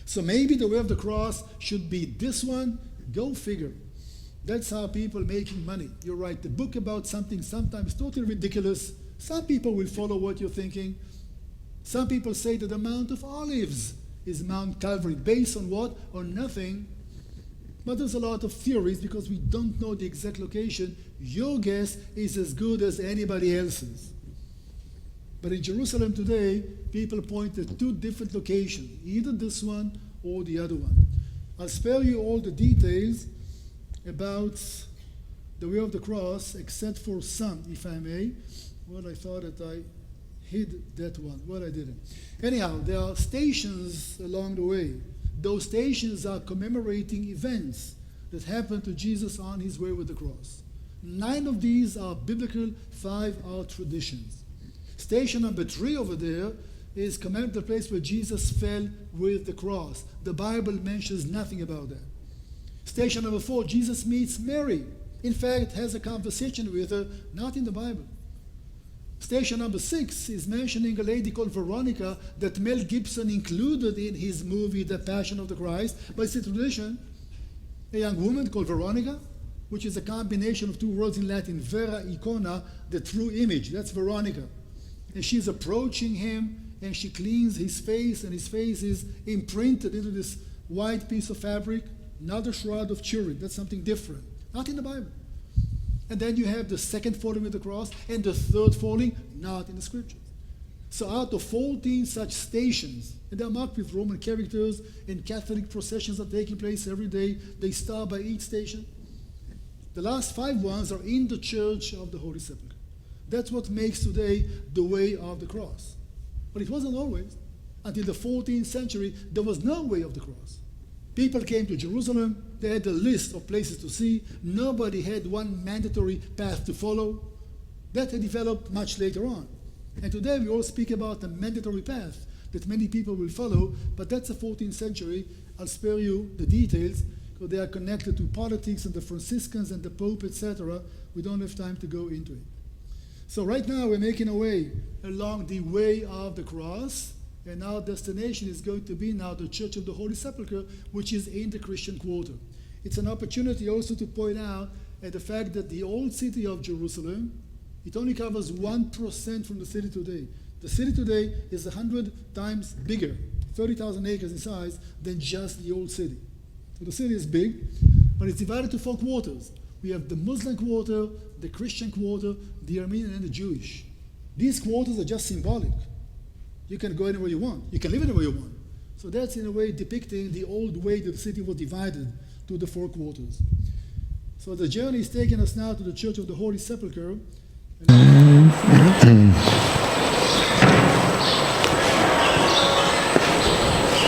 So maybe the way of the cross should be this one. Go figure. That's how people making money. You write the book about something sometimes totally ridiculous. Some people will follow what you're thinking. Some people say that the Mount of Olives is Mount Calvary. Based on what? On nothing. But there's a lot of theories because we don't know the exact location. Your guess is as good as anybody else's. But in Jerusalem today, people point at two different locations, either this one or the other one. I'll spare you all the details about the way of the cross, except for some, if I may. Well, I thought that I hid that one. Well, I didn't. Anyhow, there are stations along the way. Those stations are commemorating events that happened to Jesus on his way with the cross. 9 of these are biblical, 5 are traditions. Station number 3 over there is commemorating the place where Jesus fell with the cross. The Bible mentions nothing about that. Station number 4, Jesus meets Mary. In fact, has a conversation with her, not in the Bible. Station number 6 is mentioning a lady called Veronica that Mel Gibson included in his movie, The Passion of the Christ. But it's a tradition. A young woman called Veronica, which is a combination of 2 words in Latin, vera icona, the true image. That's Veronica. And she's approaching him, and she cleans his face, and his face is imprinted into this white piece of fabric. Not a shroud of Turin. That's something different. Not in the Bible. And then you have the second falling with the cross and the third falling, not in the scriptures. So out of 14 such stations, and they're marked with Roman characters, and Catholic processions are taking place every day. They start by each station. The last 5 ones are in the Church of the Holy Sepulchre. That's what makes today the way of the cross. But it wasn't always. Until the 14th century, there was no way of the cross. People came to Jerusalem. They had a list of places to see. Nobody had one mandatory path to follow. That had developed much later on. And today we all speak about a mandatory path that many people will follow, but that's the 14th century. I'll spare you the details because they are connected to politics and the Franciscans and the Pope, etc. We don't have time to go into it. So right now we're making our way along the way of the cross. And our destination is going to be now the Church of the Holy Sepulchre, which is in the Christian Quarter. It's an opportunity also to point out at the fact that the old city of Jerusalem, it only covers 1% from the city today. The city today is 100 times bigger, 30,000 acres in size, than just the old city. So the city is big, but it's divided to 4 quarters. We have the Muslim quarter, the Christian quarter, the Armenian, and the Jewish. These quarters are just symbolic. You can go anywhere you want. You can live anywhere you want. So that's in a way depicting the old way that the city was divided to the 4 quarters. So the journey is taking us now to the Church of the Holy Sepulchre.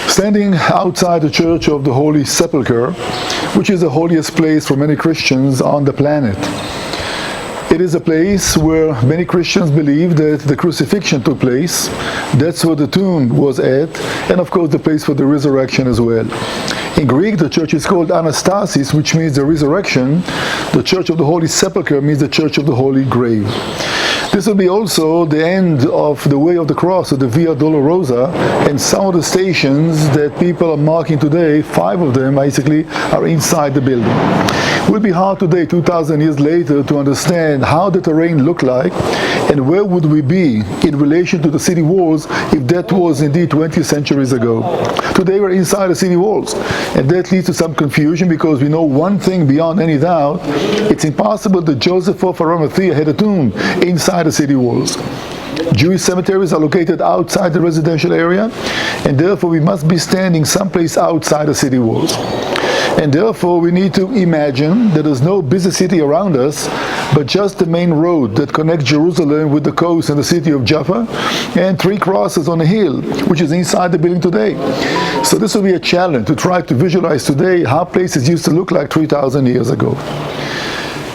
Standing outside the Church of the Holy Sepulchre, which is the holiest place for many Christians on the planet, It is a place where many Christians believe that the crucifixion took place. That's where the tomb was at, and of course the place for the resurrection as well. In Greek, the church is called Anastasis, which means the resurrection. The Church of the Holy Sepulchre means the Church of the Holy Grave. This will be also the end of the Way of the Cross, or the Via Dolorosa, and some of the stations that people are marking today, 5 of them basically, are inside the building. It will be hard today, 2,000 years later, to understand how the terrain looked like and where would we be in relation to the city walls if that was indeed 20 centuries ago. Today we're inside the city walls, and that leads to some confusion because we know one thing beyond any doubt: it's impossible that Joseph of Arimathea had a tomb inside the city walls. Jewish cemeteries are located outside the residential area, and therefore we must be standing someplace outside the city walls. And therefore we need to imagine that there's no busy city around us, but just the main road that connects Jerusalem with the coast and the city of Jaffa, and 3 crosses on a hill, which is inside the building today. So this will be a challenge to try to visualize today how places used to look like 3,000 years ago.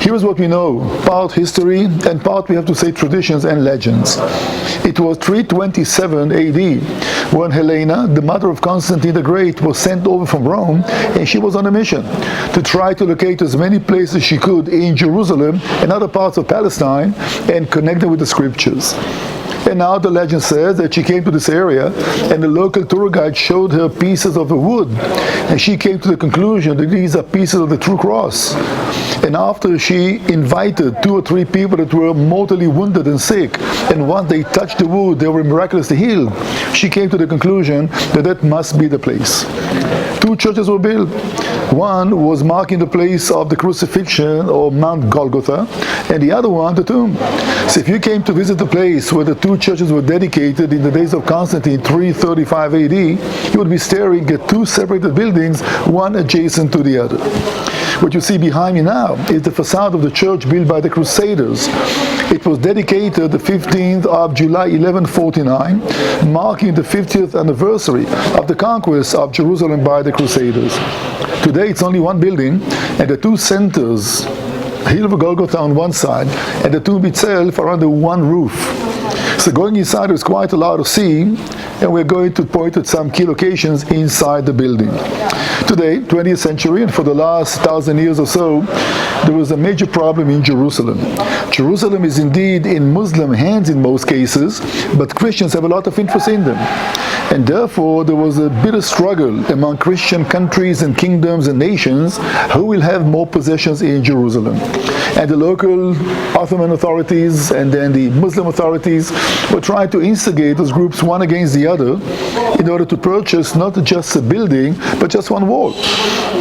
Here's what we know, part history and part, we have to say, traditions and legends. It was 327 AD when Helena, the mother of Constantine the Great, was sent over from Rome, and she was on a mission to try to locate as many places she could in Jerusalem and other parts of Palestine and connect them with the scriptures. And now the legend says that she came to this area and the local tour guide showed her pieces of the wood, and she came to the conclusion that these are pieces of the true cross. And after she invited 2 or 3 people that were mortally wounded and sick, and once they touched the wood they were miraculously healed, she came to the conclusion that that must be the place. 2 churches were built. One was marking the place of the crucifixion, or Mount Golgotha, and the other one the tomb. So if you came to visit the place where the 2 churches were dedicated in the days of Constantine, 335 AD, you would be staring at 2 separated buildings, one adjacent to the other. What you see behind me now is the facade of the church built by the Crusaders. It was dedicated the 15th of July 1149, marking the 50th anniversary of the conquest of Jerusalem by the Crusaders. Today it's only one building, and the 2 centers, Hill of Golgotha on one side and the tomb itself are under one roof. So going inside is quite a lot to see, and we're going to point at some key locations inside the building. Today, 20th century, and for the last 1,000 years or so, there was a major problem in Jerusalem. Jerusalem is indeed in Muslim hands in most cases, but Christians have a lot of interest in them. And therefore, there was a bitter struggle among Christian countries and kingdoms and nations who will have more possessions in Jerusalem. And the local Ottoman authorities and then the Muslim authorities were trying to instigate those groups one against the other in order to purchase not just a building, but just one wall.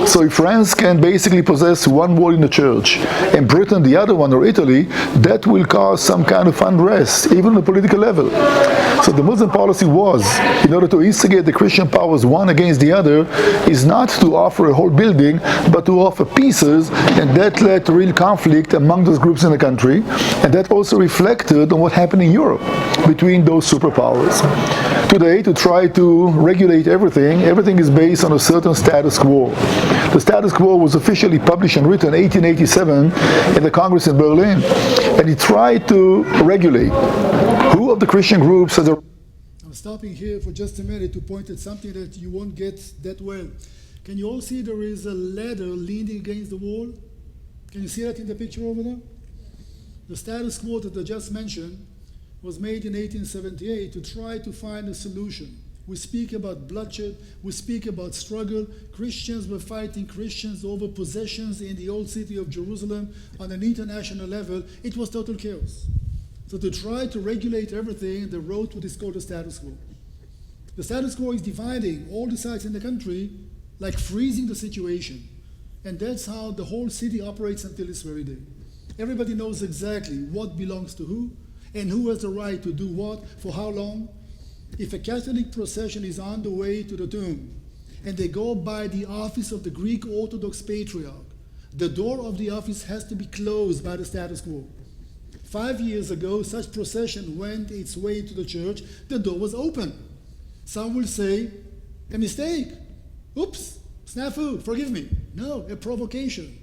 So if France can basically possess one wall in the church, and Britain the other one, or Italy, that will cause some kind of unrest, even on a political level. So the Muslim policy was, in order to instigate the Christian powers one against the other, is not to offer a whole building, but to offer pieces, and that led to real conflict among those groups in the country, and that also reflected on what happened in Europe between those superpowers. Today, to try to regulate everything is based on a certain status quo. The status quo was officially published and written in 1887 in the Congress in Berlin, and it tried to regulate who of the Christian groups has a... I'm stopping here for just a minute to point at something that you won't get that well. Can you all see there is a ladder leaning against the wall? Can you see that in the picture over there? The status quo that I just mentioned was made in 1878 to try to find a solution. We speak about bloodshed, we speak about struggle. Christians were fighting Christians over possessions in the old city of Jerusalem on an international level. It was total chaos. So to try to regulate everything, they wrote what is called the status quo. The status quo is dividing all the sites in the country, like freezing the situation. And that's how the whole city operates until this very day. Everybody knows exactly what belongs to who, and who has the right to do what, for how long. If a Catholic procession is on the way to the tomb, and they go by the office of the Greek Orthodox Patriarch, the door of the office has to be closed by the status quo. 5 years ago, such procession went its way to the church, the door was open. Some will say, a mistake. Oops, snafu, forgive me. No, a provocation.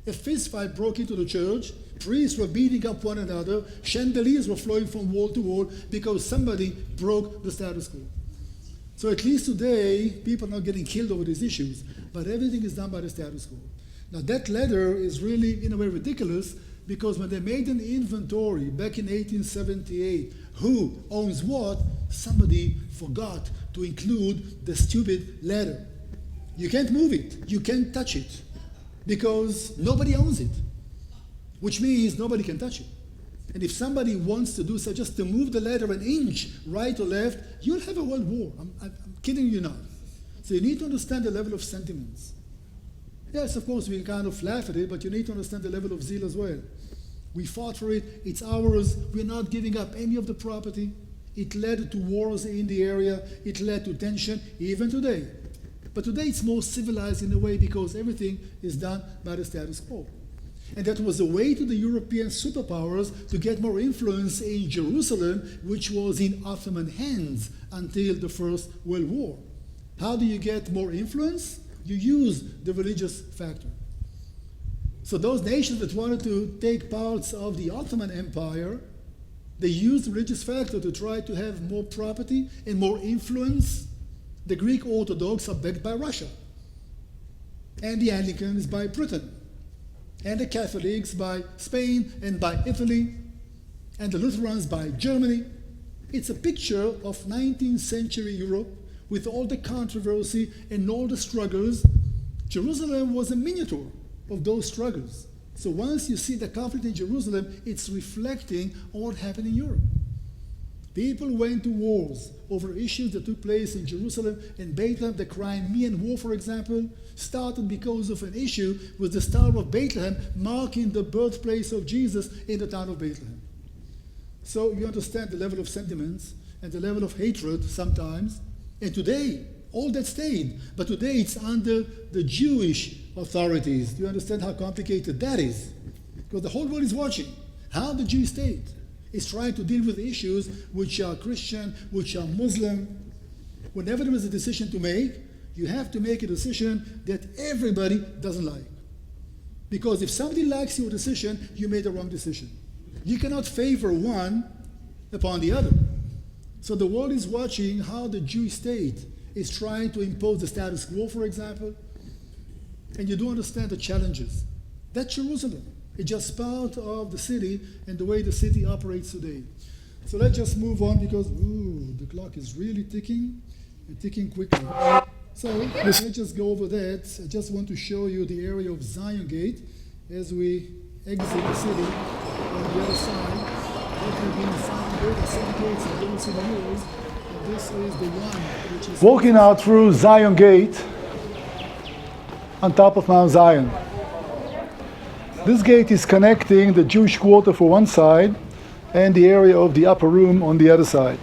A fist fight broke into the church Priests were beating up one another. Chandeliers were flowing from wall to wall because somebody broke the status quo. So at least today, people are not getting killed over these issues, but everything is done by the status quo. Now that letter is really, in a way, ridiculous, because when they made an inventory back in 1878, who owns what, somebody forgot to include the stupid letter. You can't move it, you can't touch it, because nobody owns it, which means nobody can touch it. And if somebody wants to do so, just to move the letter an inch right or left, you'll have a world war. I'm kidding you not. So you need to understand the level of sentiments. Yes, of course, we can kind of laugh at it, but you need to understand the level of zeal as well. We fought for it, it's ours, we're not giving up any of the property. It led to wars in the area, it led to tension, even today. But today it's more civilized in a way because everything is done by the status quo. And that was a way to the European superpowers to get more influence in Jerusalem, which was in Ottoman hands until the First World War. How do you get more influence? You use the religious factor. So those nations that wanted to take parts of the Ottoman Empire, they used the religious factor to try to have more property and more influence. The Greek Orthodox are backed by Russia, and the Anglicans by Britain, and the Catholics by Spain and by Italy, and the Lutherans by Germany. It's a picture of 19th century Europe with all the controversy and all the struggles. Jerusalem was a miniature of those struggles. So once you see the conflict in Jerusalem, it's reflecting on what happened in Europe. People went to wars over issues that took place in Jerusalem and Bethlehem. The Crimean War, for example, started because of an issue with the Star of Bethlehem marking the birthplace of Jesus in the town of Bethlehem. So you understand the level of sentiments and the level of hatred sometimes. And today, all that stayed. But today it's under the Jewish authorities. Do you understand how complicated that is? Because the whole world is watching how the Jewish state is trying to deal with issues which are Christian, which are Muslim. Whenever there is a decision to make, you have to make a decision that everybody doesn't like. Because if somebody likes your decision, you made the wrong decision. You cannot favor one upon the other. So the world is watching how the Jewish state is trying to impose the status quo, for example. And you do understand the challenges. That's Jerusalem. It's just part of the city and the way the city operates today. So let's just move on because, the clock is really ticking and ticking quickly. So let's just go over that. I just want to show you the area of Zion Gate as we exit the city on the other side. That will be in Zion Gate, the seven gates and those city walls. And this is the one which is Walking out through Zion Gate on top of Mount Zion. This gate is connecting the Jewish quarter for one side and the area of the upper room on the other side.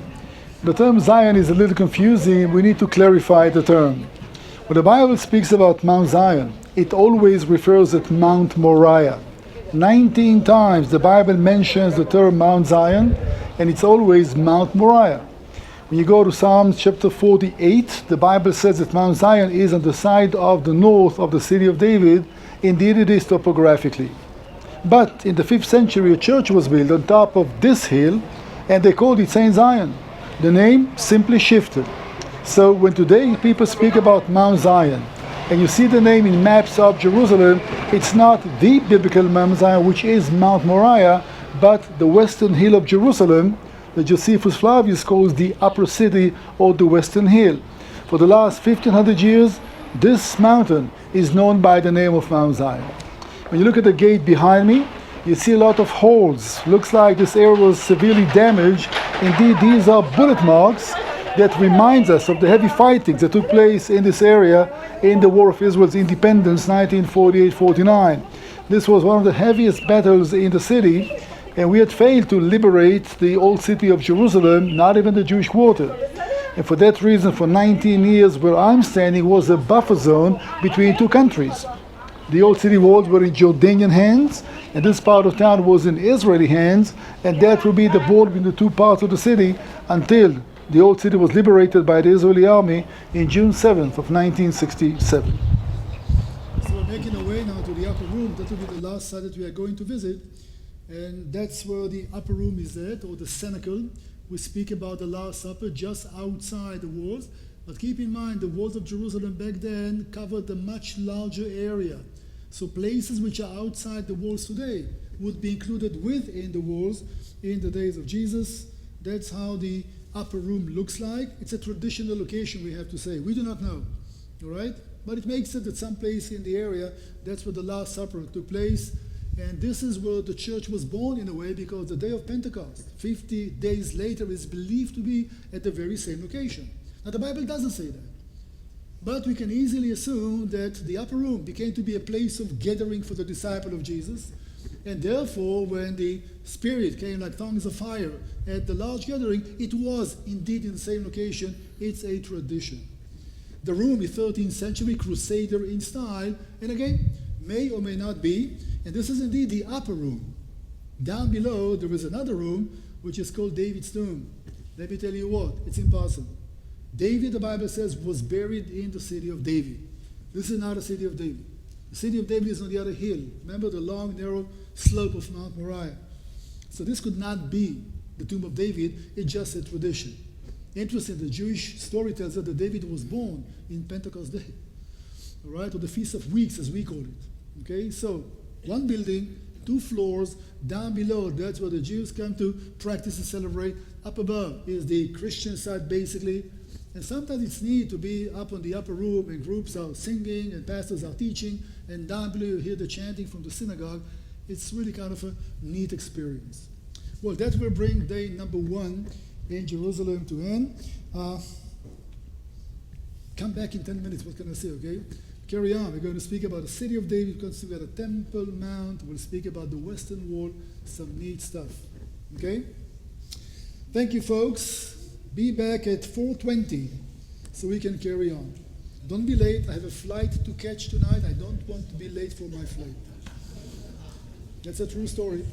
The term Zion is a little confusing. We need to clarify the term. When the Bible speaks about Mount Zion, it always refers at Mount Moriah. 19 times the Bible mentions the term Mount Zion, and it's always Mount Moriah. When you go to Psalms chapter 48, the Bible says that Mount Zion is on the side of the north of the city of David. Indeed it is topographically. But in the 5th century a church was built on top of this hill and they called it Saint Zion. The name simply shifted. So when today people speak about Mount Zion and you see the name in maps of Jerusalem, it's not the biblical Mount Zion, which is Mount Moriah, but the western hill of Jerusalem that Josephus Flavius calls the upper city or the western hill. For the last 1500 years, this mountain is known by the name of Mount Zion. When you look at the gate behind me, you see a lot of holes. Looks like this area was severely damaged. Indeed, these are bullet marks that reminds us of the heavy fightings that took place in this area in the War of Israel's Independence, 1948-49. This was one of the heaviest battles in the city, and we had failed to liberate the old city of Jerusalem, not even the Jewish quarter. And for that reason, for 19 years, where I'm standing was a buffer zone between two countries. The old city walls were in Jordanian hands, and this part of town was in Israeli hands, and that will be the border between the two parts of the city until the old city was liberated by the Israeli army in June 7th of 1967. So we're making our way now to the upper room. That will be the last site that we are going to visit. And that's where the upper room is at, or the cenacle. We speak about the Last Supper just outside the walls. But keep in mind, the walls of Jerusalem back then covered a much larger area. So places which are outside the walls today would be included within the walls in the days of Jesus. That's how the upper room looks like. It's a traditional location, we have to say. We do not know, all right? But it makes it that some place in the area, that's where the Last Supper took place. And this is where the church was born in a way, because the day of Pentecost, 50 days later, is believed to be at the very same location. Now, the Bible doesn't say that. But we can easily assume that the upper room became to be a place of gathering for the disciple of Jesus. And therefore, when the Spirit came like tongues of fire at the large gathering, it was indeed in the same location. It's a tradition. The room is 13th century Crusader in style, and again, may or may not be. And this is indeed the upper room. Down below, there is another room, which is called David's tomb. Let me tell you what, it's impossible. David, the Bible says, was buried in the city of David. This is not a city of David. The city of David is on the other hill. Remember the long, narrow slope of Mount Moriah. So this could not be the tomb of David. It's just a tradition. Interesting, the Jewish story tells us that David was born in Pentecost Day. All right, or the Feast of Weeks, as we call it. Okay, so one building, 2 floors, down below, that's where the Jews come to practice and celebrate. Up above is the Christian side, basically. And sometimes it's neat to be up on the upper room and groups are singing and pastors are teaching, and down below you hear the chanting from the synagogue. It's really kind of a neat experience. Well, that will bring day number 1 in Jerusalem to end. Come back in 10 minutes, what can I say, okay? Carry on. We're going to speak about the city of David. We're going to speak about the Temple Mount. We'll speak about the Western Wall. Some neat stuff. Okay? Thank you, folks. Be back at 4:20 so we can carry on. Don't be late. I have a flight to catch tonight. I don't want to be late for my flight. That's a true story.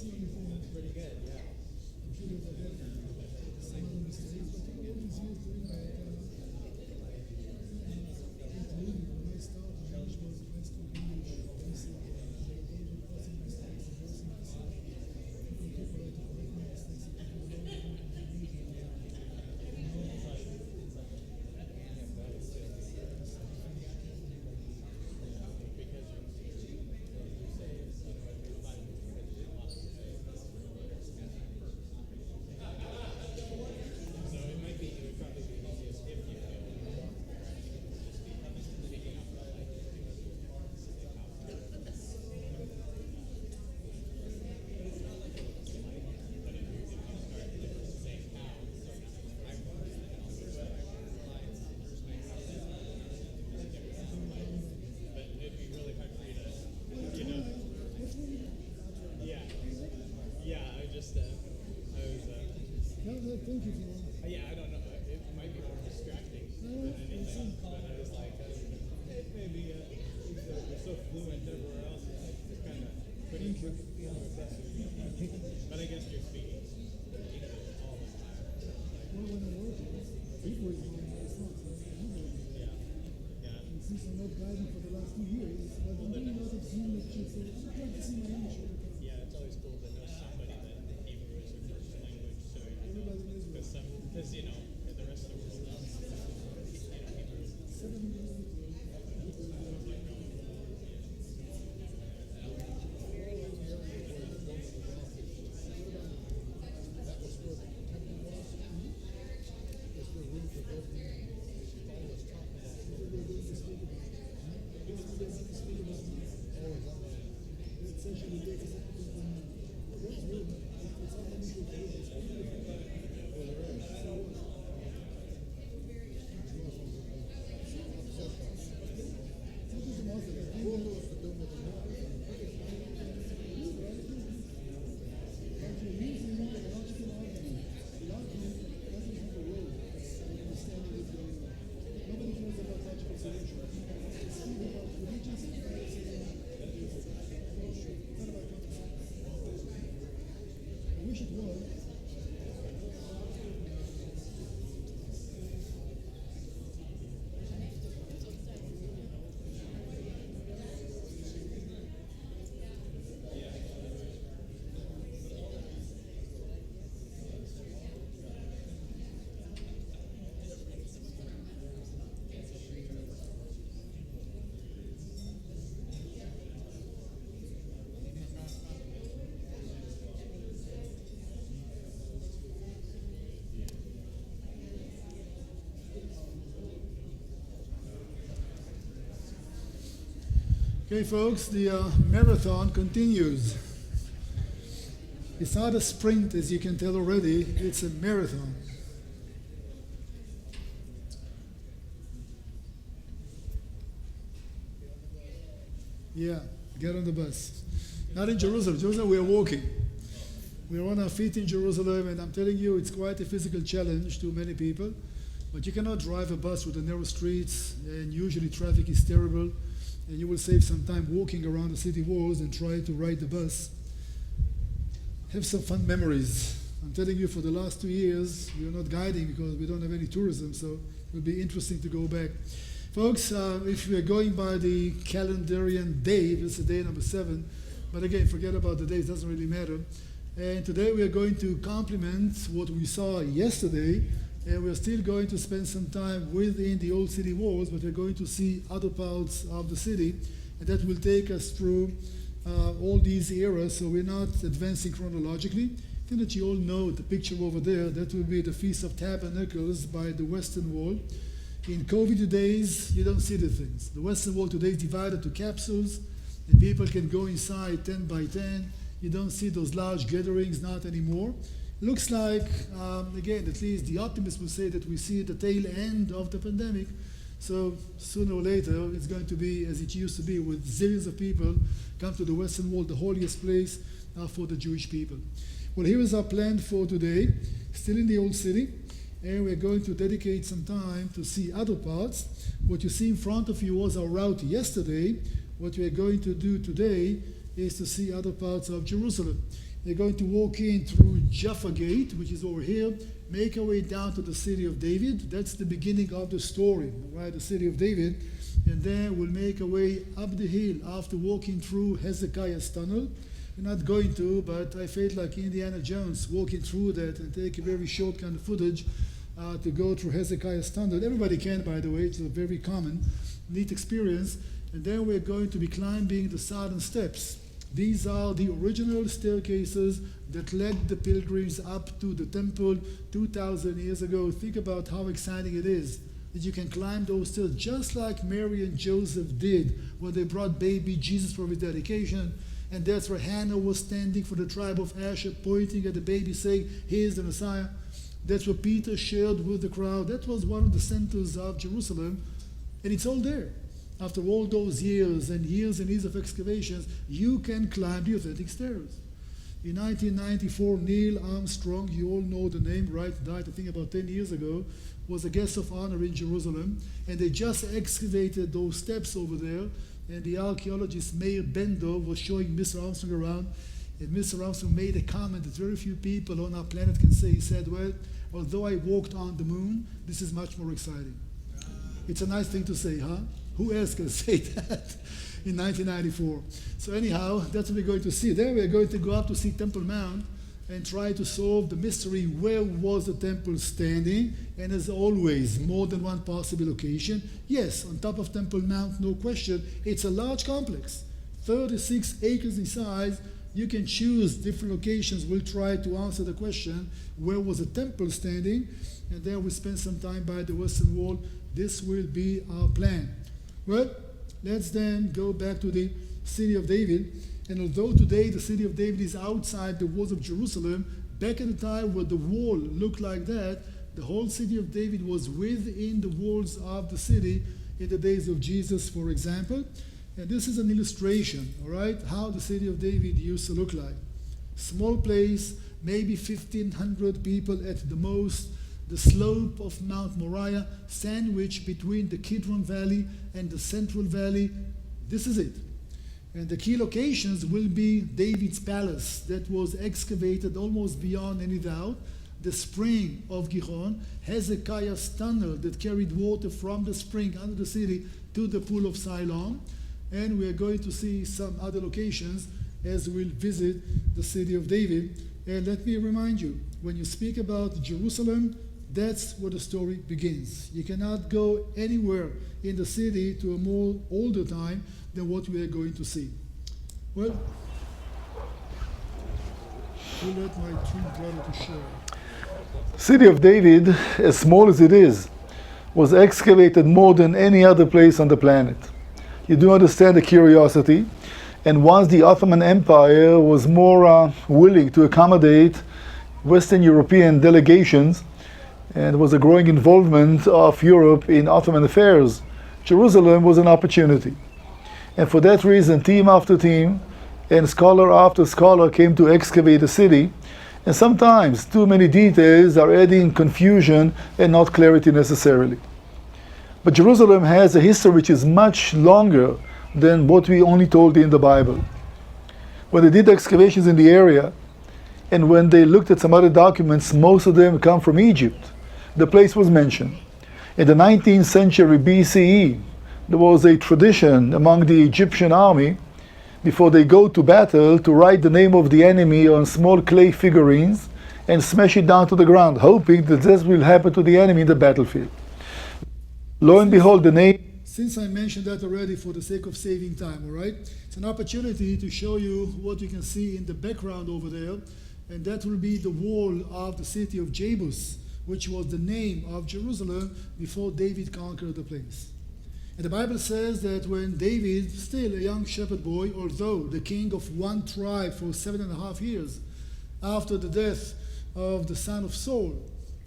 that's the only thing. Pretty good, yeah. Computers are good. Some of the mistakes, but all these years doing that, it really, when I started, English was high school English, basic, crossing mistakes, reversing mistakes. People took away to correct my mistakes, and people were No, thank you for Yeah, I don't know. It might be more distracting than anything. But I was like, maybe you're so fluent everywhere else. It's kind of pretty impressive. But I guess you're speaking English all the time. well, when I'm working, people is my response. Yeah. Yeah. And since I'm not guiding for the last 2 years, I've been doing a lot of Zoom lectures, so I'm practicing my English all the time. Yeah, it's always cool to know somebody that Hebrew is their first language. So Everybody knows what. because the rest of the world does. Hebrew. 7 years ago, I wish it was. Okay, folks, the marathon continues. It's not a sprint, as you can tell already, it's a marathon. Yeah, get on the bus. Not in Jerusalem. Jerusalem, we are walking. We're on our feet in Jerusalem, and I'm telling you, it's quite a physical challenge to many people. But you cannot drive a bus through the narrow streets, and usually traffic is terrible. And you will save some time walking around the city walls and try to ride the bus. Have some fun memories. I'm telling you, for the last 2 years, we are not guiding because we don't have any tourism, so it will be interesting to go back. Folks, if we are going by the calendarian day, this is day number 7, but again, forget about the days, it doesn't really matter. And today we are going to complement what we saw yesterday, and we're still going to spend some time within the old city walls, but we're going to see other parts of the city, and that will take us through all these eras, so we're not advancing chronologically. I think that you all know the picture over there. That will be the Feast of Tabernacles by the Western Wall. In COVID days, you don't see the things. The Western Wall today is divided to capsules, and people can go inside 10 by 10. You don't see those large gatherings, not anymore. Looks like, again, at least the optimists will say that we see the tail end of the pandemic. So sooner or later, it's going to be as it used to be, with zillions of people come to the Western Wall, the holiest place for the Jewish people. Well, here is our plan for today, still in the old city, and we're going to dedicate some time to see other parts. What you see in front of you was our route yesterday. What we are going to do today is to see other parts of Jerusalem. We're going to walk in through Jaffa Gate, which is over here, make our way down to the city of David. That's the beginning of the story, right? The city of David. And then we'll make our way up the hill after walking through Hezekiah's tunnel. We're not going to, but I felt like Indiana Jones walking through that and take a very short kind of footage to go through Hezekiah's tunnel. Everybody can, by the way. It's a very common, neat experience. And then we're going to be climbing the southern steps. These are the original staircases that led the pilgrims up to the temple 2,000 years ago. Think about how exciting it is that you can climb those stairs just like Mary and Joseph did when they brought baby Jesus for his dedication. And that's where Hannah was standing for the tribe of Asher, pointing at the baby, saying, "Here's the Messiah." That's what Peter shared with the crowd. That was one of the centers of Jerusalem, and it's all there. After all those years and years of excavations, you can climb the authentic stairs. In 1994, Neil Armstrong, you all know the name, right? Died, I think, about 10 years ago, was a guest of honor in Jerusalem, and they just excavated those steps over there, and the archaeologist Meir Bender was showing Mr. Armstrong around, and Mr. Armstrong made a comment that very few people on our planet can say. He said, "Well, although I walked on the moon, this is much more exciting." It's a nice thing to say, huh? Who else can say that in 1994? So anyhow, that's what we're going to see. There we're going to go up to see Temple Mount and try to solve the mystery, where was the temple standing? And as always, more than one possible location. Yes, on top of Temple Mount, no question. It's a large complex, 36 acres in size. You can choose different locations. We'll try to answer the question, where was the temple standing? And then we'll spend some time by the Western Wall. This will be our plan. Well, let's then go back to the city of David. And although today the city of David is outside the walls of Jerusalem, back at the time where the wall looked like that, the whole city of David was within the walls of the city in the days of Jesus, for example. And this is an illustration, all right, how the city of David used to look like. Small place, maybe 1,500 people at the most. The slope of Mount Moriah, sandwiched between the Kidron Valley and the Central Valley. This is it. And the key locations will be David's palace that was excavated almost beyond any doubt, the spring of Gihon, Hezekiah's tunnel that carried water from the spring under the city to the pool of Siloam. And we are going to see some other locations as we'll visit the city of David. And let me remind you, when you speak about Jerusalem, that's where the story begins. You cannot go anywhere in the city to a more older time than what we are going to see. Well, we'll let my twin brother to share. City of David, as small as it is, was excavated more than any other place on the planet. You do understand the curiosity, and once the Ottoman Empire was more willing to accommodate Western European delegations, and there was a growing involvement of Europe in Ottoman affairs, Jerusalem was an opportunity. And for that reason, team after team and scholar after scholar came to excavate the city. And sometimes too many details are adding confusion and not clarity necessarily. But Jerusalem has a history which is much longer than what we only told in the Bible. When they did excavations in the area, and when they looked at some other documents, most of them come from Egypt. The place was mentioned. In the 19th century BCE, there was a tradition among the Egyptian army, before they go to battle, to write the name of the enemy on small clay figurines and smash it down to the ground, hoping that this will happen to the enemy in the battlefield. Lo and behold, the name... Since I mentioned that already for the sake of saving time, all right? It's an opportunity to show you what you can see in the background over there, and that will be the wall of the city of Jebus, which was the name of Jerusalem before David conquered the place. And the Bible says that when David, still a young shepherd boy, although the king of one tribe for 7.5 years, after the death of the son of Saul,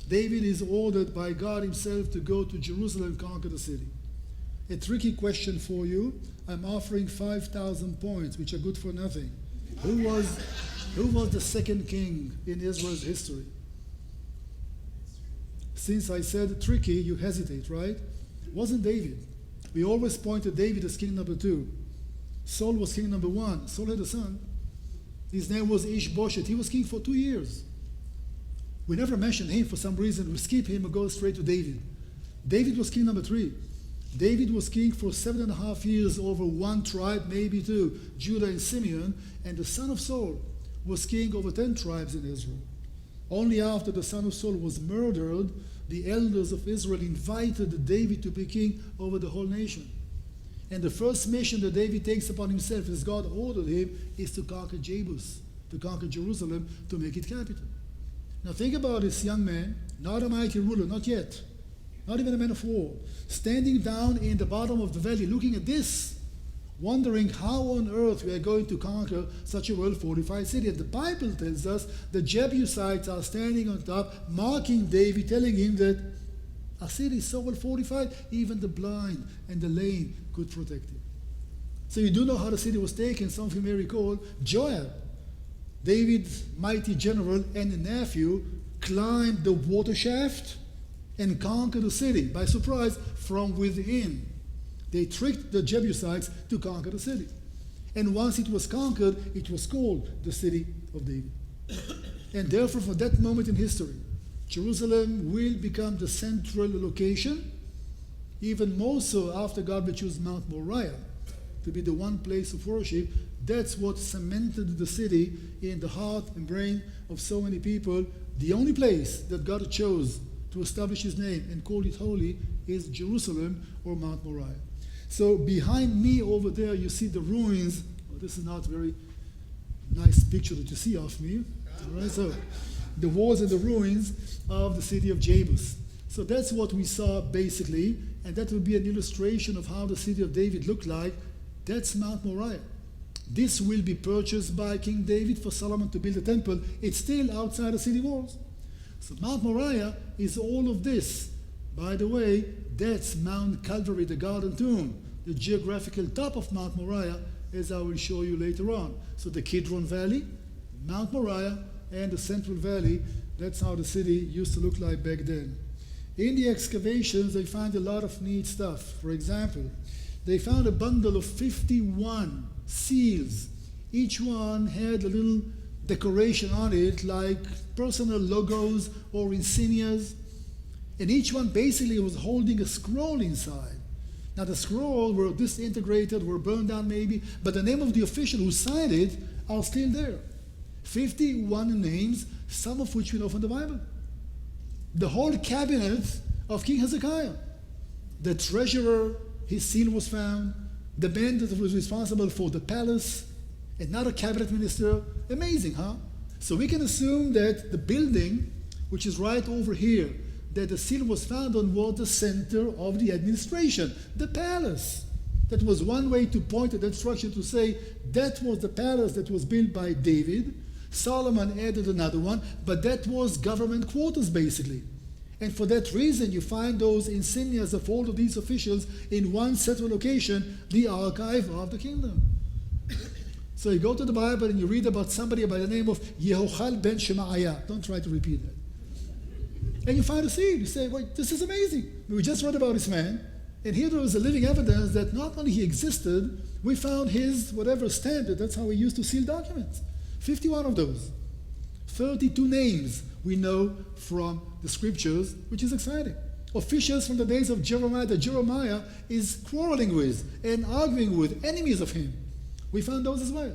David is ordered by God himself to go to Jerusalem and conquer the city. A tricky question for you. I'm offering 5,000 points, which are good for nothing. Who was the second king in Israel's history? Since I said tricky, you hesitate, right? It wasn't David. We always point to David as king number 2. Saul was king number 1. Saul had a son. His name was Ishbosheth. He was king for 2 years. We never mention him for some reason. We skip him and go straight to David. David was king number 3. David was king for 7.5 years over one tribe, maybe two, Judah and Simeon, and the son of Saul was king over 10 tribes in Israel. Only after the son of Saul was murdered, the elders of Israel invited David to be king over the whole nation. And the first mission that David takes upon himself, as God ordered him, is to conquer Jebus, to conquer Jerusalem, to make it capital. Now think about this young man, not a mighty ruler, not yet, not even a man of war, standing down in the bottom of the valley, looking at this, wondering how on earth we are going to conquer such a well-fortified city. And the Bible tells us the Jebusites are standing on top, mocking David, telling him that our city is so well-fortified, even the blind and the lame could protect it. So you do know how the city was taken. Some of you may recall Joab, David's mighty general and nephew, climbed the water shaft and conquered the city by surprise from within. They tricked the Jebusites to conquer the city. And once it was conquered, it was called the city of David. And therefore, for that moment in history, Jerusalem will become the central location, even more so after God will choose Mount Moriah to be the one place of worship. That's what cemented the city in the heart and brain of so many people. The only place that God chose to establish his name and call it holy is Jerusalem or Mount Moriah. So behind me over there, you see the ruins. Oh, this is not a very nice picture that you see of me. All right, so the walls and the ruins of the city of Jebus. So that's what we saw basically, and that will be an illustration of how the city of David looked like. That's Mount Moriah. This will be purchased by King David for Solomon to build a temple. It's still outside the city walls. So Mount Moriah is all of this. By the way, that's Mount Calvary, the Garden Tomb, the geographical top of Mount Moriah, as I will show you later on. So the Kidron Valley, Mount Moriah, and the Central Valley, that's how the city used to look like back then. In the excavations, they find a lot of neat stuff. For example, they found a bundle of 51 seals. Each one had a little decoration on it, like personal logos or insignias. And each one basically was holding a scroll inside. Now the scroll were disintegrated, were burned down maybe, but the name of the official who signed it are still there. 51 names, some of which we know from the Bible. The whole cabinet of King Hezekiah. The treasurer, his seal was found. The man that was responsible for the palace, another cabinet minister. Amazing, huh? So we can assume that the building, which is right over here, that the seal was found on, was the center of the administration, the palace. That was one way to point at that structure to say that was the palace that was built by David. Solomon added another one, but that was government quarters basically. And for that reason, you find those insignias of all of these officials in one central location, the archive of the kingdom. So you go to the Bible and you read about somebody by the name of Yehochal ben Shemaiah. Don't try to repeat that. And you find a seal. You say, wait, this is amazing. We just read about this man, and here there is a living evidence that not only he existed, we found his whatever stamp. That's how we used to seal documents. 51 of those. 32 names we know from the scriptures, which is exciting. Officials from the days of Jeremiah that Jeremiah is quarreling with and arguing with, enemies of him. We found those as well.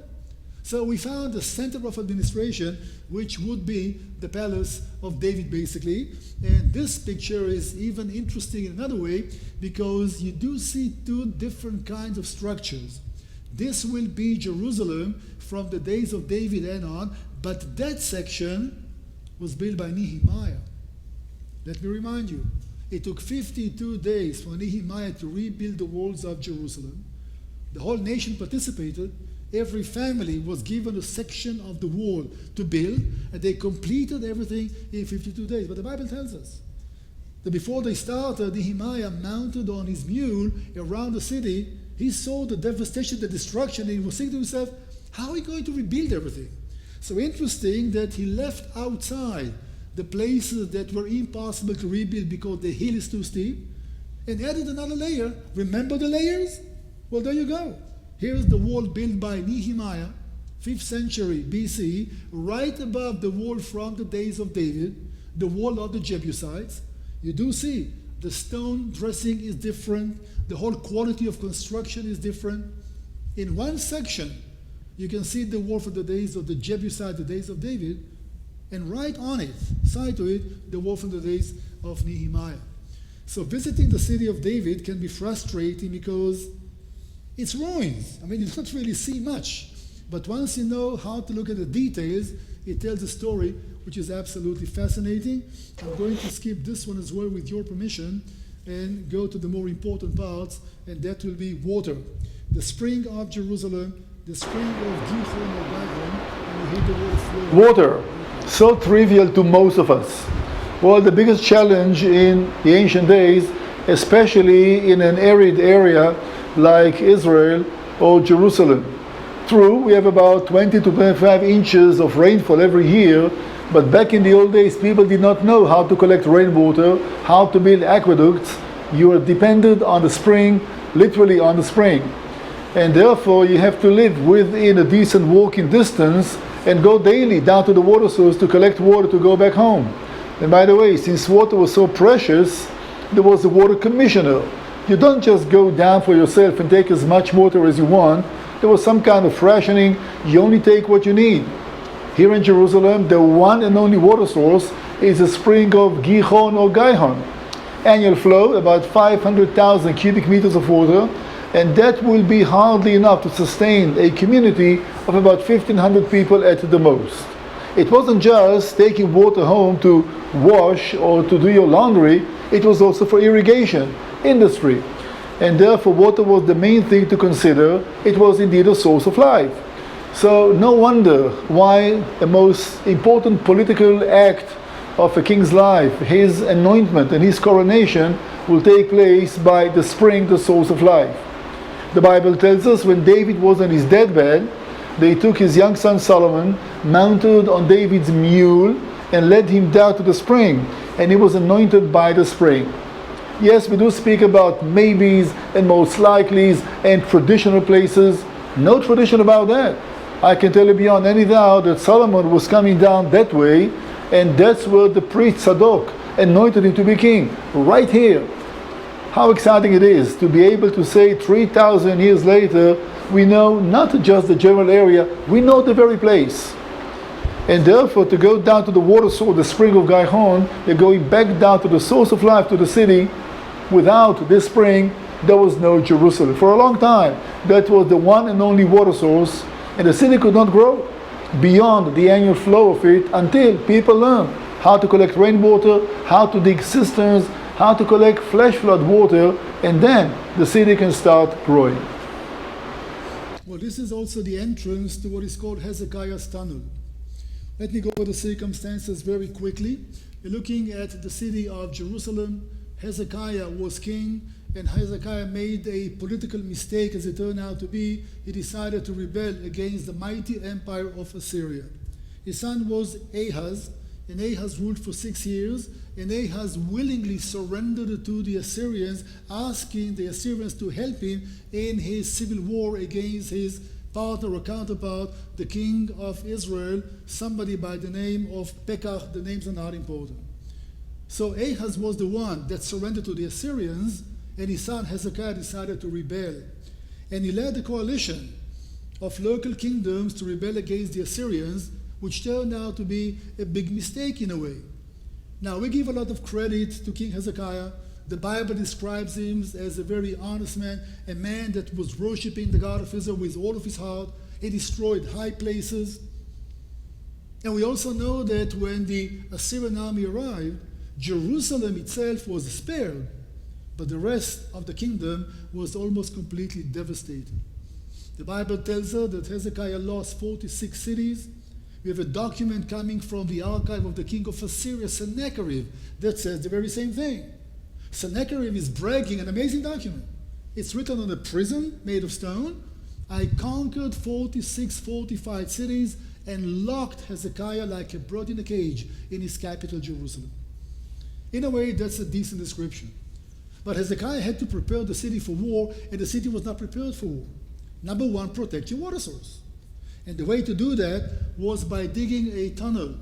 So we found the center of administration, which would be the palace of David, basically. And this picture is even interesting in another way because you do see two different kinds of structures. This will be Jerusalem from the days of David and on, but that section was built by Nehemiah. Let me remind you, it took 52 days for Nehemiah to rebuild the walls of Jerusalem. The whole nation participated. Every family was given a section of the wall to build, and they completed everything in 52 days. But the Bible tells us that before they started, Nehemiah mounted on his mule around the city. He saw the devastation, the destruction, and he was saying to himself, how are we going to rebuild everything? So interesting that he left outside the places that were impossible to rebuild because the hill is too steep, and added another layer. Remember the layers? Well, there you go. Here's the wall built by Nehemiah, 5th century BC, right above the wall from the days of David, the wall of the Jebusites. You do see the stone dressing is different, the whole quality of construction is different. In one section, you can see the wall from the days of the Jebusites, the days of David, and right on it, side to it, the wall from the days of Nehemiah. So visiting the city of David can be frustrating because it's ruins. I mean, you don't really see much. But once you know how to look at the details, it tells a story which is absolutely fascinating. I'm going to skip this one as well with your permission and go to the more important parts, and that will be water. The spring of Jerusalem, the spring of Gihon or Gihon, and you hear the word flow. Water, so trivial to most of us. Well, the biggest challenge in the ancient days, especially in an arid area like Israel or Jerusalem. True, we have about 20 to 25 inches of rainfall every year, but back in the old days, people did not know how to collect rainwater, how to build aqueducts. You are dependent on the spring, literally on the spring. And therefore, you have to live within a decent walking distance and go daily down to the water source to collect water to go back home. And by the way, since water was so precious, there was a water commissioner. You don't just go down for yourself and take as much water as you want. There was some kind of rationing. You only take what you need. Here in Jerusalem, the one and only water source is a spring of Gihon or Gihon. Annual flow, about 500,000 cubic meters of water, and that will be hardly enough to sustain a community of about 1,500 people at the most. It wasn't just taking water home to wash or to do your laundry, it was also for irrigation, industry. And therefore water was the main thing to consider. It was indeed a source of life. So no wonder why the most important political act of a king's life, his anointment and his coronation, will take place by the spring, the source of life. The Bible tells us when David was on his deathbed, they took his young son Solomon, mounted on David's mule, and led him down to the spring, and he was anointed by the spring. Yes, we do speak about maybes and most likelies and traditional places. No tradition about that. I can tell you beyond any doubt that Solomon was coming down that way, and that's where the priest Zadok anointed him to be king, right here. How exciting it is to be able to say 3,000 years later, we know not just the general area, we know the very place. And therefore, to go down to the water source, the spring of Gihon, you're going back down to the source of life, to the city. Without this spring, there was no Jerusalem. For a long time, that was the one and only water source, and the city could not grow beyond the annual flow of it until people learned how to collect rainwater, how to dig cisterns, how to collect flash flood water, and then the city can start growing. Well, this is also the entrance to what is called Hezekiah's tunnel. Let me go over the circumstances very quickly. You're looking at the city of Jerusalem. Hezekiah was king, and Hezekiah made a political mistake, as it turned out to be. He decided to rebel against the mighty empire of Assyria. His son was Ahaz, and Ahaz ruled for 6 years, and Ahaz willingly surrendered to the Assyrians, asking the Assyrians to help him in his civil war against his partner or counterpart, the king of Israel, somebody by the name of Pekah. The names are not important. So Ahaz was the one that surrendered to the Assyrians, and his son Hezekiah decided to rebel. And he led a coalition of local kingdoms to rebel against the Assyrians, which turned out to be a big mistake in a way. Now, we give a lot of credit to King Hezekiah. The Bible describes him as a very honest man, a man that was worshiping the God of Israel with all of his heart. He destroyed high places. And we also know that when the Assyrian army arrived, Jerusalem itself was spared, but the rest of the kingdom was almost completely devastated. The Bible tells us that Hezekiah lost 46 cities. We have a document coming from the archive of the king of Assyria, Sennacherib, that says the very same thing. Sennacherib is bragging, an amazing document. It's written on a prison made of stone. I conquered 46 fortified cities and locked Hezekiah like a bird in a cage in his capital, Jerusalem. In a way, that's a decent description. But Hezekiah had to prepare the city for war, and the city was not prepared for war. Number one, protect your water source. And the way to do that was by digging a tunnel,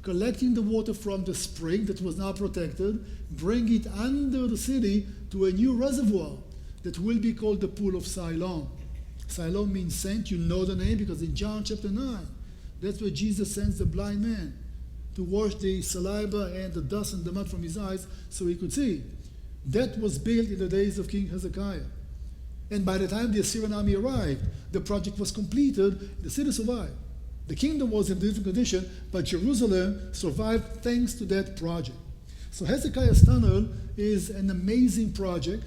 collecting the water from the spring that was now protected, bring it under the city to a new reservoir that will be called the Pool of Siloam. Siloam means sent. You know the name because in John chapter 9, that's where Jesus sends the blind man to wash the saliva and the dust and the mud from his eyes so he could see. That was built in the days of King Hezekiah. And by the time the Assyrian army arrived, the project was completed, the city survived. The kingdom was in a different condition, but Jerusalem survived thanks to that project. So Hezekiah's tunnel is an amazing project.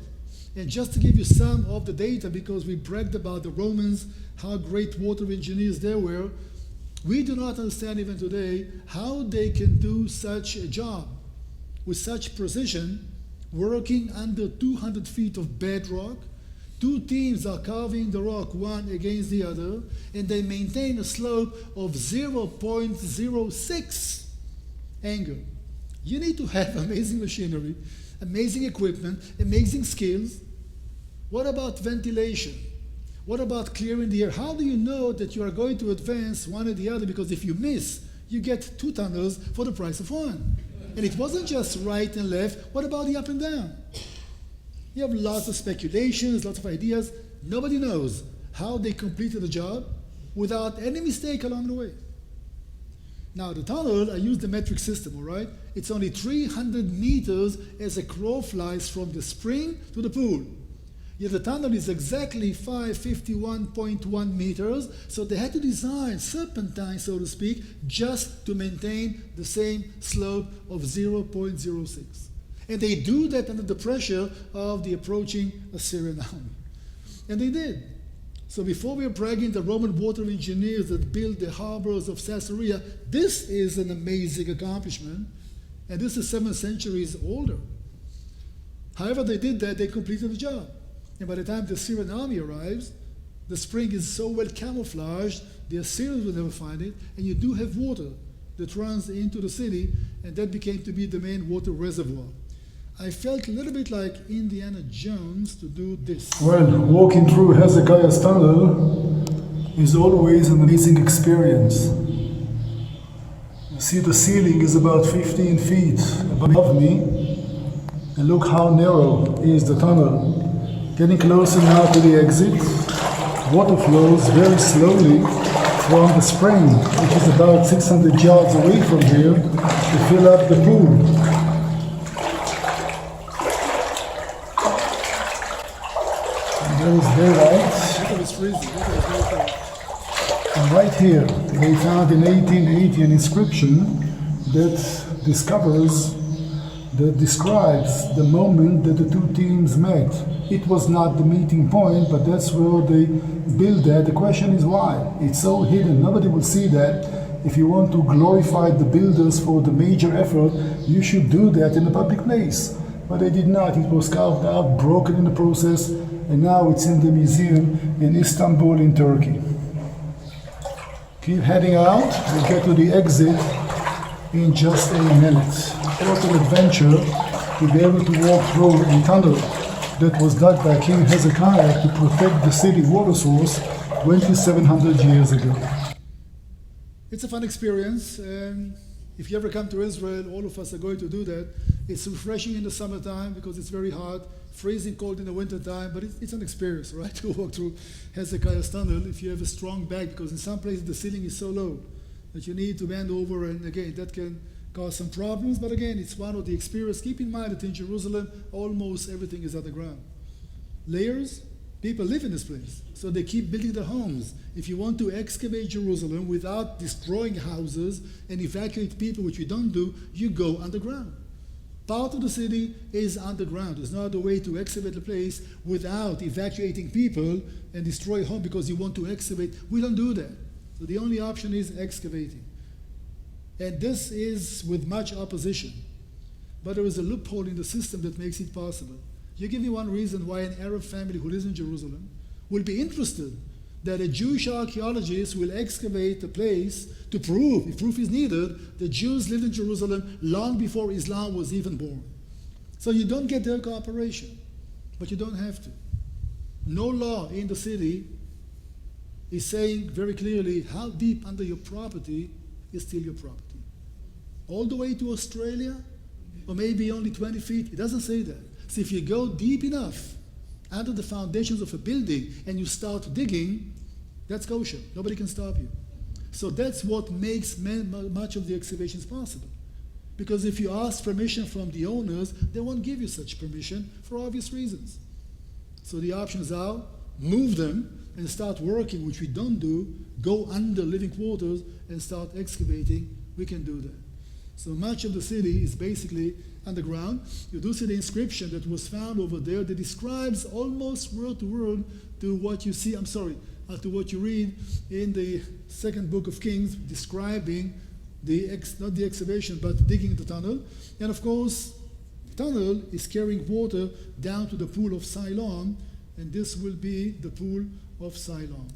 And just to give you some of the data, because we bragged about the Romans, how great water engineers they were, we do not understand even today how they can do such a job with such precision, working under 200 feet of bedrock. Two teams are carving the rock one against the other, and they maintain a slope of 0.06 angle. You need to have amazing machinery, amazing equipment, amazing skills. What about ventilation? What about clearing the air? How do you know that you are going to advance one or the other? Because if you miss, you get two tunnels for the price of one. And it wasn't just right and left. What about the up and down? You have lots of speculations, lots of ideas. Nobody knows how they completed the job without any mistake along the way. Now, the tunnel, I use the metric system, all right? It's only 300 meters as a crow flies from the spring to the pool. Yet the tunnel is exactly 551.1 meters, so they had to design serpentine, so to speak, just to maintain the same slope of 0.06. And they do that under the pressure of the approaching Assyrian army. And they did. So before we are bragging the Roman water engineers that built the harbors of Caesarea, this is an amazing accomplishment. And this is 7 centuries older. However they did that, they completed the job. And by the time the Assyrian army arrives, the spring is so well camouflaged, the Assyrians will never find it, and you do have water that runs into the city, and that became to be the main water reservoir. I felt a little bit like Indiana Jones to do this. Well, walking through Hezekiah's tunnel is always an amazing experience. You see the ceiling is about 15 feet above me, and look how narrow is the tunnel. Getting closer now to the exit, water flows very slowly from the spring, which is about 600 yards away from here, to fill up the pool. There is daylight. And right here, they found in 1880 an inscription that describes the moment that the two teams met. It was not the meeting point, but that's where they built that. The question is why? It's so hidden, nobody will see that. If you want to glorify the builders for the major effort, you should do that in a public place. But they did not. It was carved out, broken in the process, and now it's in the museum in Istanbul in Turkey. Keep heading out, we'll get to the exit in just a minute. What an adventure to be able to walk through a tunnel that was dug by King Hezekiah to protect the city water source 2,700 years ago. It's a fun experience, and if you ever come to Israel, all of us are going to do that. It's refreshing in the summertime because it's very hot, freezing cold in the wintertime, but it's an experience, right, to walk through Hezekiah's tunnel if you have a strong back, because in some places the ceiling is so low that you need to bend over, and again, that can cause some problems, but again, it's one of the experiences. Keep in mind that in Jerusalem, almost everything is underground. Layers, people live in this place, so they keep building their homes. If you want to excavate Jerusalem without destroying houses and evacuate people, which we don't do, you go underground. Part of the city is underground. There's no other way to excavate the place without evacuating people and destroy home because you want to excavate. We don't do that. So the only option is excavating. And this is with much opposition. But there is a loophole in the system that makes it possible. You give me one reason why an Arab family who lives in Jerusalem will be interested that a Jewish archaeologist will excavate the place to prove, if proof is needed, that Jews lived in Jerusalem long before Islam was even born. So you don't get their cooperation, but you don't have to. No law in the city is saying very clearly how deep under your property is still your property. All the way to Australia, or maybe only 20 feet, it doesn't say that. So if you go deep enough under the foundations of a building and you start digging, that's kosher. Nobody can stop you. So that's what makes much of the excavations possible. Because if you ask permission from the owners, they won't give you such permission for obvious reasons. So the options are move them and start working, which we don't do, go under living quarters and start excavating. We can do that. So much of the city is basically underground. You do see the inscription that was found over there that describes almost word to word to what you see, to what you read in the second book of Kings, describing not the excavation, but digging the tunnel. And of course, the tunnel is carrying water down to the pool of Siloam, and this will be the pool of Siloam.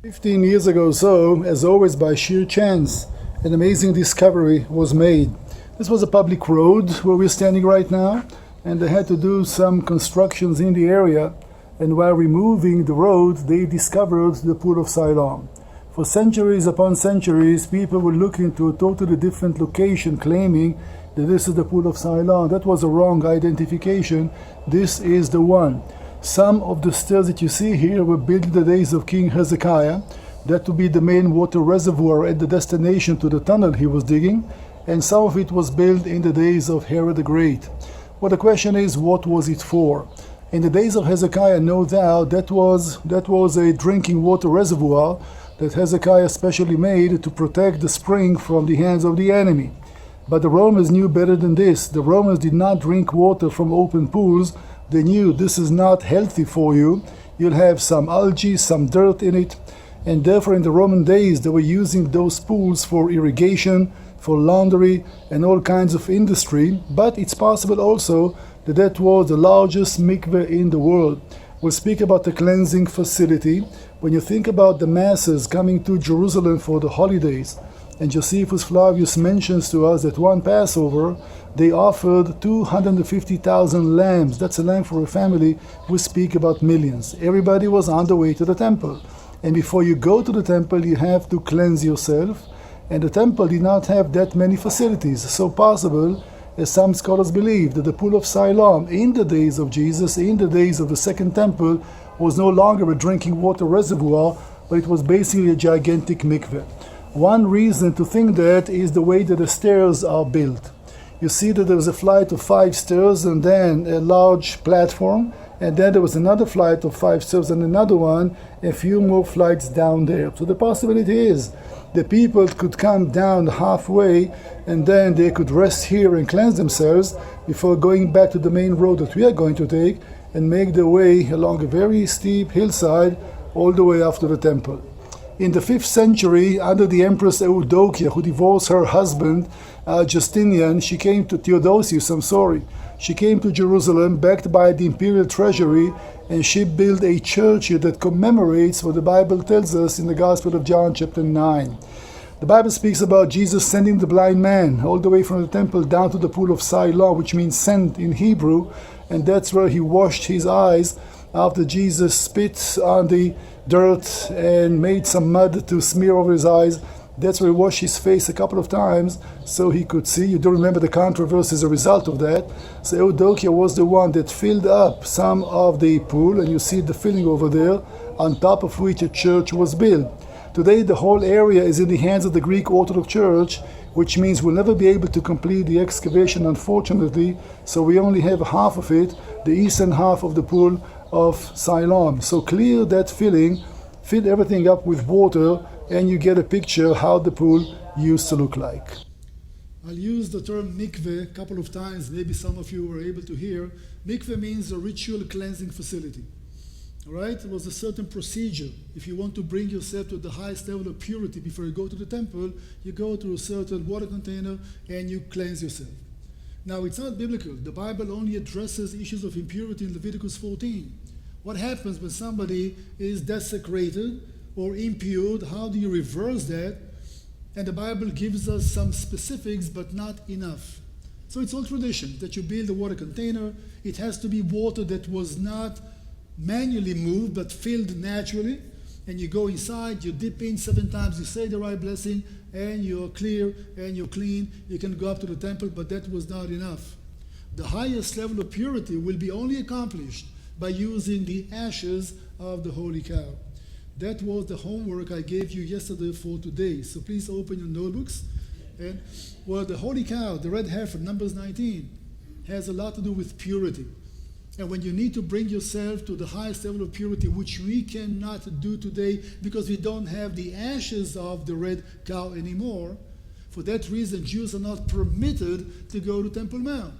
15 years ago or so, as always by sheer chance, an amazing discovery was made. This was a public road where we're standing right now, and they had to do some constructions in the area, and while removing the road, they discovered the pool of Siloam. For centuries upon centuries, people were looking to a totally different location, claiming that this is the pool of Siloam. That was a wrong identification. This is the one. Some of the stairs that you see here were built in the days of King Hezekiah. That would be the main water reservoir at the destination to the tunnel he was digging, and some of it was built in the days of Herod the Great. Well, the question is, what was it for? In the days of Hezekiah, no doubt, that was a drinking water reservoir that Hezekiah specially made to protect the spring from the hands of the enemy. But the Romans knew better than this. The Romans did not drink water from open pools. They knew this is not healthy for you. You'll have some algae, some dirt in it. And therefore, in the Roman days, they were using those pools for irrigation, for laundry, and all kinds of industry. But it's possible also that that was the largest mikveh in the world. We'll speak about the cleansing facility. When you think about the masses coming to Jerusalem for the holidays, and Josephus Flavius mentions to us that one Passover, they offered 250,000 lambs. That's a lamb for a family. We speak about millions. Everybody was on the way to the temple. And before you go to the temple, you have to cleanse yourself. And the temple did not have that many facilities. So possible, as some scholars believe, that the pool of Siloam in the days of Jesus, in the days of the second temple, was no longer a drinking water reservoir, but it was basically a gigantic mikveh. One reason to think that is the way that the stairs are built. You see that there was a flight of 5 stairs and then a large platform, and then there was another flight of 5 stairs and another one, a few more flights down there. So the possibility is the people could come down halfway and then they could rest here and cleanse themselves before going back to the main road that we are going to take and make their way along a very steep hillside all the way after the temple. In the 5th century, under the Empress Eudokia, who divorced her husband, Justinian, she came to she came to Jerusalem backed by the imperial treasury, and she built a church here that commemorates what the Bible tells us in the Gospel of John chapter 9. The Bible speaks about Jesus sending the blind man all the way from the temple down to the pool of Siloam, which means sent in Hebrew, and that's where he washed his eyes after Jesus spit on the dirt and made some mud to smear over his eyes. That's where he washed his face a couple of times so he could see. You do remember the controversy as a result of that. So Eudokia was the one that filled up some of the pool, and you see the filling over there, on top of which a church was built. Today the whole area is in the hands of the Greek Orthodox Church, which means we'll never be able to complete the excavation, unfortunately, so we only have half of it, the eastern half of the pool of Siloam. So clear that filling, fill everything up with water, and you get a picture how the pool used to look like. I'll use the term mikveh a couple of times. Maybe some of you were able to hear. Mikveh means a ritual cleansing facility. All right? It was a certain procedure. If you want to bring yourself to the highest level of purity before you go to the temple, you go to a certain water container and you cleanse yourself. Now, it's not biblical. The Bible only addresses issues of impurity in Leviticus 14. What happens when somebody is desecrated or impure? How do you reverse that? And the Bible gives us some specifics, but not enough. So it's all tradition that you build a water container. It has to be water that was not manually moved, but filled naturally. And you go inside, you dip in 7 times, you say the right blessing, and you're clear and you're clean. You can go up to the temple, but that was not enough. The highest level of purity will be only accomplished by using the ashes of the holy cow. That was the homework I gave you yesterday for today. So please open your notebooks. And well, the holy cow, the red heifer, Numbers 19, has a lot to do with purity. And when you need to bring yourself to the highest level of purity, which we cannot do today because we don't have the ashes of the red cow anymore, for that reason, Jews are not permitted to go to Temple Mount.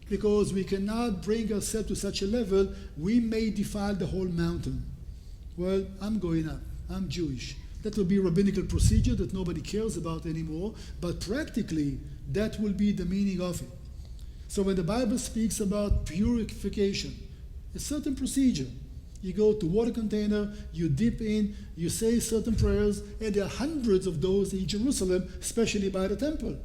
Because we cannot bring ourselves to such a level, we may defile the whole mountain. Well, I'm going up. I'm Jewish. That will be a rabbinical procedure that nobody cares about anymore, but practically, that will be the meaning of it. So when the Bible speaks about purification, a certain procedure. You go to water container, you dip in, you say certain prayers, and there are hundreds of those in Jerusalem, especially by the temple.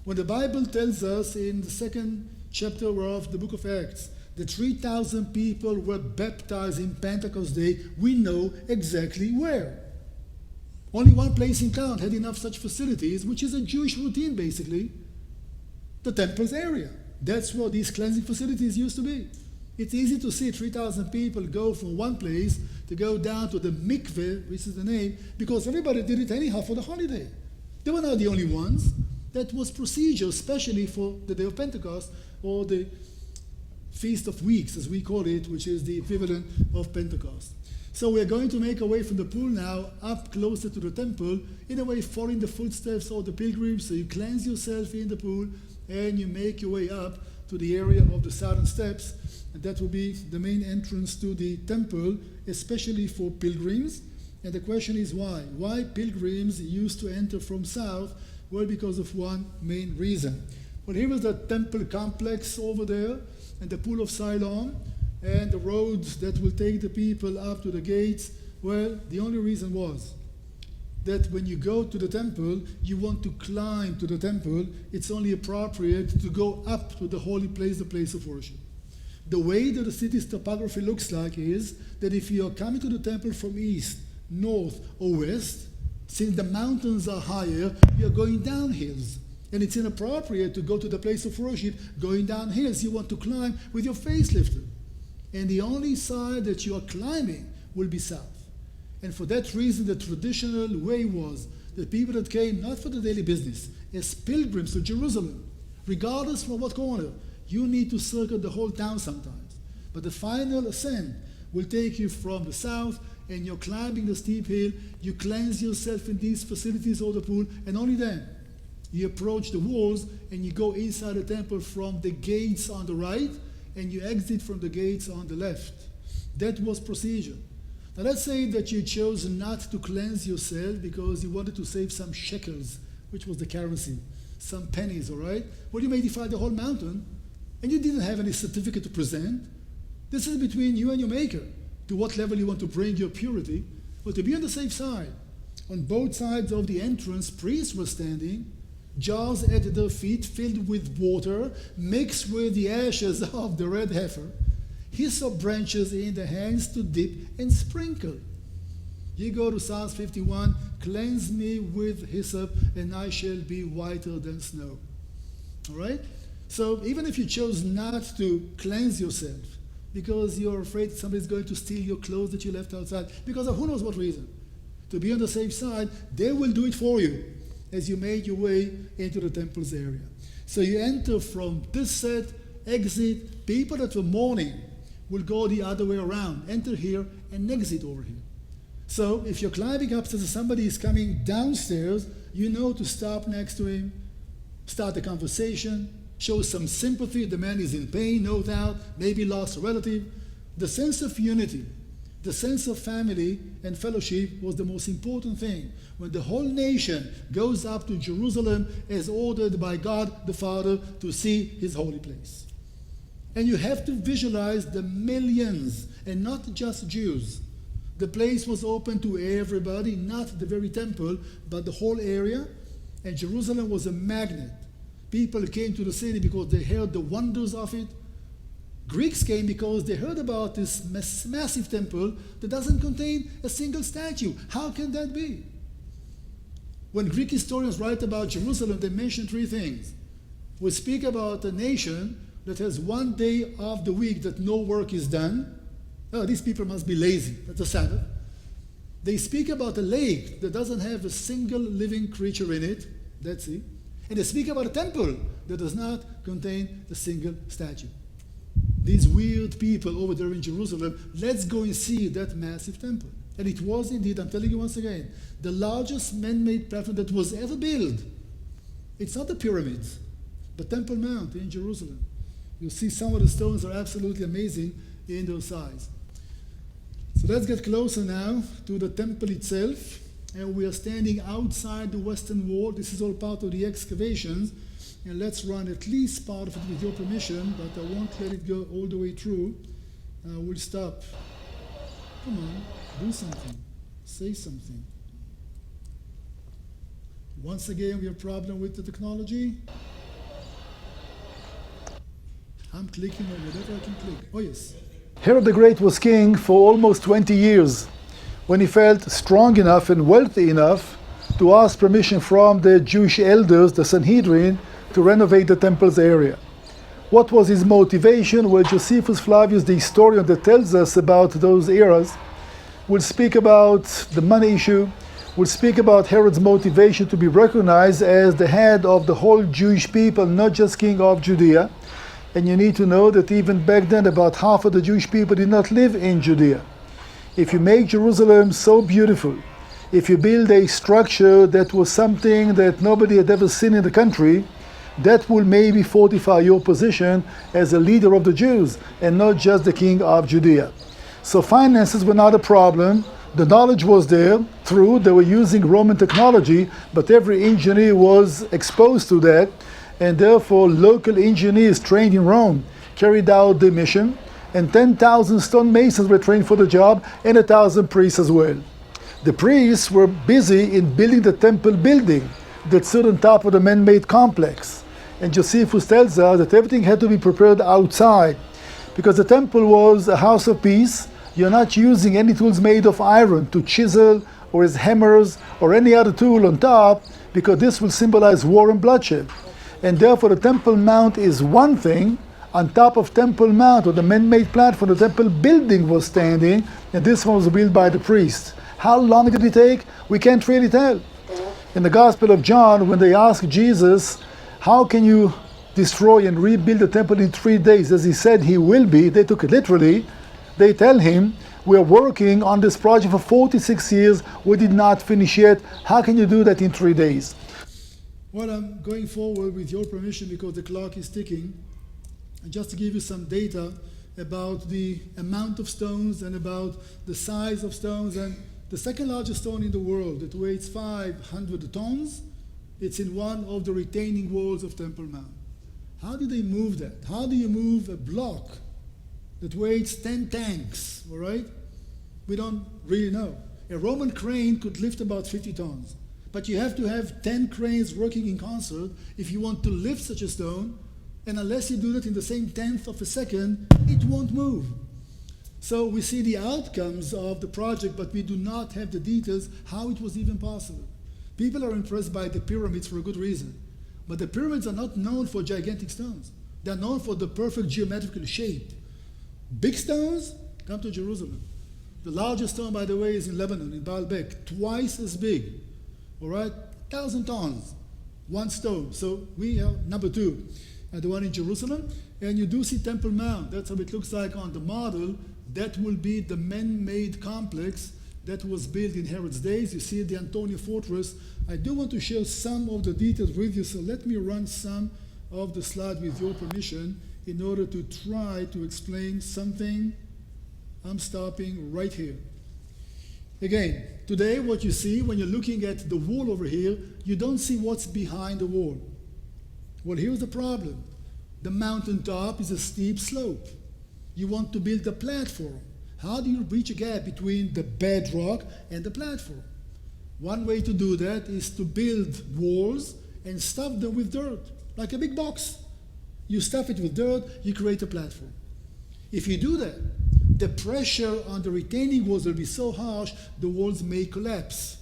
When the Bible tells us in the 2nd chapter of the book of Acts that 3,000 people were baptized in Pentecost Day, we know exactly where. Only one place in town had enough such facilities, which is a Jewish routine basically, the temple's area. That's where these cleansing facilities used to be. It's easy to see 3,000 people go from one place to go down to the mikveh, which is the name, because everybody did it anyhow for the holiday. They were not the only ones. That was procedure, especially for the day of Pentecost, or the Feast of Weeks, as we call it, which is the equivalent of Pentecost. So we're going to make our way from the pool now up closer to the temple, in a way following the footsteps of the pilgrims. So you cleanse yourself in the pool, and you make your way up to the area of the southern steps, and that will be the main entrance to the temple, especially for pilgrims. And the question is why? Why pilgrims used to enter from south? Well, because of one main reason. Well, here is the temple complex over there, and the pool of Siloam, and the roads that will take the people up to the gates. Well, the only reason was that when you go to the temple, you want to climb to the temple, it's only appropriate to go up to the holy place, the place of worship. The way that the city's topography looks like is that if you are coming to the temple from east, north, or west, since the mountains are higher, you're going down hills. And it's inappropriate to go to the place of worship going down hills. You want to climb with your face lifted. And the only side that you are climbing will be south. And for that reason, the traditional way was that people that came not for the daily business, as pilgrims to Jerusalem, regardless from what corner, you need to circle the whole town sometimes. But the final ascent will take you from the south, and you're climbing the steep hill, you cleanse yourself in these facilities or the pool, and only then you approach the walls and you go inside the temple from the gates on the right, and you exit from the gates on the left. That was procedure. Now let's say that you chose not to cleanse yourself because you wanted to save some shekels, which was the currency, some pennies, all right? Well, you may defile the whole mountain, and you didn't have any certificate to present. This is between you and your maker, to what level you want to bring your purity. But to be on the safe side, on both sides of the entrance, priests were standing, jars at their feet filled with water, mixed with the ashes of the red heifer, hyssop branches in the hands to dip and sprinkle. You go to Psalms 51, cleanse me with hyssop, and I shall be whiter than snow. All right? So even if you chose not to cleanse yourself because you're afraid somebody's going to steal your clothes that you left outside, because of who knows what reason, to be on the safe side, they will do it for you as you made your way into the temple's area. So you enter from this set, exit. People that were mourning will go the other way around, enter here and exit over here. So if you're climbing upstairs and somebody is coming downstairs, you know to stop next to him, start a conversation, show some sympathy. The man is in pain, no doubt, maybe lost a relative. The sense of unity, the sense of family and fellowship was the most important thing when the whole nation goes up to Jerusalem as ordered by God the Father to see his holy place. And you have to visualize the millions, and not just Jews. The place was open to everybody, not the very temple, but the whole area. And Jerusalem was a magnet. People came to the city because they heard the wonders of it. Greeks came because they heard about this massive temple that doesn't contain a single statue. How can that be? When Greek historians write about Jerusalem, they mention three things. We speak about a nation that has one day of the week that no work is done. Oh, these people must be lazy. That's a Sabbath. They speak about a lake that doesn't have a single living creature in it. That's it. And they speak about a temple that does not contain a single statue. These weird people over there in Jerusalem, let's go and see that massive temple. And it was indeed, I'm telling you once again, the largest man-made platform that was ever built. It's not the pyramids, but Temple Mount in Jerusalem. You see some of the stones are absolutely amazing in their size. So let's get closer now to the temple itself. And we are standing outside the western wall. This is all part of the excavations. And let's run at least part of it with your permission, but I won't let it go all the way through. We'll stop. Come on, do something. Say something. Once again, we have a problem with the technology. I'm clicking on whatever I can click. Oh, yes. Herod the Great was king for almost 20 years when he felt strong enough and wealthy enough to ask permission from the Jewish elders, the Sanhedrin, to renovate the temple's area. What was his motivation? Well, Josephus Flavius, the historian that tells us about those eras, will speak about the money issue, will speak about Herod's motivation to be recognized as the head of the whole Jewish people, not just king of Judea. And you need to know that even back then, about half of the Jewish people did not live in Judea. If you make Jerusalem so beautiful, if you build a structure that was something that nobody had ever seen in the country, that will maybe fortify your position as a leader of the Jews and not just the king of Judea. So finances were not a problem. The knowledge was there. True, they were using Roman technology, but every engineer was exposed to that, and therefore local engineers trained in Rome carried out the mission, and 10,000 stonemasons were trained for the job, and 1,000 priests as well. The priests were busy in building the temple building that stood on top of the man-made complex. And Josephus tells us that everything had to be prepared outside, because the temple was a house of peace. You're not using any tools made of iron to chisel or as hammers or any other tool on top, because this will symbolize war and bloodshed. And therefore the Temple Mount is one thing. On top of Temple Mount, or the man-made platform, the temple building was standing, and this one was built by the priests. How long did it take? We can't really tell. In the Gospel of John, when they asked Jesus, how can you destroy and rebuild the temple in 3 days, as he said he will be, they took it literally. They tell him, we're working on this project for 46 years, we did not finish yet. How can you do that in 3 days? Well, I'm going forward with your permission because the clock is ticking. And just to give you some data about the amount of stones and about the size of stones, and the second largest stone in the world that weighs 500 tons, it's in one of the retaining walls of Temple Mount. How do they move that? How do you move a block that weighs 10 tanks, all right? We don't really know. A Roman crane could lift about 50 tons, but you have to have 10 cranes working in concert if you want to lift such a stone, and unless you do that in the same tenth of a second, it won't move. So we see the outcomes of the project, but we do not have the details how it was even possible. People are impressed by the pyramids for a good reason, but the pyramids are not known for gigantic stones. They're known for the perfect geometrical shape. Big stones come to Jerusalem. The largest stone, by the way, is in Lebanon, in Baalbek, twice as big. All right, 1,000 tons, one stone. So we are number 2, the one in Jerusalem. And you do see Temple Mount. That's how it looks like on the model. That will be the man-made complex that was built in Herod's days. You see the Antonia Fortress. I do want to share some of the details with you, so let me run some of the slides with your permission in order to try to explain something. I'm stopping right here. Again, today what you see when you're looking at the wall over here, you don't see what's behind the wall. Well, here's the problem. The mountaintop is a steep slope. You want to build a platform. How do you bridge a gap between the bedrock and the platform? One way to do that is to build walls and stuff them with dirt, like a big box. You stuff it with dirt, you create a platform. If you do that, the pressure on the retaining walls will be so harsh, the walls may collapse.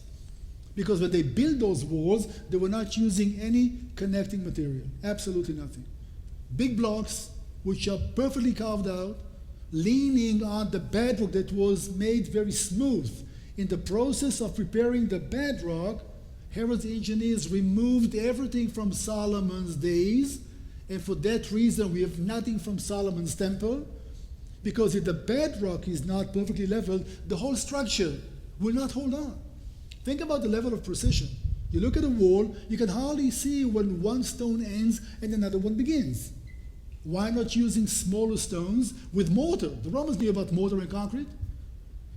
Because when they built those walls, they were not using any connecting material, absolutely nothing. Big blocks, which are perfectly carved out, leaning on the bedrock that was made very smooth. In the process of preparing the bedrock, Herod's engineers removed everything from Solomon's days, and for that reason we have nothing from Solomon's temple, because if the bedrock is not perfectly leveled, the whole structure will not hold on. Think about the level of precision. You look at a wall, you can hardly see when one stone ends and another one begins. Why not using smaller stones with mortar? The Romans knew about mortar and concrete.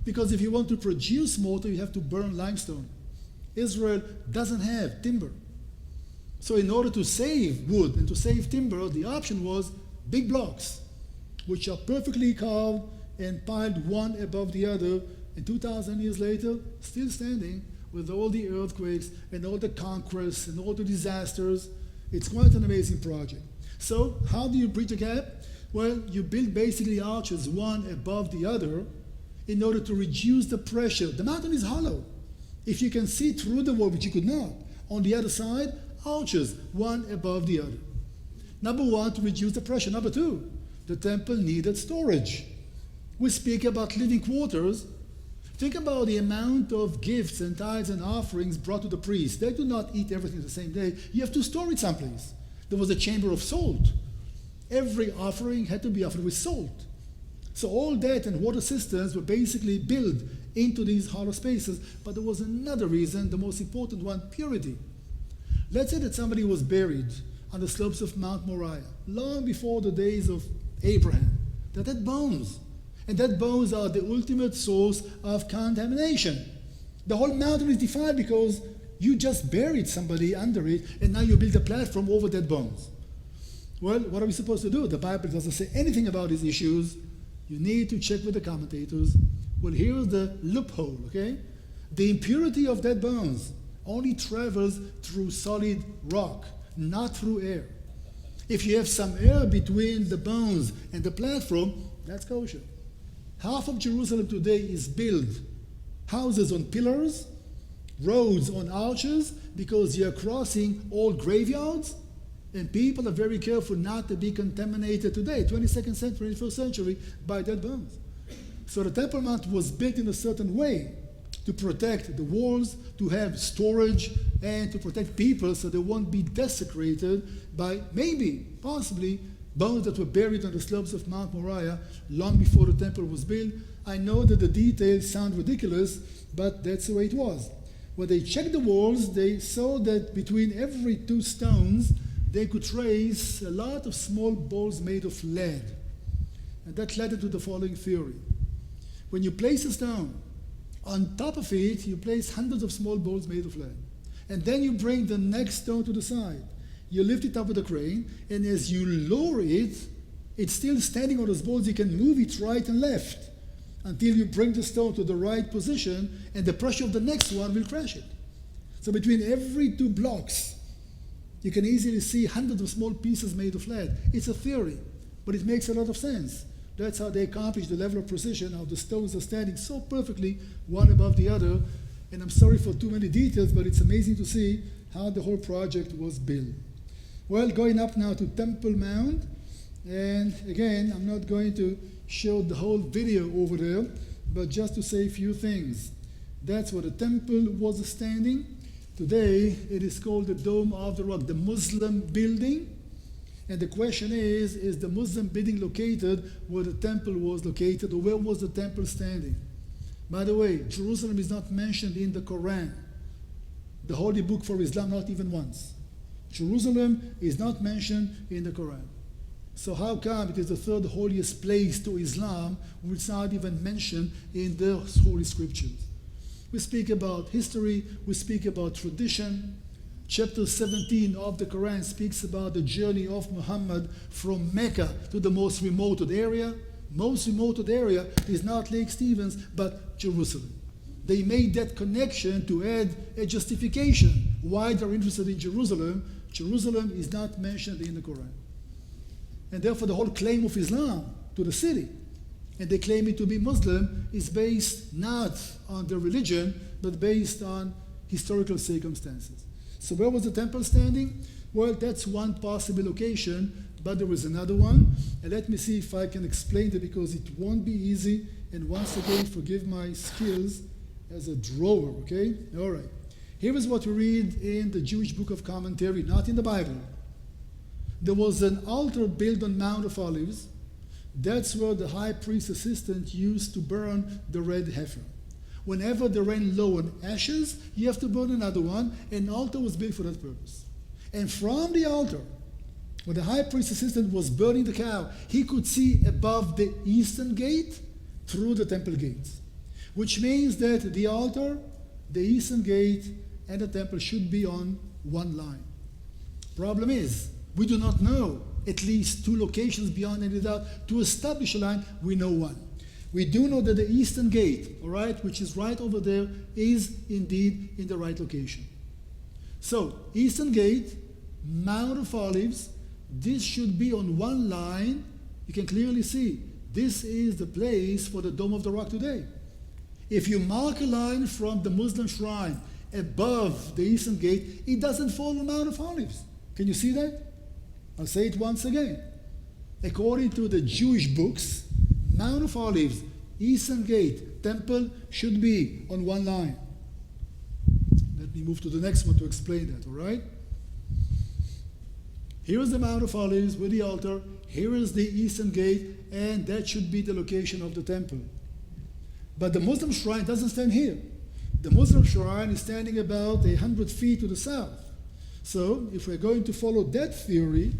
Because if you want to produce mortar, you have to burn limestone. Israel doesn't have timber. So in order to save wood and to save timber, the option was big blocks, which are perfectly carved and piled one above the other, and 2,000 years later, still standing with all the earthquakes and all the conquests and all the disasters. It's quite an amazing project. So how do you bridge the gap? Well, you build basically arches one above the other in order to reduce the pressure. The mountain is hollow. If you can see through the wall, which you could not, on the other side, arches one above the other. Number one, to reduce the pressure. Number two, the temple needed storage. We speak about living quarters. Think about the amount of gifts and tithes and offerings brought to the priests. They do not eat everything the same day. You have to store it someplace. There was a chamber of salt. Every offering had to be offered with salt. So all that and water cisterns were basically built into these hollow spaces. But there was another reason, the most important one, purity. Let's say that somebody was buried on the slopes of Mount Moriah, long before the days of Abraham. That had bones. And that bones are the ultimate source of contamination. The whole mountain is defiled because you just buried somebody under it, and now you build a platform over that bones. Well, what are we supposed to do? The Bible doesn't say anything about these issues. You need to check with the commentators. Well, here's the loophole, okay? The impurity of dead bones only travels through solid rock, not through air. If you have some air between the bones and the platform, that's kosher. Half of Jerusalem today is built, houses on pillars, roads on arches, because you're crossing old graveyards, and people are very careful not to be contaminated today, 22nd century, 21st century, by dead bones. So the Temple Mount was built in a certain way to protect the walls, to have storage, and to protect people so they won't be desecrated by maybe, possibly, bones that were buried on the slopes of Mount Moriah long before the temple was built. I know that the details sound ridiculous, but that's the way it was. When they checked the walls, they saw that between every two stones, they could trace a lot of small balls made of lead. And that led to the following theory. When you place a stone, on top of it, you place hundreds of small balls made of lead. And then you bring the next stone to the side. You lift it up with a crane, and as you lower it, it's still standing on those balls. You can move it right and left until you bring the stone to the right position, and the pressure of the next one will crash it. So between every two blocks, you can easily see hundreds of small pieces made of lead. It's a theory, but it makes a lot of sense. That's how they accomplish the level of precision, how the stones are standing so perfectly, one above the other. And I'm sorry for too many details, but it's amazing to see how the whole project was built. Well, going up now to Temple Mount, and again, I'm not going to show the whole video over there, but just to say a few things. That's where the temple was standing. Today, it is called the Dome of the Rock, the Muslim building. And the question is the Muslim building located where the temple was located, or where was the temple standing? By the way, Jerusalem is not mentioned in the Quran, the holy book for Islam, not even once. Jerusalem is not mentioned in the Quran. So how come it is the third holiest place to Islam, which is not even mentioned in the Holy Scriptures? We speak about history, we speak about tradition. Chapter 17 of the Quran speaks about the journey of Muhammad from Mecca to the most remote area. Most remote area is not Lake Stevens, but Jerusalem. They made that connection to add a justification why they're interested in Jerusalem. Jerusalem is not mentioned in the Quran. And therefore the whole claim of Islam to the city and they claim it to be Muslim, is based not on their religion, but based on historical circumstances. So where was the temple standing? Well, that's one possible location, but there is another one. And let me see if I can explain it, because it won't be easy. And once again, forgive my skills as a drawer, okay? All right. Here is what we read in the Jewish Book of Commentary, not in the Bible. There was an altar built on Mount of Olives. That's where the high priest assistant used to burn the red heifer. Whenever they ran low on ashes, you have to burn another one. An altar was built for that purpose. And from the altar, when the high priest assistant was burning the cow, he could see above the eastern gate through the temple gates, which means that the altar, the eastern gate, and the temple should be on one line. Problem is, we do not know at least two locations beyond any doubt. To establish a line, we know one. We do know that the eastern gate, all right, which is right over there, is indeed in the right location. So, eastern gate, Mount of Olives, this should be on one line. You can clearly see this is the place for the Dome of the Rock today. If you mark a line from the Muslim shrine above the eastern gate, it doesn't fall on Mount of Olives. Can you see that? I'll say it once again. According to the Jewish books, Mount of Olives, eastern gate, temple should be on one line. Let me move to the next one to explain that, all right? Here is the Mount of Olives with the altar. Here is the eastern gate, and that should be the location of the temple. But the Muslim shrine doesn't stand here. The Muslim shrine is standing about 100 feet to the south. So, if we're going to follow that theory,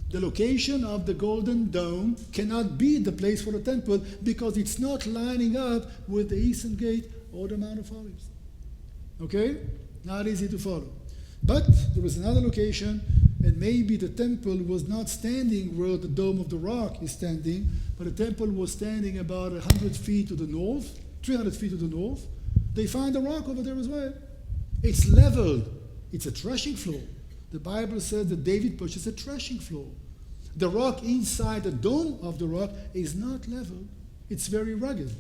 the location of the Golden Dome cannot be the place for the temple, because it's not lining up with the eastern gate or the Mount of Olives. Okay? Not easy to follow. But there was another location, and maybe the temple was not standing where the Dome of the Rock is standing, but the temple was standing about 100 feet to the north, 300 feet to the north. They find a rock over there as well. It's leveled. It's a threshing floor. The Bible says that David purchased a threshing floor. The rock inside the dome of the rock is not level. It's very rugged.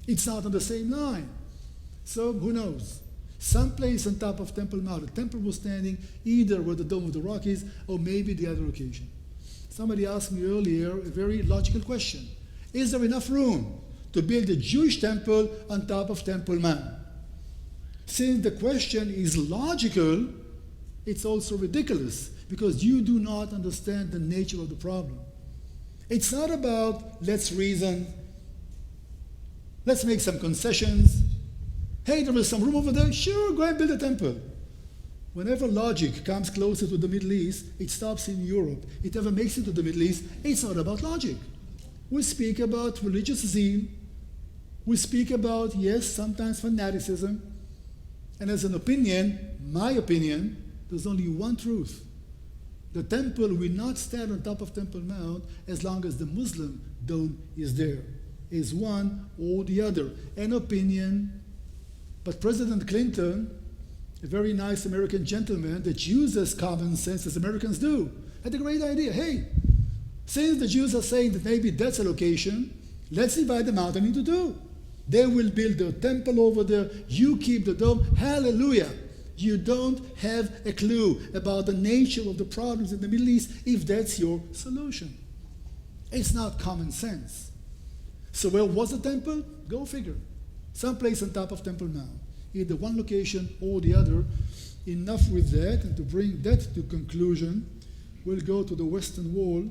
It's not on the same line. So who knows? Someplace on top of Temple Mount, the temple was standing either where the dome of the rock is, or maybe the other location. Somebody asked me earlier a very logical question. Is there enough room to build a Jewish temple on top of Temple Mount? Since the question is logical, it's also ridiculous, because you do not understand the nature of the problem. It's not about let's reason, let's make some concessions. Hey, there is some room over there. Sure, go and build a temple. Whenever logic comes closer to the Middle East, it stops in Europe. It never makes it to the Middle East. It's not about logic. We speak about religious zeal. We speak about, yes, sometimes fanaticism. And as an opinion, my opinion, there's only one truth. The temple will not stand on top of Temple Mount as long as the Muslim dome is there. Is one or the other. An opinion. But President Clinton, a very nice American gentleman that uses common sense as Americans do, had a great idea. Hey, since the Jews are saying that maybe that's a location, let's divide the mountain into two. They will build their temple over there. You keep the dome. Hallelujah. You don't have a clue about the nature of the problems in the Middle East if that's your solution. It's not common sense. So where was the temple? Go figure. Someplace on top of Temple Mount. Either one location or the other. Enough with that, and to bring that to conclusion, we'll go to the Western Wall.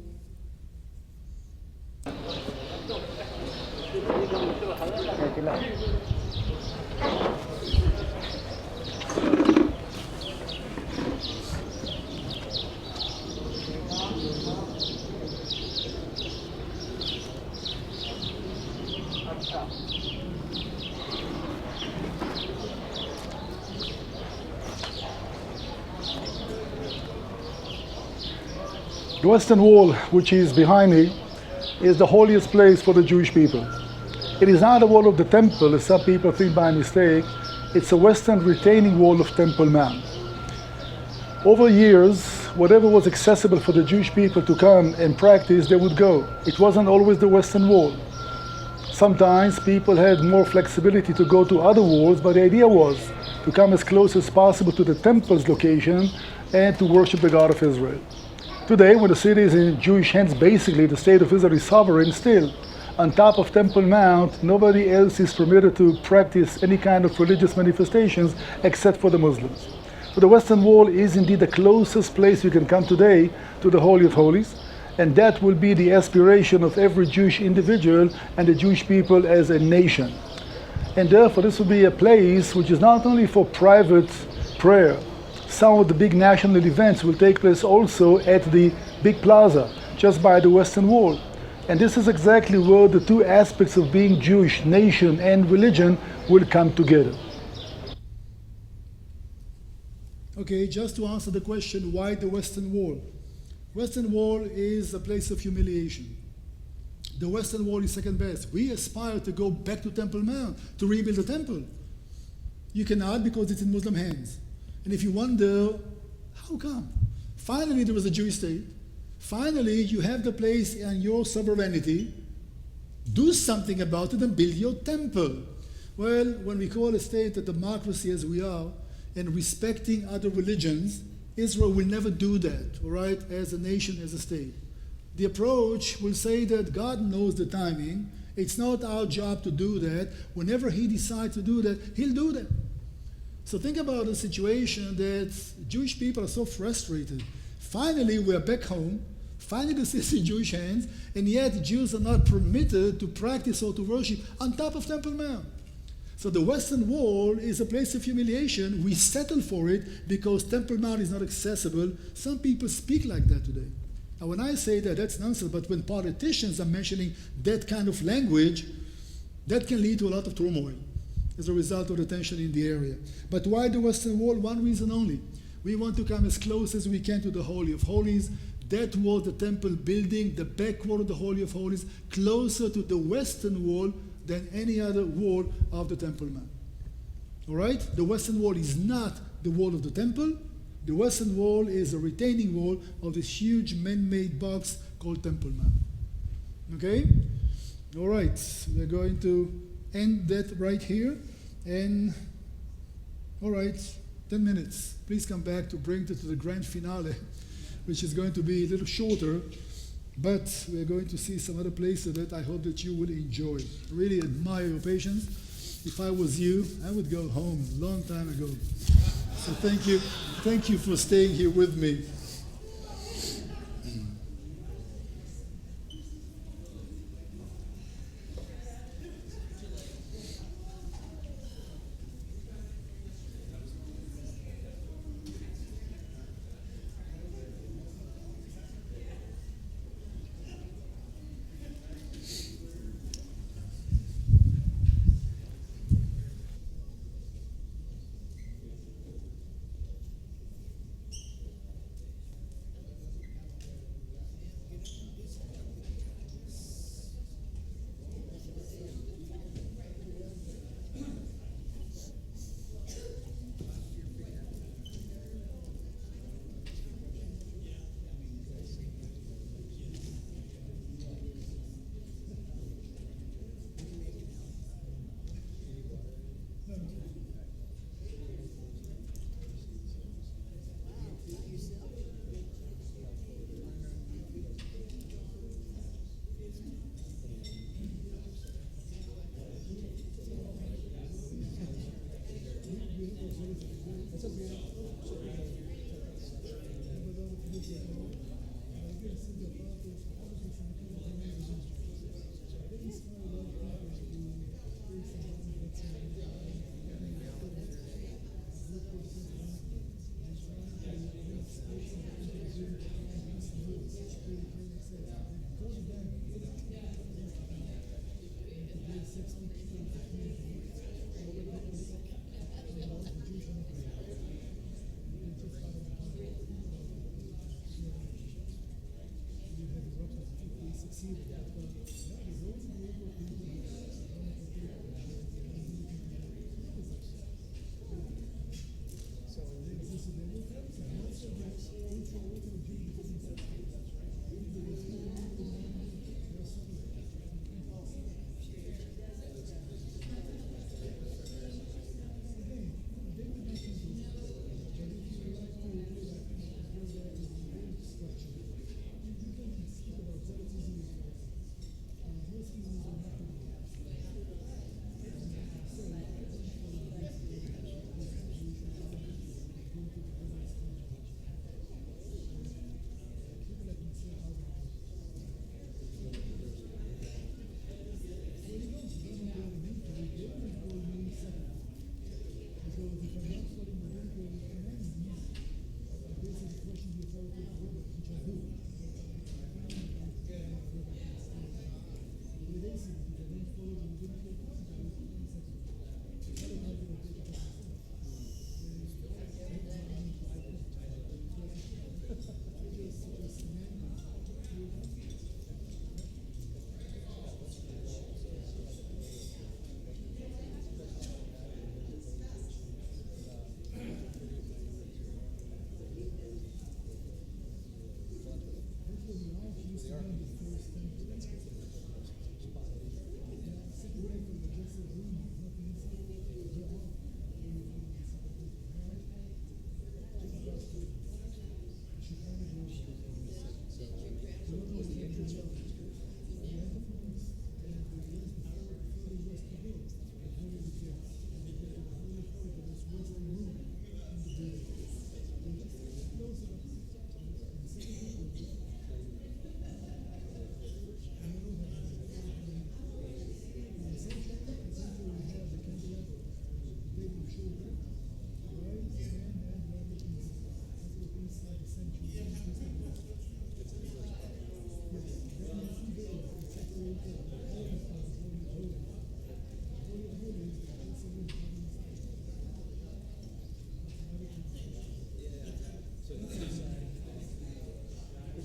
The Western Wall, which is behind me, is the holiest place for the Jewish people. It is not a wall of the temple, as some people think by mistake. It's a western retaining wall of Temple Mount. Over years, whatever was accessible for the Jewish people to come and practice, they would go. It wasn't always the Western Wall. Sometimes people had more flexibility to go to other walls, but the idea was to come as close as possible to the temple's location and to worship the God of Israel. Today, when the city is in Jewish hands, basically the state of Israel is sovereign still. On top of Temple Mount, nobody else is permitted to practice any kind of religious manifestations except for the Muslims. So the Western Wall is indeed the closest place you can come today to the Holy of Holies, and that will be the aspiration of every Jewish individual and the Jewish people as a nation. And therefore this will be a place which is not only for private prayer. Some of the big national events will take place also at the big plaza, just by the Western Wall. And this is exactly where the two aspects of being Jewish, nation and religion, will come together. Okay, just to answer the question, why the Western Wall? Western Wall is a place of humiliation. The Western Wall is second best. We aspire to go back to Temple Mount, to rebuild the temple. You cannot because it's in Muslim hands. And if you wonder, how come? Finally, there was a Jewish state. Finally, you have the place and your sovereignty. Do something about it and build your temple. Well, when we call a state a democracy as we are, and respecting other religions, Israel will never do that, all right, as a nation, as a state. The approach will say that God knows the timing. It's not our job to do that. Whenever He decides to do that, He'll do that. So think about a situation that Jewish people are so frustrated. Finally, we're back home. Finally, this is in Jewish hands, and yet Jews are not permitted to practice or to worship on top of Temple Mount. So the Western Wall is a place of humiliation. We settle for it because Temple Mount is not accessible. Some people speak like that today. And when I say that, that's nonsense. But when politicians are mentioning that kind of language, that can lead to a lot of turmoil as a result of the tension in the area. But why the Western Wall? One reason only. We want to come as close as we can to the Holy of Holies. That was the temple building, the back wall of the Holy of Holies, closer to the Western Wall than any other wall of the Temple Mount. All right? The Western Wall is not the wall of the temple. The Western Wall is a retaining wall of this huge man-made box called Temple Mount. Okay? All right. We're going to end that right here. And, all right, 10 minutes. Please come back to bring it to the grand finale, which is going to be a little shorter. But we're going to see some other places that I hope that you will enjoy. Really admire your patience. If I was you, I would go home a long time ago. So thank you. Thank you for staying here with me.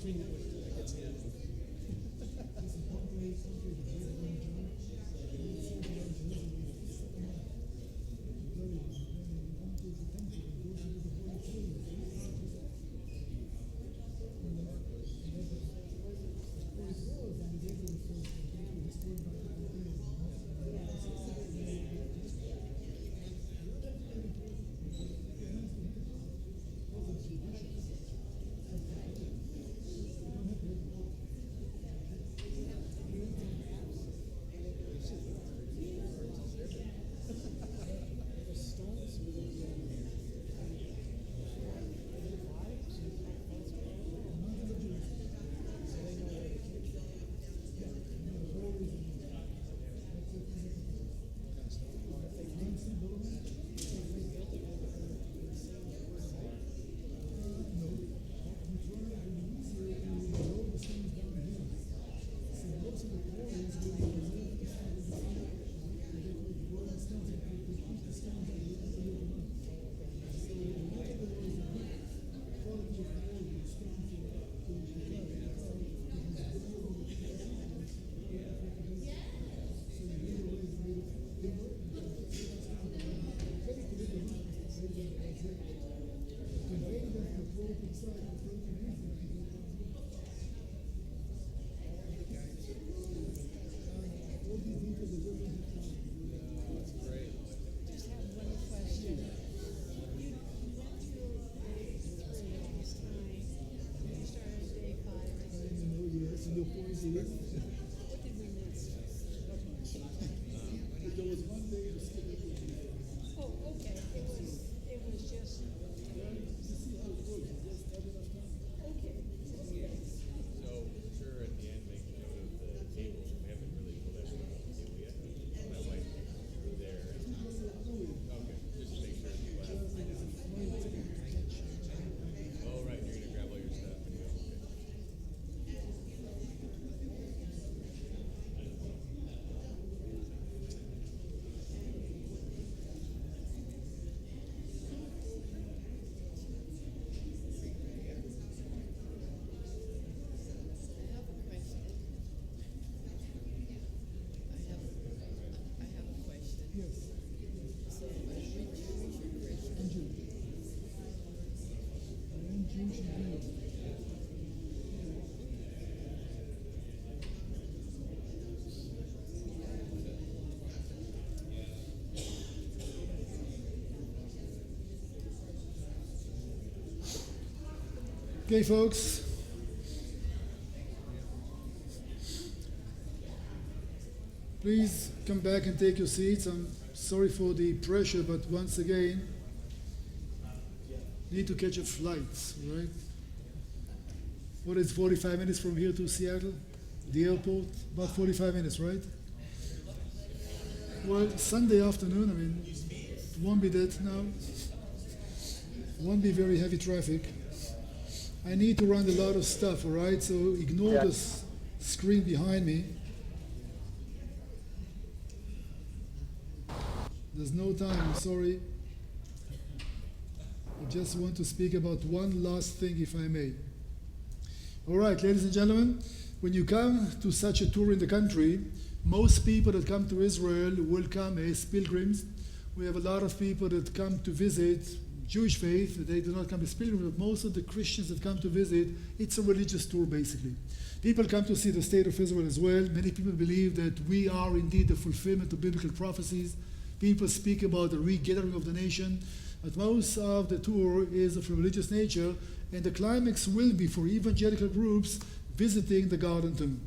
between the kids and Just have one question. You went through day 3 last time, and you started day 5 Yes, and your point is, What did we miss? there was one day to skip it. Oh, okay, it was just, To see how it works, just have enough time. okay. So, sure, at the end, make note of the tables. We haven't really pulled everything off the table yet. My wife was there. Okay, just to make sure people have. Oh, right, you're gonna grab all your stuff and go. Okay. I have a question. I have a question. Yes, So, are you Jewish or Christian? I'm Jewish. I am Jewish and Jewish. Okay, folks. Please come back and take your seats. I'm sorry for the pressure, but once again, need to catch a flight, right? What is 45 minutes from here to Seattle? The airport? About 45 minutes, right? Well, Sunday afternoon, I mean, it won't be that now. Won't be very heavy traffic. I need to run a lot of stuff, all right? So ignore the screen behind me. There's no time, I'm sorry. I just want to speak about one last thing, if I may. All right, ladies and gentlemen, when you come to such a tour in the country, most people that come to Israel will come as pilgrims. We have a lot of people that come to visit Jewish faith. They do not come as pilgrims, but most of the Christians that come to visit, it's a religious tour, basically. People come to see the state of Israel as well. Many people believe that we are indeed the fulfillment of biblical prophecies. People speak about the regathering of the nation, but most of the tour is of a religious nature, and the climax will be for evangelical groups visiting the Garden Tomb.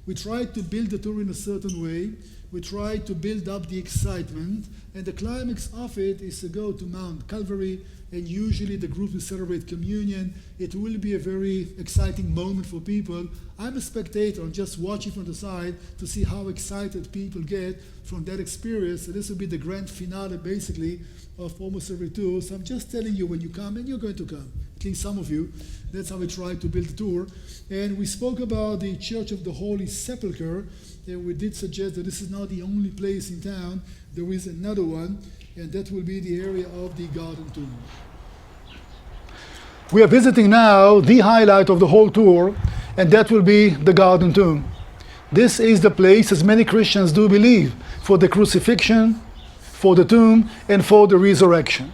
We try to build the tour in a certain way. We try to build up the excitement, and the climax of it is to go to Mount Calvary, and usually the group will celebrate communion. It will be a very exciting moment for people. I'm a spectator, I'm just watching from the side to see how excited people get from that experience. So this will be the grand finale, basically, of almost every tour. So I'm just telling you, when you come, and you're going to come, at least some of you, that's how we try to build the tour. And we spoke about the Church of the Holy Sepulchre, and we did suggest that this is not the only place in town. There is another one, and that will be the area of the Garden Tomb. We are visiting now the highlight of the whole tour, and that will be the Garden Tomb. This is the place, as many Christians do believe, for the crucifixion, for the tomb, and for the resurrection.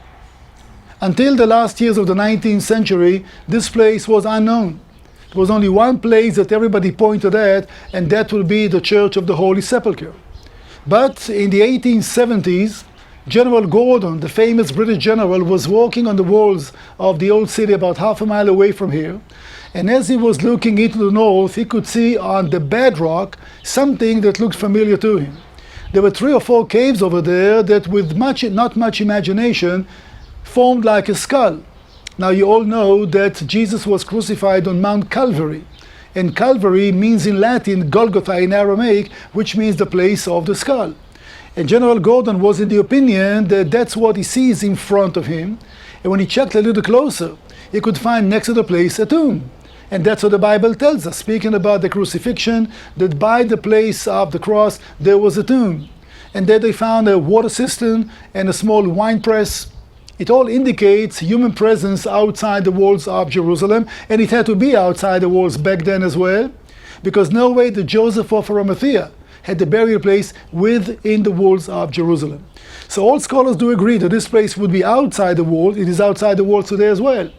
Until the last years of the 19th century, this place was unknown. There was only one place that everybody pointed at, and that will be the Church of the Holy Sepulchre. But in the 1870s, General Gordon, the famous British general, was walking on the walls of the old city about half a mile away from here. And as he was looking into the north, he could see on the bedrock something that looked familiar to him. There were 3 or 4 caves over there that, with not much imagination, formed like a skull. Now you all know that Jesus was crucified on Mount Calvary. And Calvary means in Latin Golgotha in Aramaic, which means the place of the skull. And General Gordon was in the opinion that that's what he sees in front of him. And when he checked a little closer, he could find next to the place a tomb. And that's what the Bible tells us, speaking about the crucifixion, that by the place of the cross there was a tomb. And there they found a water cistern and a small wine press. It all indicates human presence outside the walls of Jerusalem, and it had to be outside the walls back then as well, because no way that Joseph of Arimathea had the burial place within the walls of Jerusalem. So all scholars do agree that this place would be outside the walls. It is outside the walls today as well.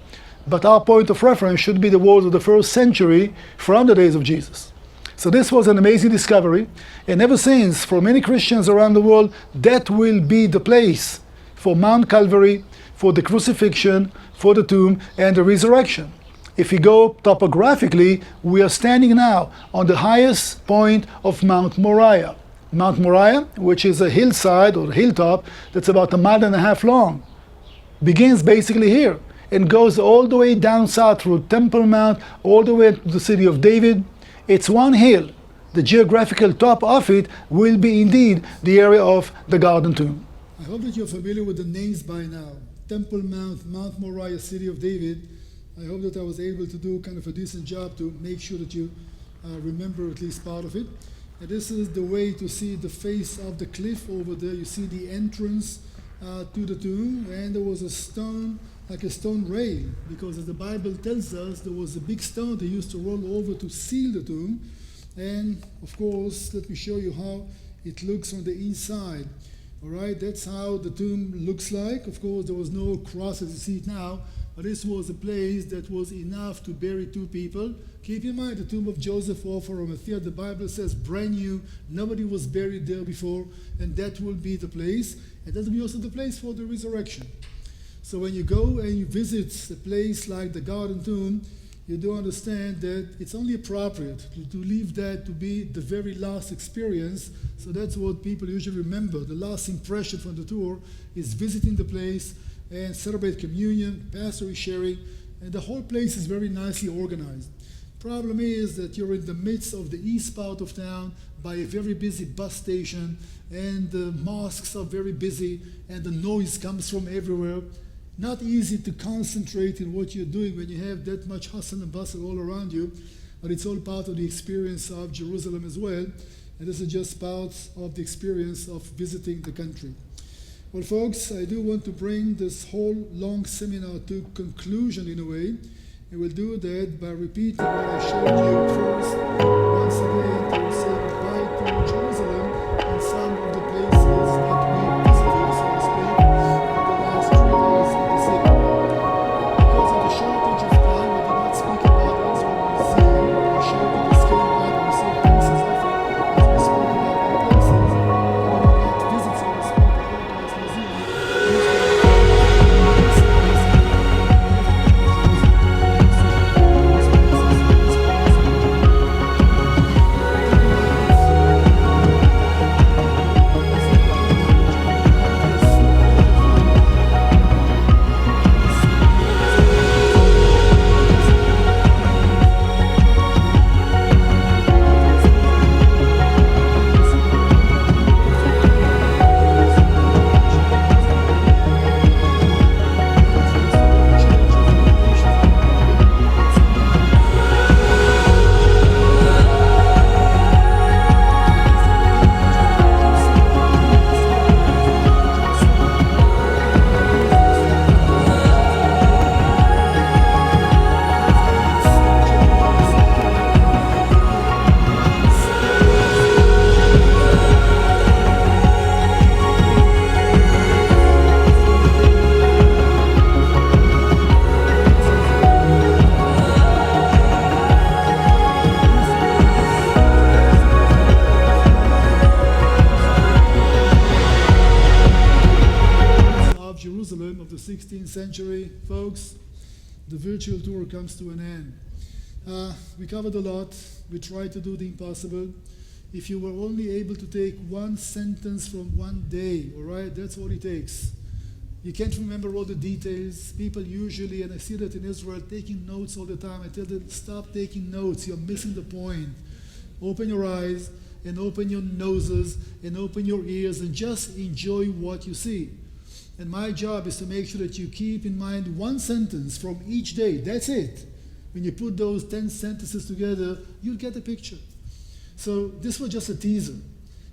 But our point of reference should be the walls of the first century from the days of Jesus. So this was an amazing discovery, and ever since, for many Christians around the world, that will be the place for Mount Calvary, for the crucifixion, for the tomb, and the resurrection. If we go topographically, we are standing now on the highest point of Mount Moriah. Mount Moriah, which is a hillside or hilltop that's about 1.5 miles long, begins basically here and goes all the way down south through Temple Mount, all the way to the city of David. It's one hill. The geographical top of it will be indeed the area of the Garden Tomb. I hope that you're familiar with the names by now. Temple Mount, Mount Moriah, City of David. I hope that I was able to do kind of a decent job to make sure that you remember at least part of it. And this is the way to see the face of the cliff over there. You see the entrance to the tomb, and there was a stone, like a stone rail, because as the Bible tells us, there was a big stone they used to roll over to seal the tomb. And of course, let me show you how it looks on the inside. All right, that's how the tomb looks like. Of course, there was no cross as you see it now, but this was a place that was enough to bury 2 people. Keep in mind, the tomb of Joseph of Arimathea, the Bible says brand new, nobody was buried there before, and that will be the place. And that will be also the place for the resurrection. So when you go and you visit a place like the Garden Tomb, you do understand that it's only appropriate to leave that to be the very last experience. So that's what people usually remember. The last impression from the tour is visiting the place and celebrate communion, pastor is sharing, and the whole place is very nicely organized. Problem is that you're in the midst of the east part of town by a very busy bus station, and the mosques are very busy, and the noise comes from everywhere. Not easy to concentrate in what you're doing when you have that much hustle and bustle all around you, but it's all part of the experience of Jerusalem as well, and this is just part of the experience of visiting the country. Well, folks, I do want to bring this whole long seminar to conclusion in a way, and we'll do that by repeating what I showed you first, once again, to say goodbye to Jerusalem and some of the places that we visited, so to speak, in the last 3 days of the city. Because of the shortage of time, I did not speak about the Israel Museum. I showed you the scale out and we saw pieces of it as we spoke about the places. I will not visit, so to speak, the Holocaust Museum. the virtual tour comes to an end. We covered a lot. We tried to do the impossible. If you were only able to take one sentence from one day, all right, that's all it takes. You can't remember all the details. People usually, and I see that in Israel, taking notes all the time. I tell them, stop taking notes. You're missing the point. Open your eyes and open your noses and open your ears and just enjoy what you see. And my job is to make sure that you keep in mind one sentence from each day. That's it. When you put those 10 sentences together, you'll get a picture. So this was just a teaser.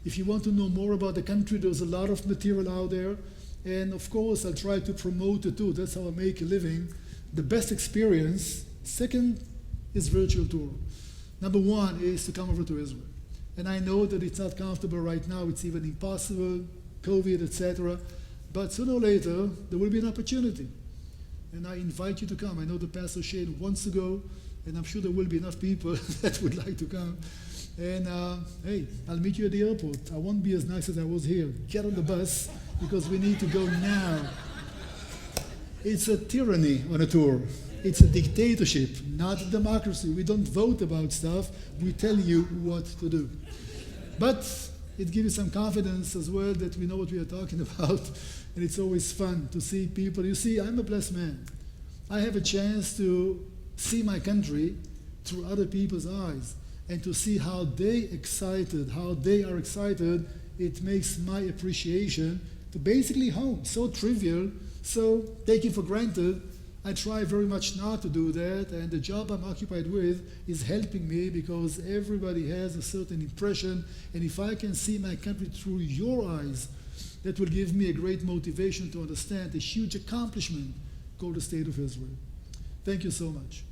If you want to know more about the country, there's a lot of material out there. And of course, I'll try to promote it too. That's how I make a living. The best experience, second, is virtual tour. Number one is to come over to Israel. And I know that it's not comfortable right now. It's even impossible, COVID, etc. But sooner or later, there will be an opportunity. And I invite you to come. I know the Pastor Shane wants to go, and I'm sure there will be enough people that would like to come. And hey, I'll meet you at the airport. I won't be as nice as I was here. Get on the bus, because we need to go now. It's a tyranny on a tour. It's a dictatorship, not a democracy. We don't vote about stuff. We tell you what to do. But it gives you some confidence as well that we know what we are talking about. And it's always fun to see people. You see, I'm a blessed man. I have a chance to see my country through other people's eyes and to see how they are excited. It makes my appreciation to basically home. So trivial, so taken for granted. I try very much not to do that, and the job I'm occupied with is helping me because everybody has a certain impression, and if I can see my country through your eyes, that will give me a great motivation to understand a huge accomplishment called the State of Israel. Thank you so much.